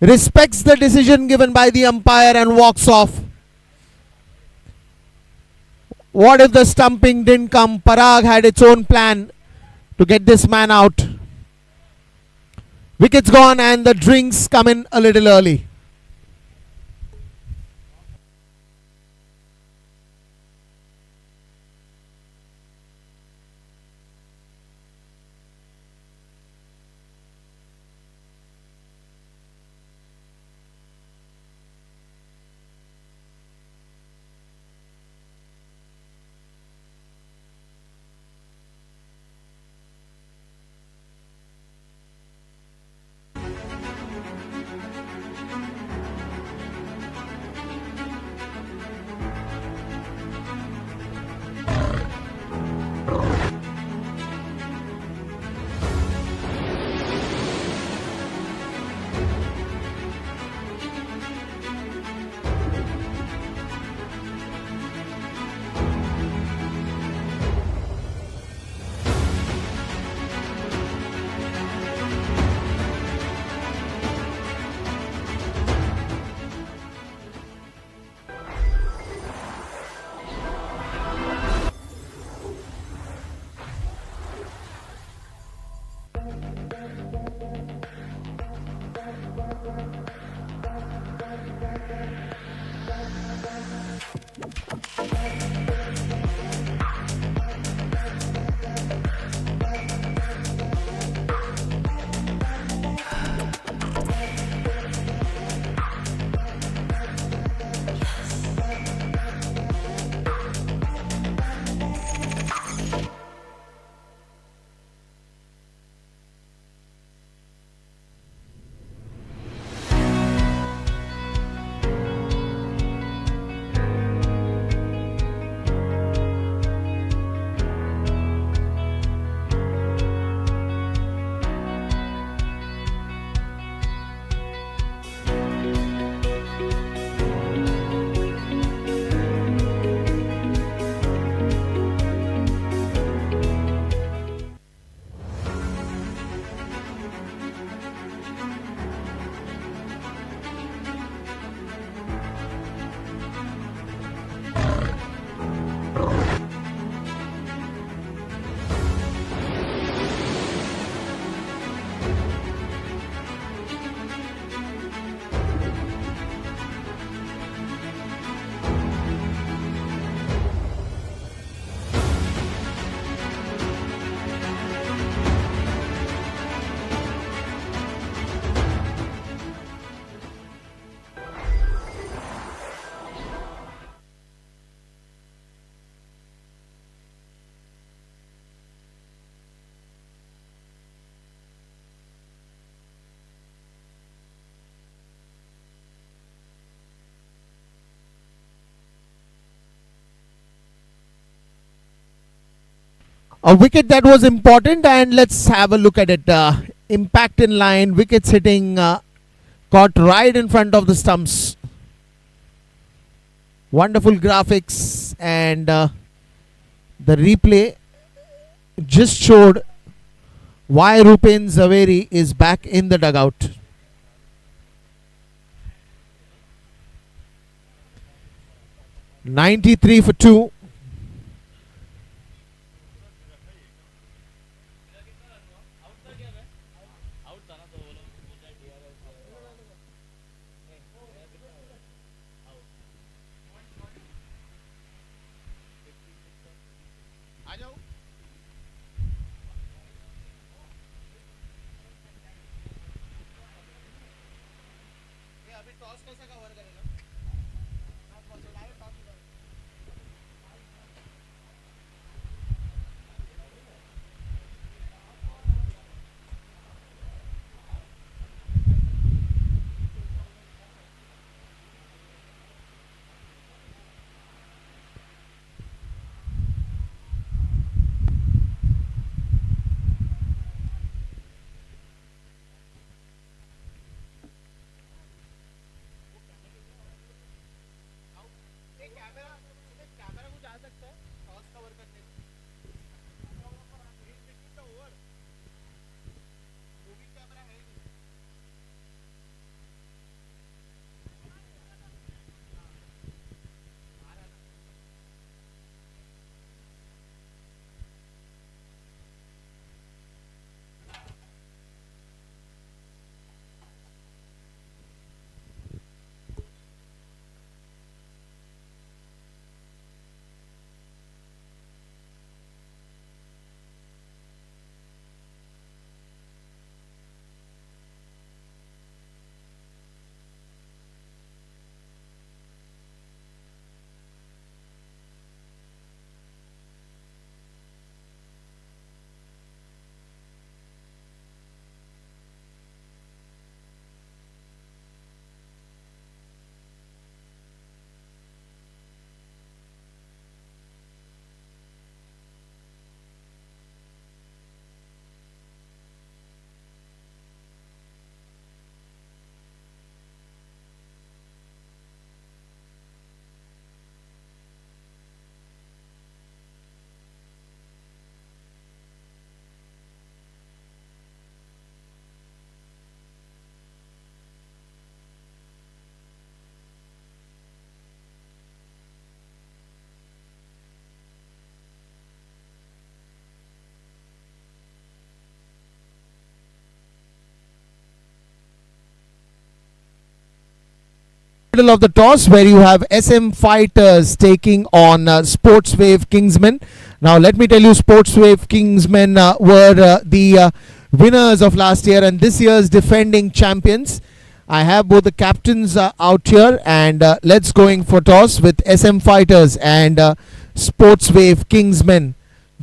Respects the decision given by the umpire and walks off. What if the stumping didn't come? Parag had its own plan to get this man out. Wickets gone and the drinks come in a little early. A wicket that was important, and let's have a look at it. Impact in line, wickets hitting, caught right in front of the stumps. Wonderful graphics, and the replay just showed why Rupen Zaveri is back in the dugout. "93 for 2. Middle of the toss, where you have SM Fighters taking on Sports Wave Kingsmen. Now let me tell you, Sports Wave Kingsmen were the winners of last year and this year's defending champions. I have both the captains out here, and let's going for toss with SM Fighters and Sports Wave Kingsmen.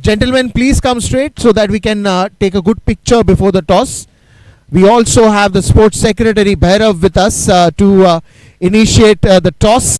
Gentlemen, please come straight so that we can take a good picture before the toss. We also have the Sports Secretary Bhairav with us to initiate the toss.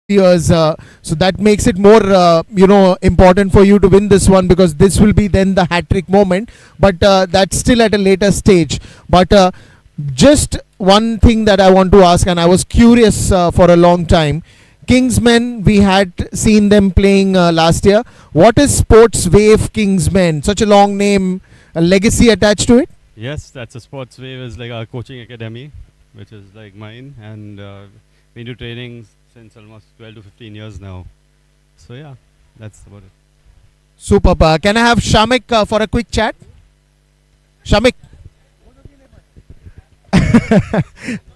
Years, so that makes it more important for you to win this one, because this will be then the hat-trick moment, but that's still at a later stage. But just one thing that I want to ask, and I was curious for a long time. Kingsmen, we had seen them playing last year. What is Sports Wave Kingsmen? Such a long name, a legacy attached to it? Yes, that's a Sports Wave is like our coaching academy, which is like mine, and we do training since almost 12 to 15 years now. So yeah, that's about it. Superb. Can I have Shamik for a quick chat? Shamik.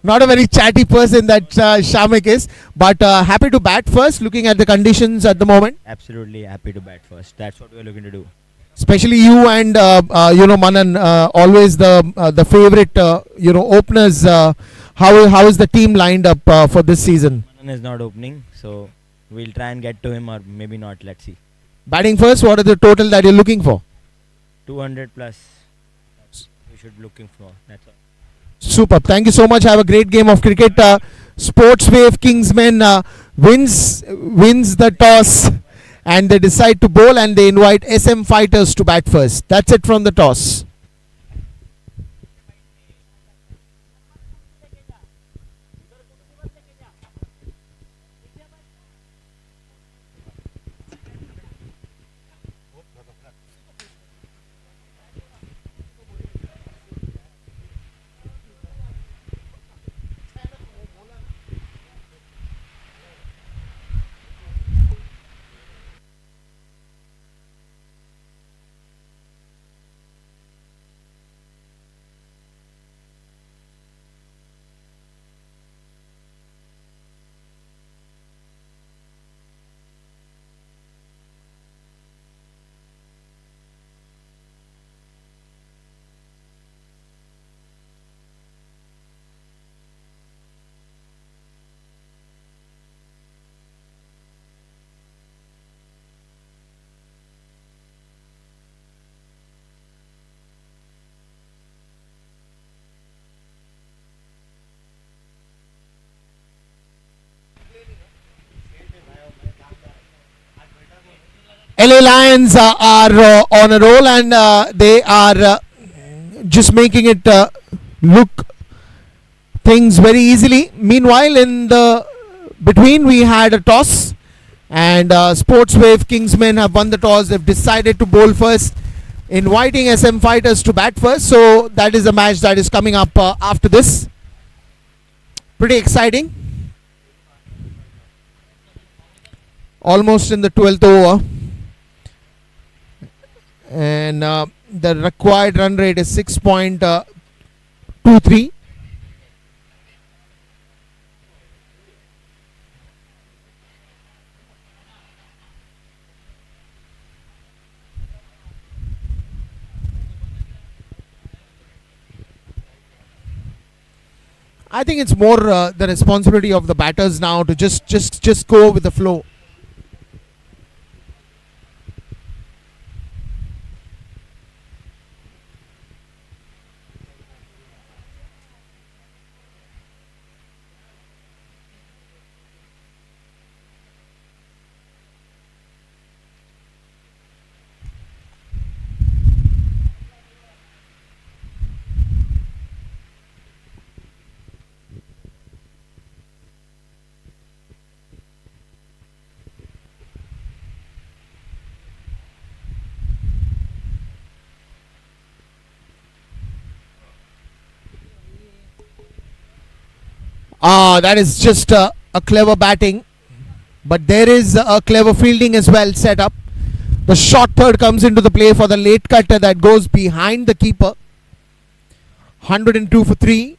Not a very chatty person that Shamik is, but happy to bat first, looking at the conditions at the moment. Absolutely happy to bat first. That's what we're looking to do. Especially you and Manan, always the favorite openers. How is the team lined up for this season? Manan is not opening, so we'll try and get to him, or maybe not. Let's see. Batting first, what is the total that you're looking for? 200 plus. We should be looking for. That's all. Superb. Thank you so much. Have a great game of cricket. Sports Wave Kingsmen wins the toss, and they decide to bowl, and they invite SM Fighters to bat first. That's it from the toss. LA Lions are on a roll, and they are just making it look things very easily. Meanwhile, in the between, we had a toss, and Sports Wave Kingsmen have won the toss. They've decided to bowl first, inviting SM Fighters to bat first. So that is a match that is coming up after this. Pretty exciting. Almost in the 12th over. And the required run rate is 6.23. I think it's more the responsibility of the batters now to just go with the flow. That is just a clever batting, but there is a clever fielding as well set up. The short third comes into the play for the late cutter that goes behind the keeper. 102 for 3.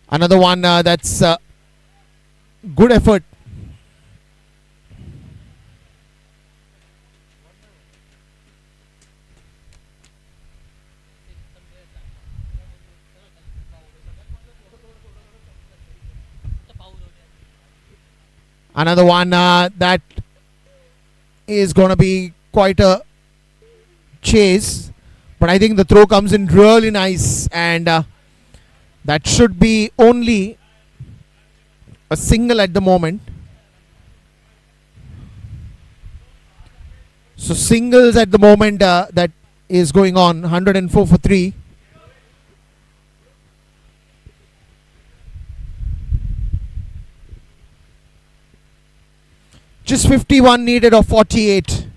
Another one that's good effort. Another one that is going to be quite a chase, but I think the throw comes in really nice, and that should be only a single at the moment. So singles at the moment that is going on. 104 for 3. Just 51 needed of 48.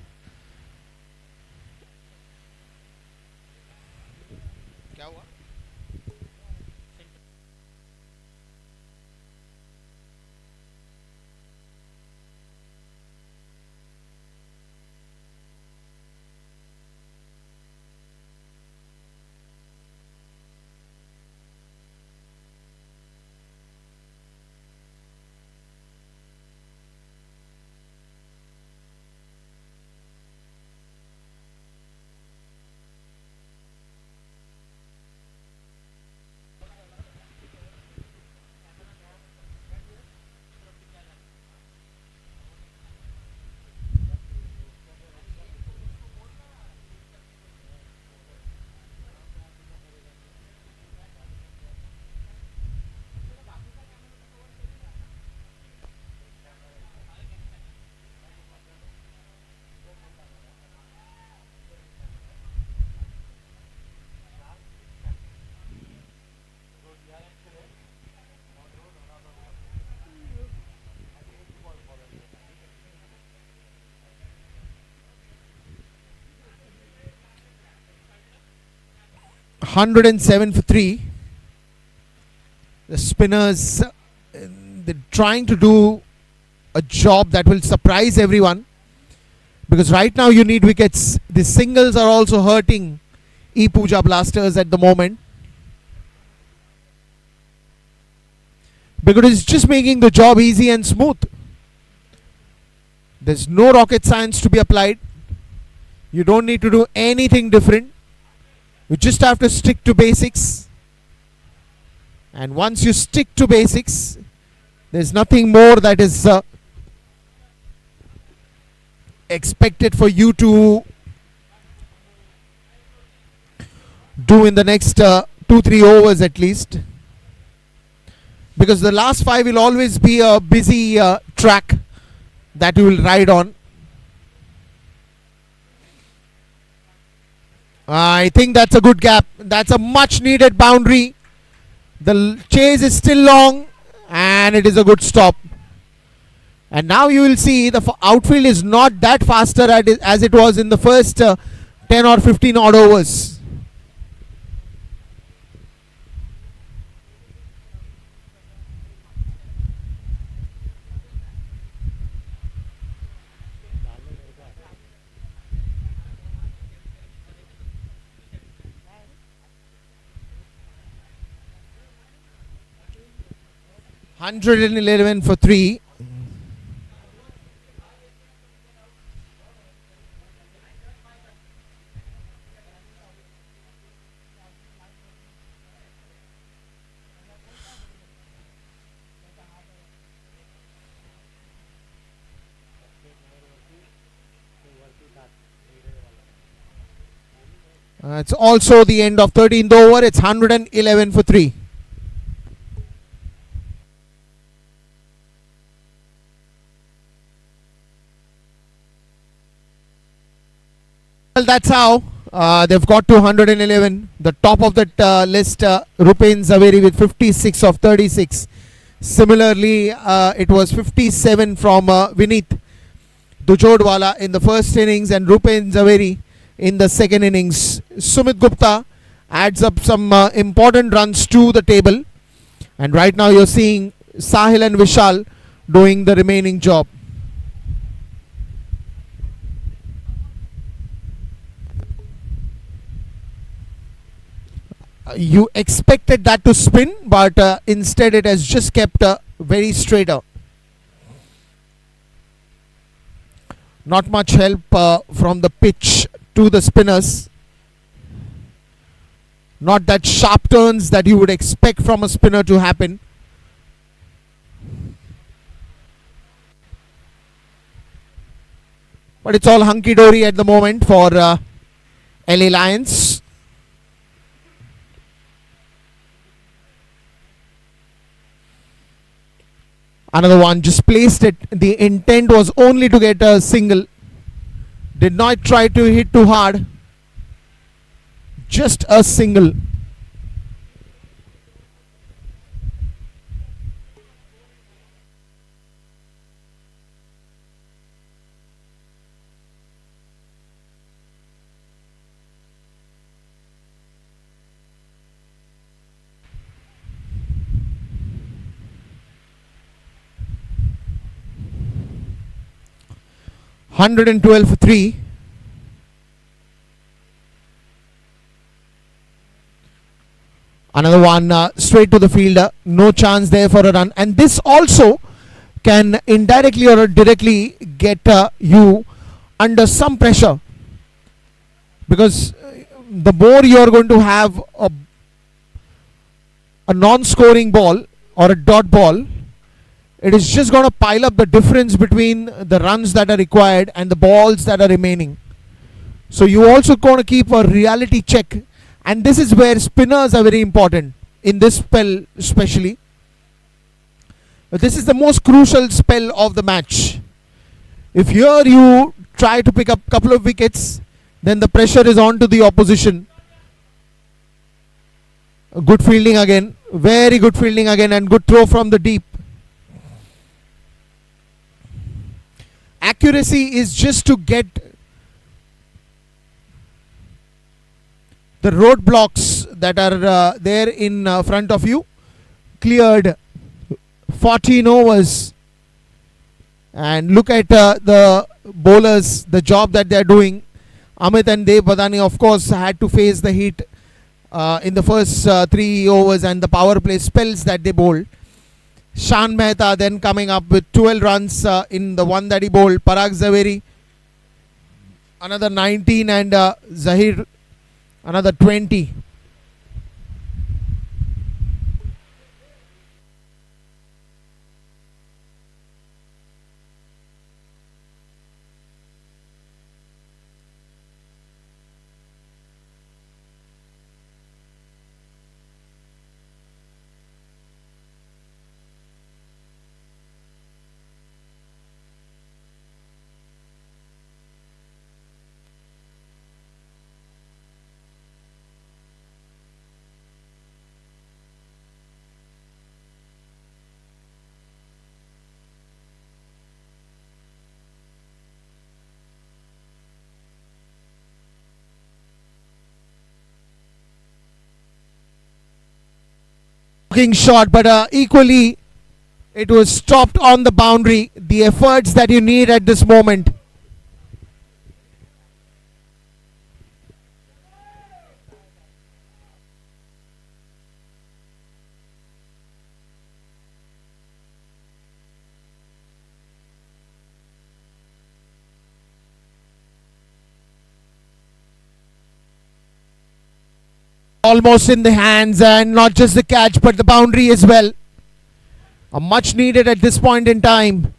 $107 for 3. The spinners, they're trying to do a job that will surprise everyone, because right now you need wickets. The singles are also hurting ePUJA Blasters at the moment, because it's just making the job easy and smooth. There's no rocket science to be applied. You don't need to do anything different. You just have to stick to basics. And once you stick to basics, there's nothing more that is expected for you to do in the next 2-3 overs at least. Because the last 5 will always be a busy track that you will ride on. I think that's a good gap. That's a much needed boundary. The chase is still long and it is a good stop. And now you will see the outfield is not that faster as it was in the first 10 or 15 odd overs. $111 for 3. It's also the end of 13th over. It's 111 for 3. Well, that's how they've got to 111. The top of that list, Rupen Zaveri with 56 of 36. Similarly, it was 57 from Vineet Dujodwala in the first innings and Rupen Zaveri in the second innings. Sumit Gupta adds up some important runs to the table. And right now you're seeing Sahil and Vishal doing the remaining job. You expected that to spin, but instead it has just kept very straighter. Not much help from the pitch to the spinners. Not that sharp turns that you would expect from a spinner to happen. But it's all hunky-dory at the moment for LA Lions. Another one just placed it. The intent was only to get a single. Did not try to hit too hard. Just a single. 112 for 3. Another one straight to the fielder. No chance there for a run. And this also can indirectly or directly get you under some pressure. Because the more you are going to have a non-scoring ball or a dot ball, it is just going to pile up the difference between the runs that are required and the balls that are remaining. So you also going to keep a reality check. And this is where spinners are very important in this spell especially. This is the most crucial spell of the match. If here you try to pick up a couple of wickets, then the pressure is on to the opposition. Good fielding again. Very good fielding again, and good throw from the deep. Accuracy is just to get the roadblocks that are there in front of you cleared. 14 overs, and look at the bowlers, the job that they are doing. Amit and Dev Badani of course had to face the heat in the first 3 overs and the power play spells that they bowled. Shan Mehta then coming up with 12 runs in the one that he bowled. Parag Zaveri another 19, and Zahir another 20. Shot, but equally it was stopped on the boundary. The efforts that you need at this moment. Almost in the hands, and not just the catch but the boundary as well. Much needed at this point in time.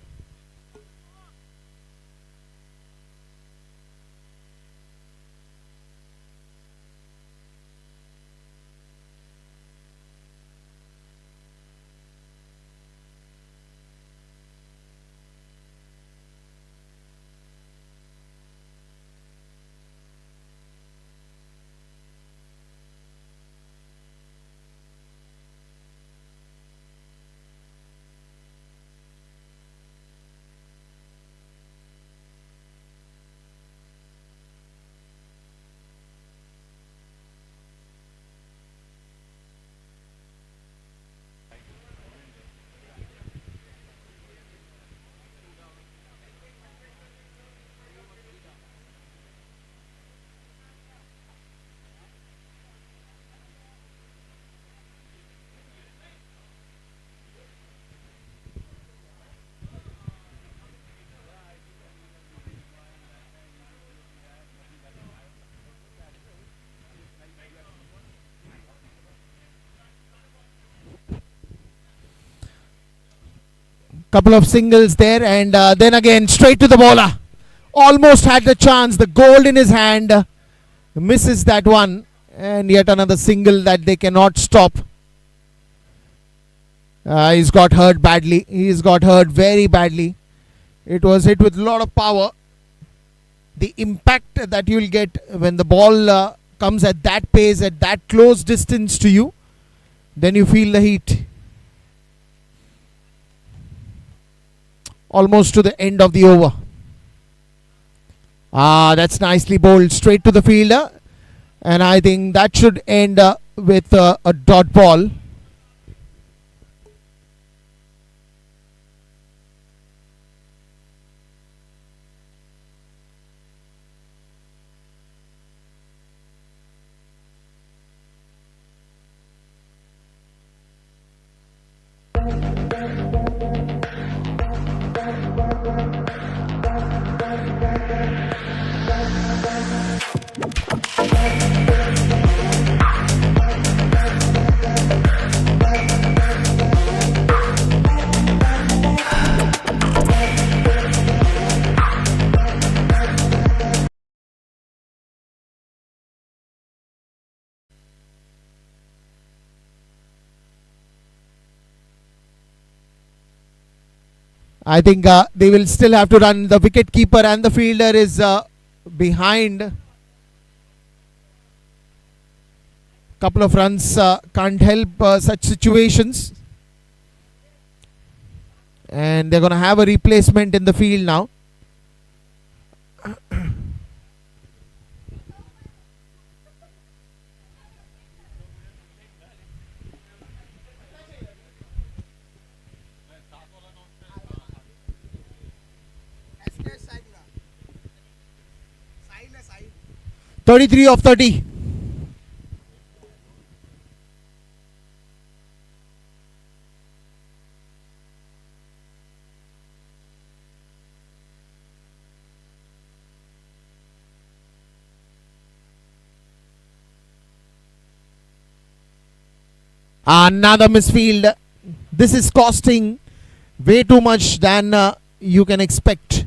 Couple of singles there, and then again straight to the bowler. Almost had the chance, the gold in his hand, misses that one, and yet another single that they cannot stop. He's got hurt badly. He's got hurt very badly. It was hit with a lot of power. The impact that you'll get when the ball comes at that pace, at that close distance to you, then you feel the heat. Almost to the end of the over. That's nicely bowled straight to the fielder, and I think that should end with a dot ball. I think they will still have to run. The wicket keeper and the fielder is behind. Couple of runs can't help such situations. And they're going to have a replacement in the field now. "33 of 30. Another misfield. This is costing way too much than you can expect.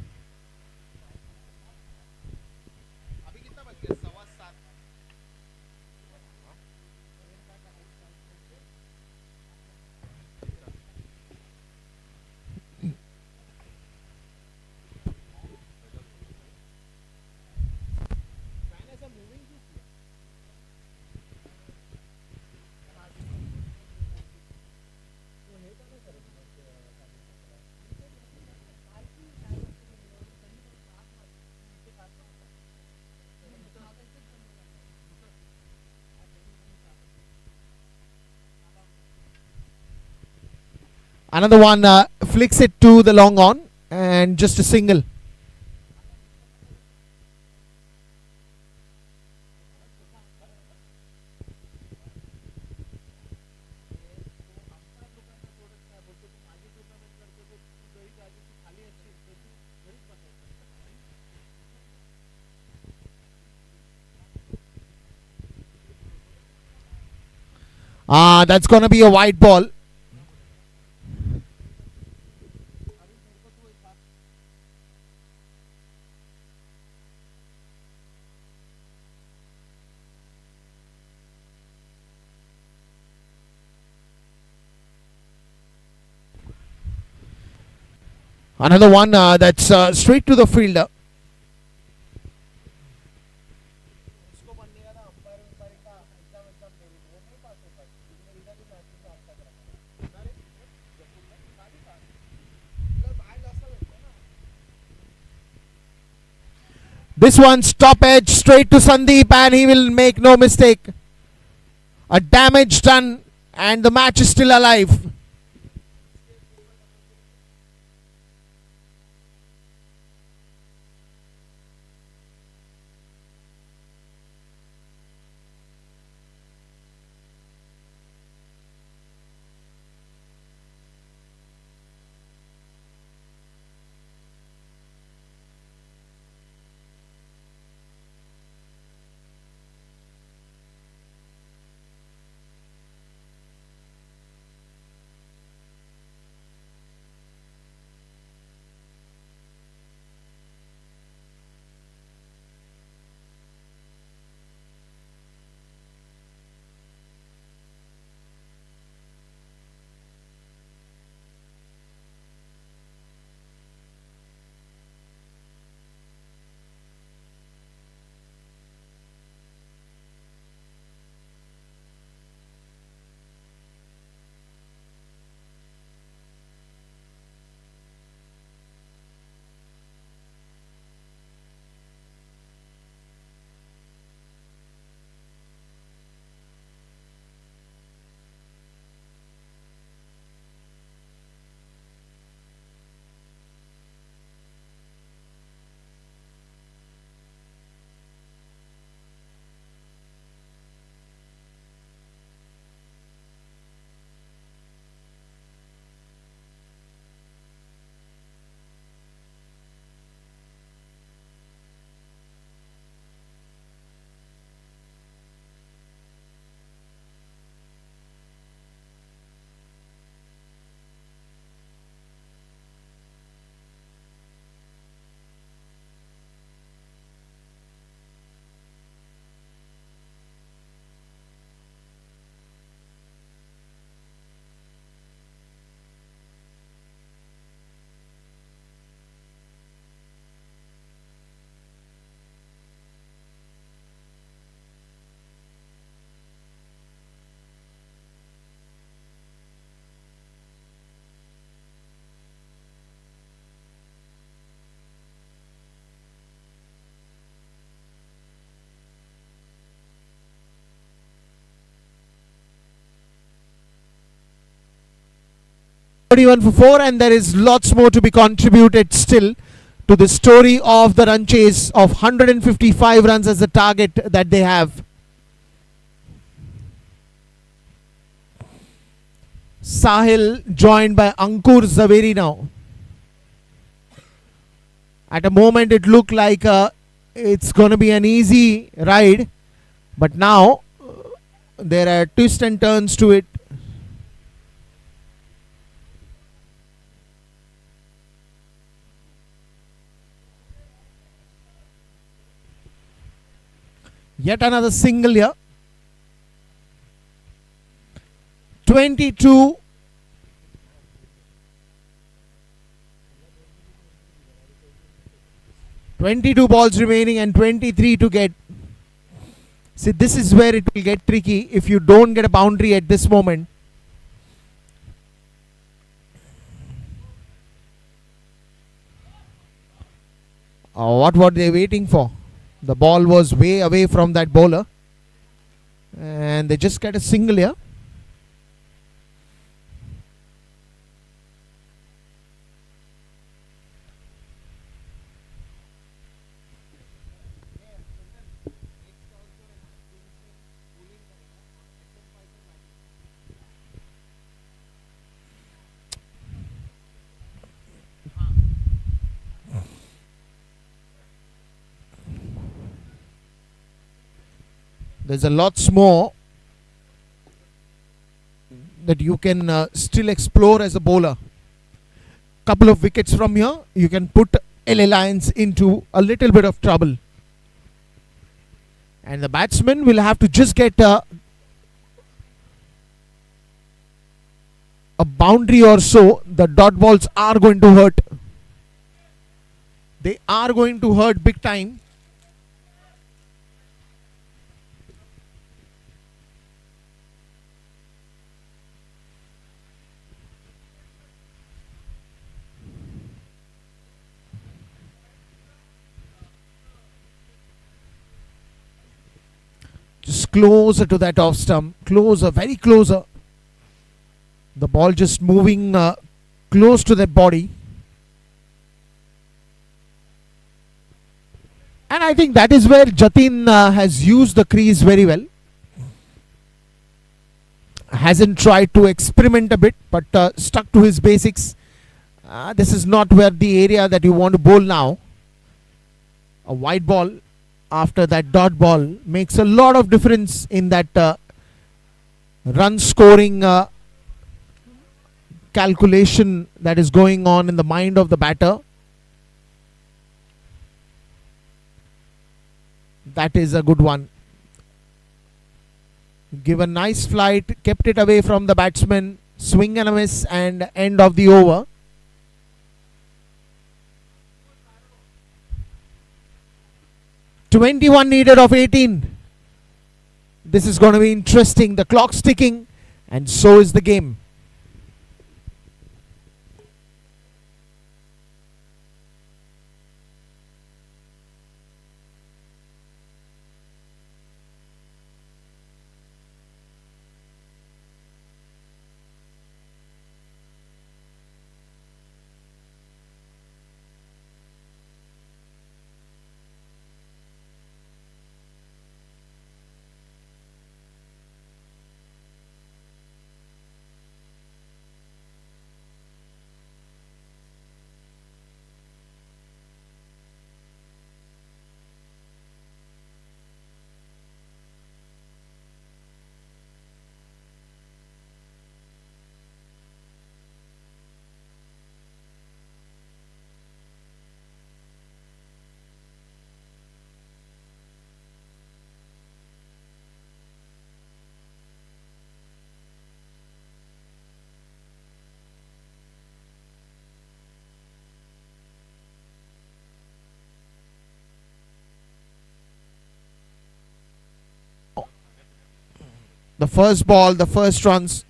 Another one flicks it to the long on and just a single. That's going to be a wide ball. Another one that's straight to the fielder. This one's top edge straight to Sandeep, and he will make no mistake. A damage done, and the match is still alive. 31 for 4, and there is lots more to be contributed still to the story of the run chase of 155 runs as the target that they have. Sahil joined by Ankur Zaveri now. At a moment it looked like it's going to be an easy ride, but now there are twists and turns to it. Yet another single here. 22 balls remaining and 23 to get. See, this is where it will get tricky if you don't get a boundary at this moment. What were they waiting for? The ball was way away from that bowler, and they just get a single here. There's a lots more that you can still explore as a bowler. Couple of wickets from here, you can put LA Lions into a little bit of trouble. And the batsman will have to just get a boundary or so. The dot balls are going to hurt. They are going to hurt big time. Just closer to that off stump. Closer, very closer. The ball just moving close to that body. And I think that is where Jatin has used the crease very well. Hasn't tried to experiment a bit, but stuck to his basics. This is not where the area that you want to bowl now. A wide ball after that dot ball makes a lot of difference in that run scoring calculation that is going on in the mind of the batter. That is a good one. Give a nice flight, kept it away from the batsman, swing and a miss, and end of the over. .21 needed of 18. This is going to be interesting. The clock's ticking, and so is the game. The first ball, the first runs.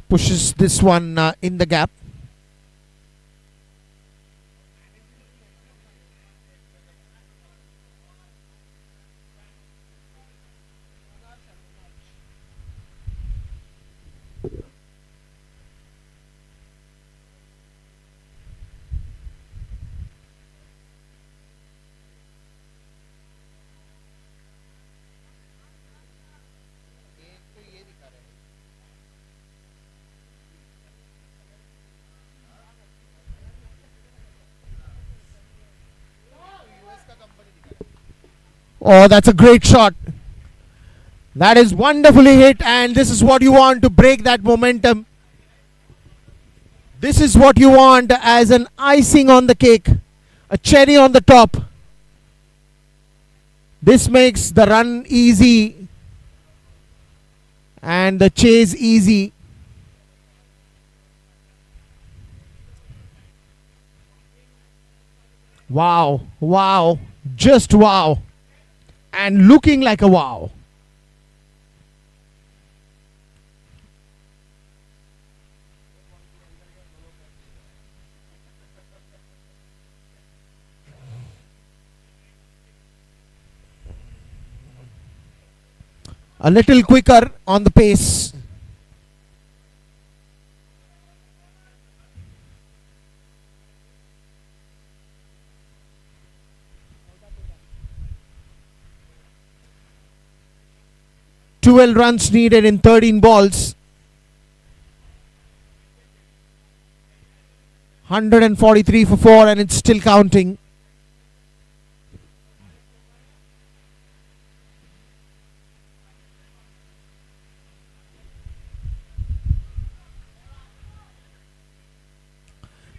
Pushes this one in the gap. Oh, that's a great shot. That is wonderfully hit, and this is what you want to break that momentum. This is what you want as an icing on the cake, a cherry on the top. This makes the run easy and the chase easy. Wow, wow, just wow. And looking like a wow. A little quicker on the pace. Twelve runs needed in 13 balls. 143 for 4, and it's still counting.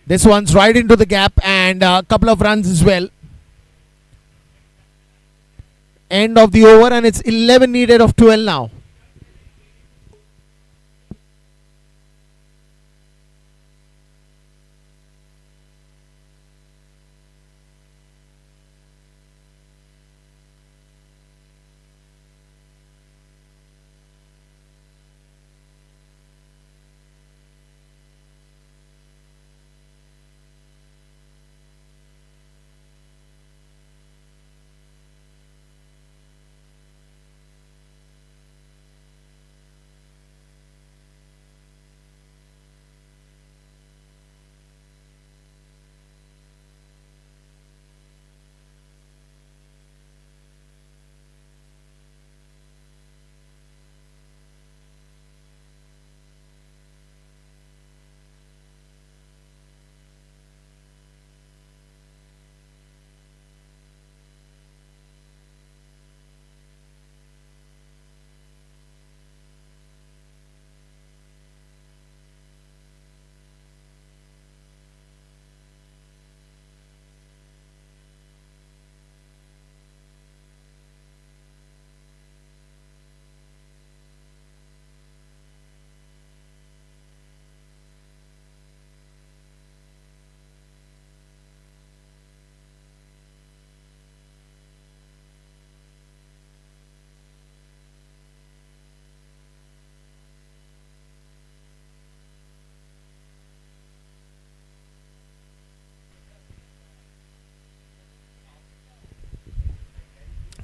This one's right into the gap, and a couple of runs as well. End of the over, and it's 11 needed of 12 now.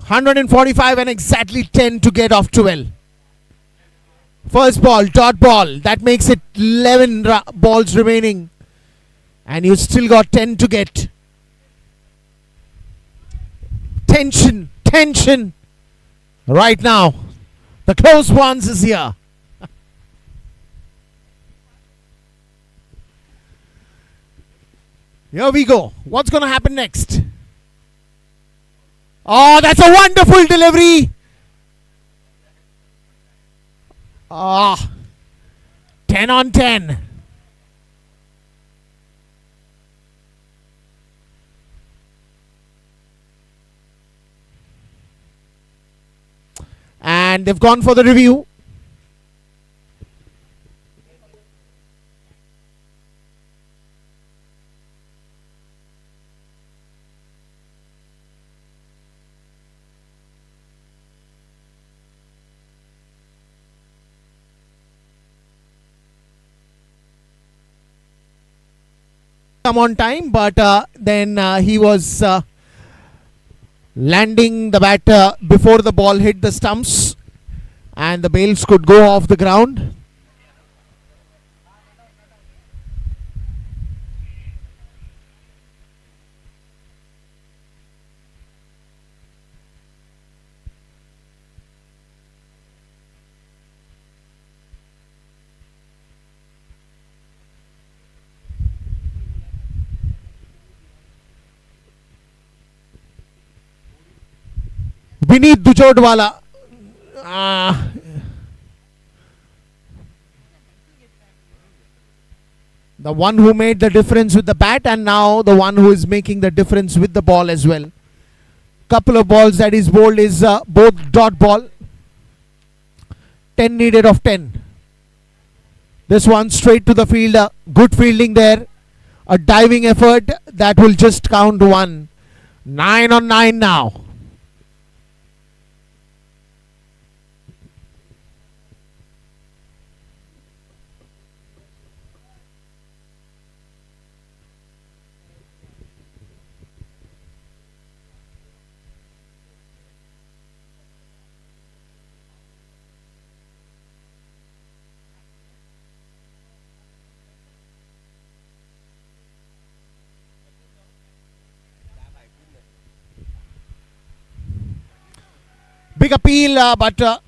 Hundred and 45 and exactly 10 to get off 12. First ball, dot ball. That makes it 11 balls remaining. And you still got 10 to get. Tension, tension. Right now. The close ones is here. Here we go. What's going to happen next? Oh, that's a wonderful delivery. Ah, 10 on 10. And they've gone for the review. Come on time, but then he was landing the bat before the ball hit the stumps, and the bails could go off the ground. Beneath Dujodwala. Uh, the one who made the difference with the bat, and now the one who is making the difference with the ball as well. Couple of balls that is bowled is both dot ball. 10 needed of 10. This one straight to the fielder. Good fielding there. A diving effort that will just count one. 9 on 9 now. Big appeal, but the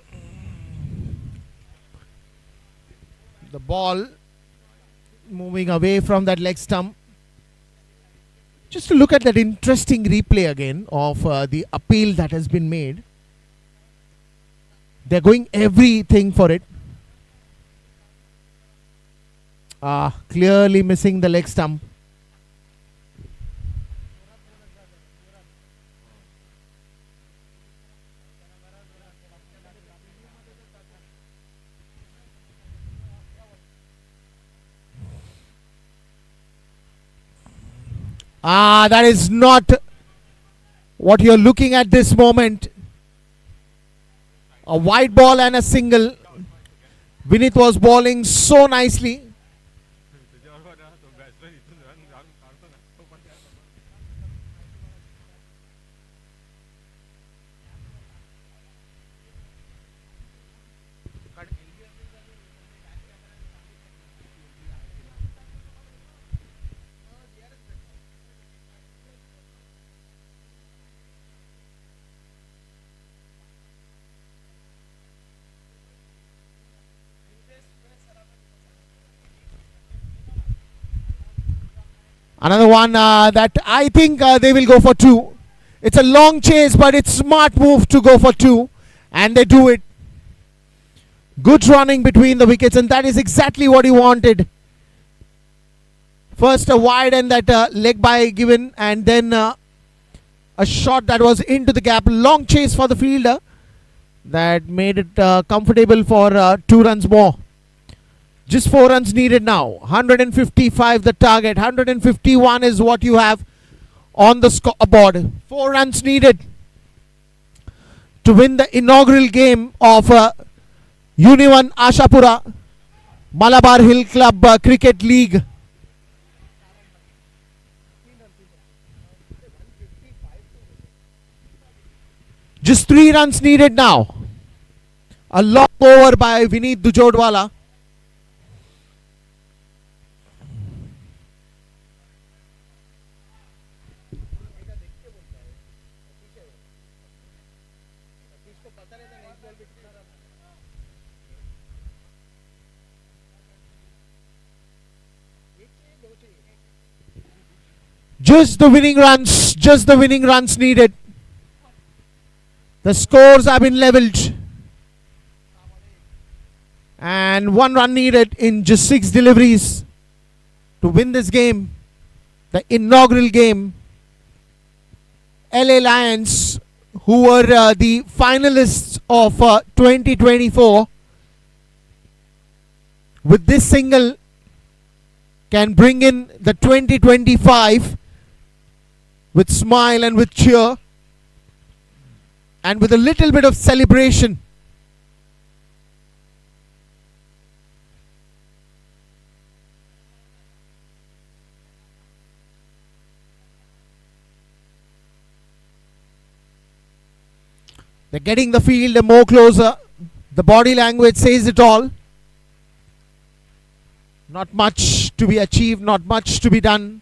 ball moving away from that leg stump. Just to look at that interesting replay again of the appeal that has been made. They're going everything for it. Clearly missing the leg stump. That is not what you're looking at this moment. A wide ball and a single. Vinith was bowling so nicely. Another one that I think they will go for two. It's a long chase, but it's smart move to go for two. And they do it. Good running between the wickets, and that is exactly what he wanted. First a wide and that leg by given, and then a shot that was into the gap. Long chase for the fielder. That made it comfortable for 2 runs more. Just 4 runs needed now. 155 the target. 151 is what you have on the scoreboard. 4 runs needed to win the inaugural game of UNIONE Ashapura Malabar Hill Club Cricket League. Just 3 runs needed now. A long over by Vinith Dujodwala. Just the winning runs needed. The scores have been leveled. And 1 run needed in just 6 deliveries to win this game. The inaugural game. LA Lions, who were the finalists of 2024, with this single can bring in the 2025 with smile and with cheer and with a little bit of celebration. They're getting the field more closer. The body language says it all. Not much to be achieved, not much to be done.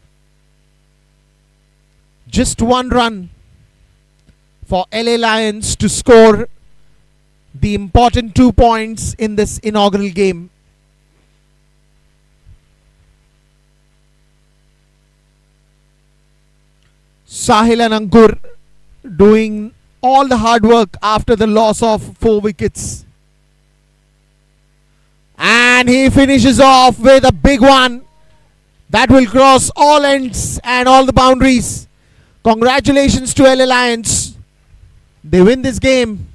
Just 1 run for LA Lions to score the important 2 points in this inaugural game. Sahil and Ankur doing all the hard work after the loss of 4 wickets. And he finishes off with a big one that will cross all ends and all the boundaries. Congratulations to L Alliance. They win this game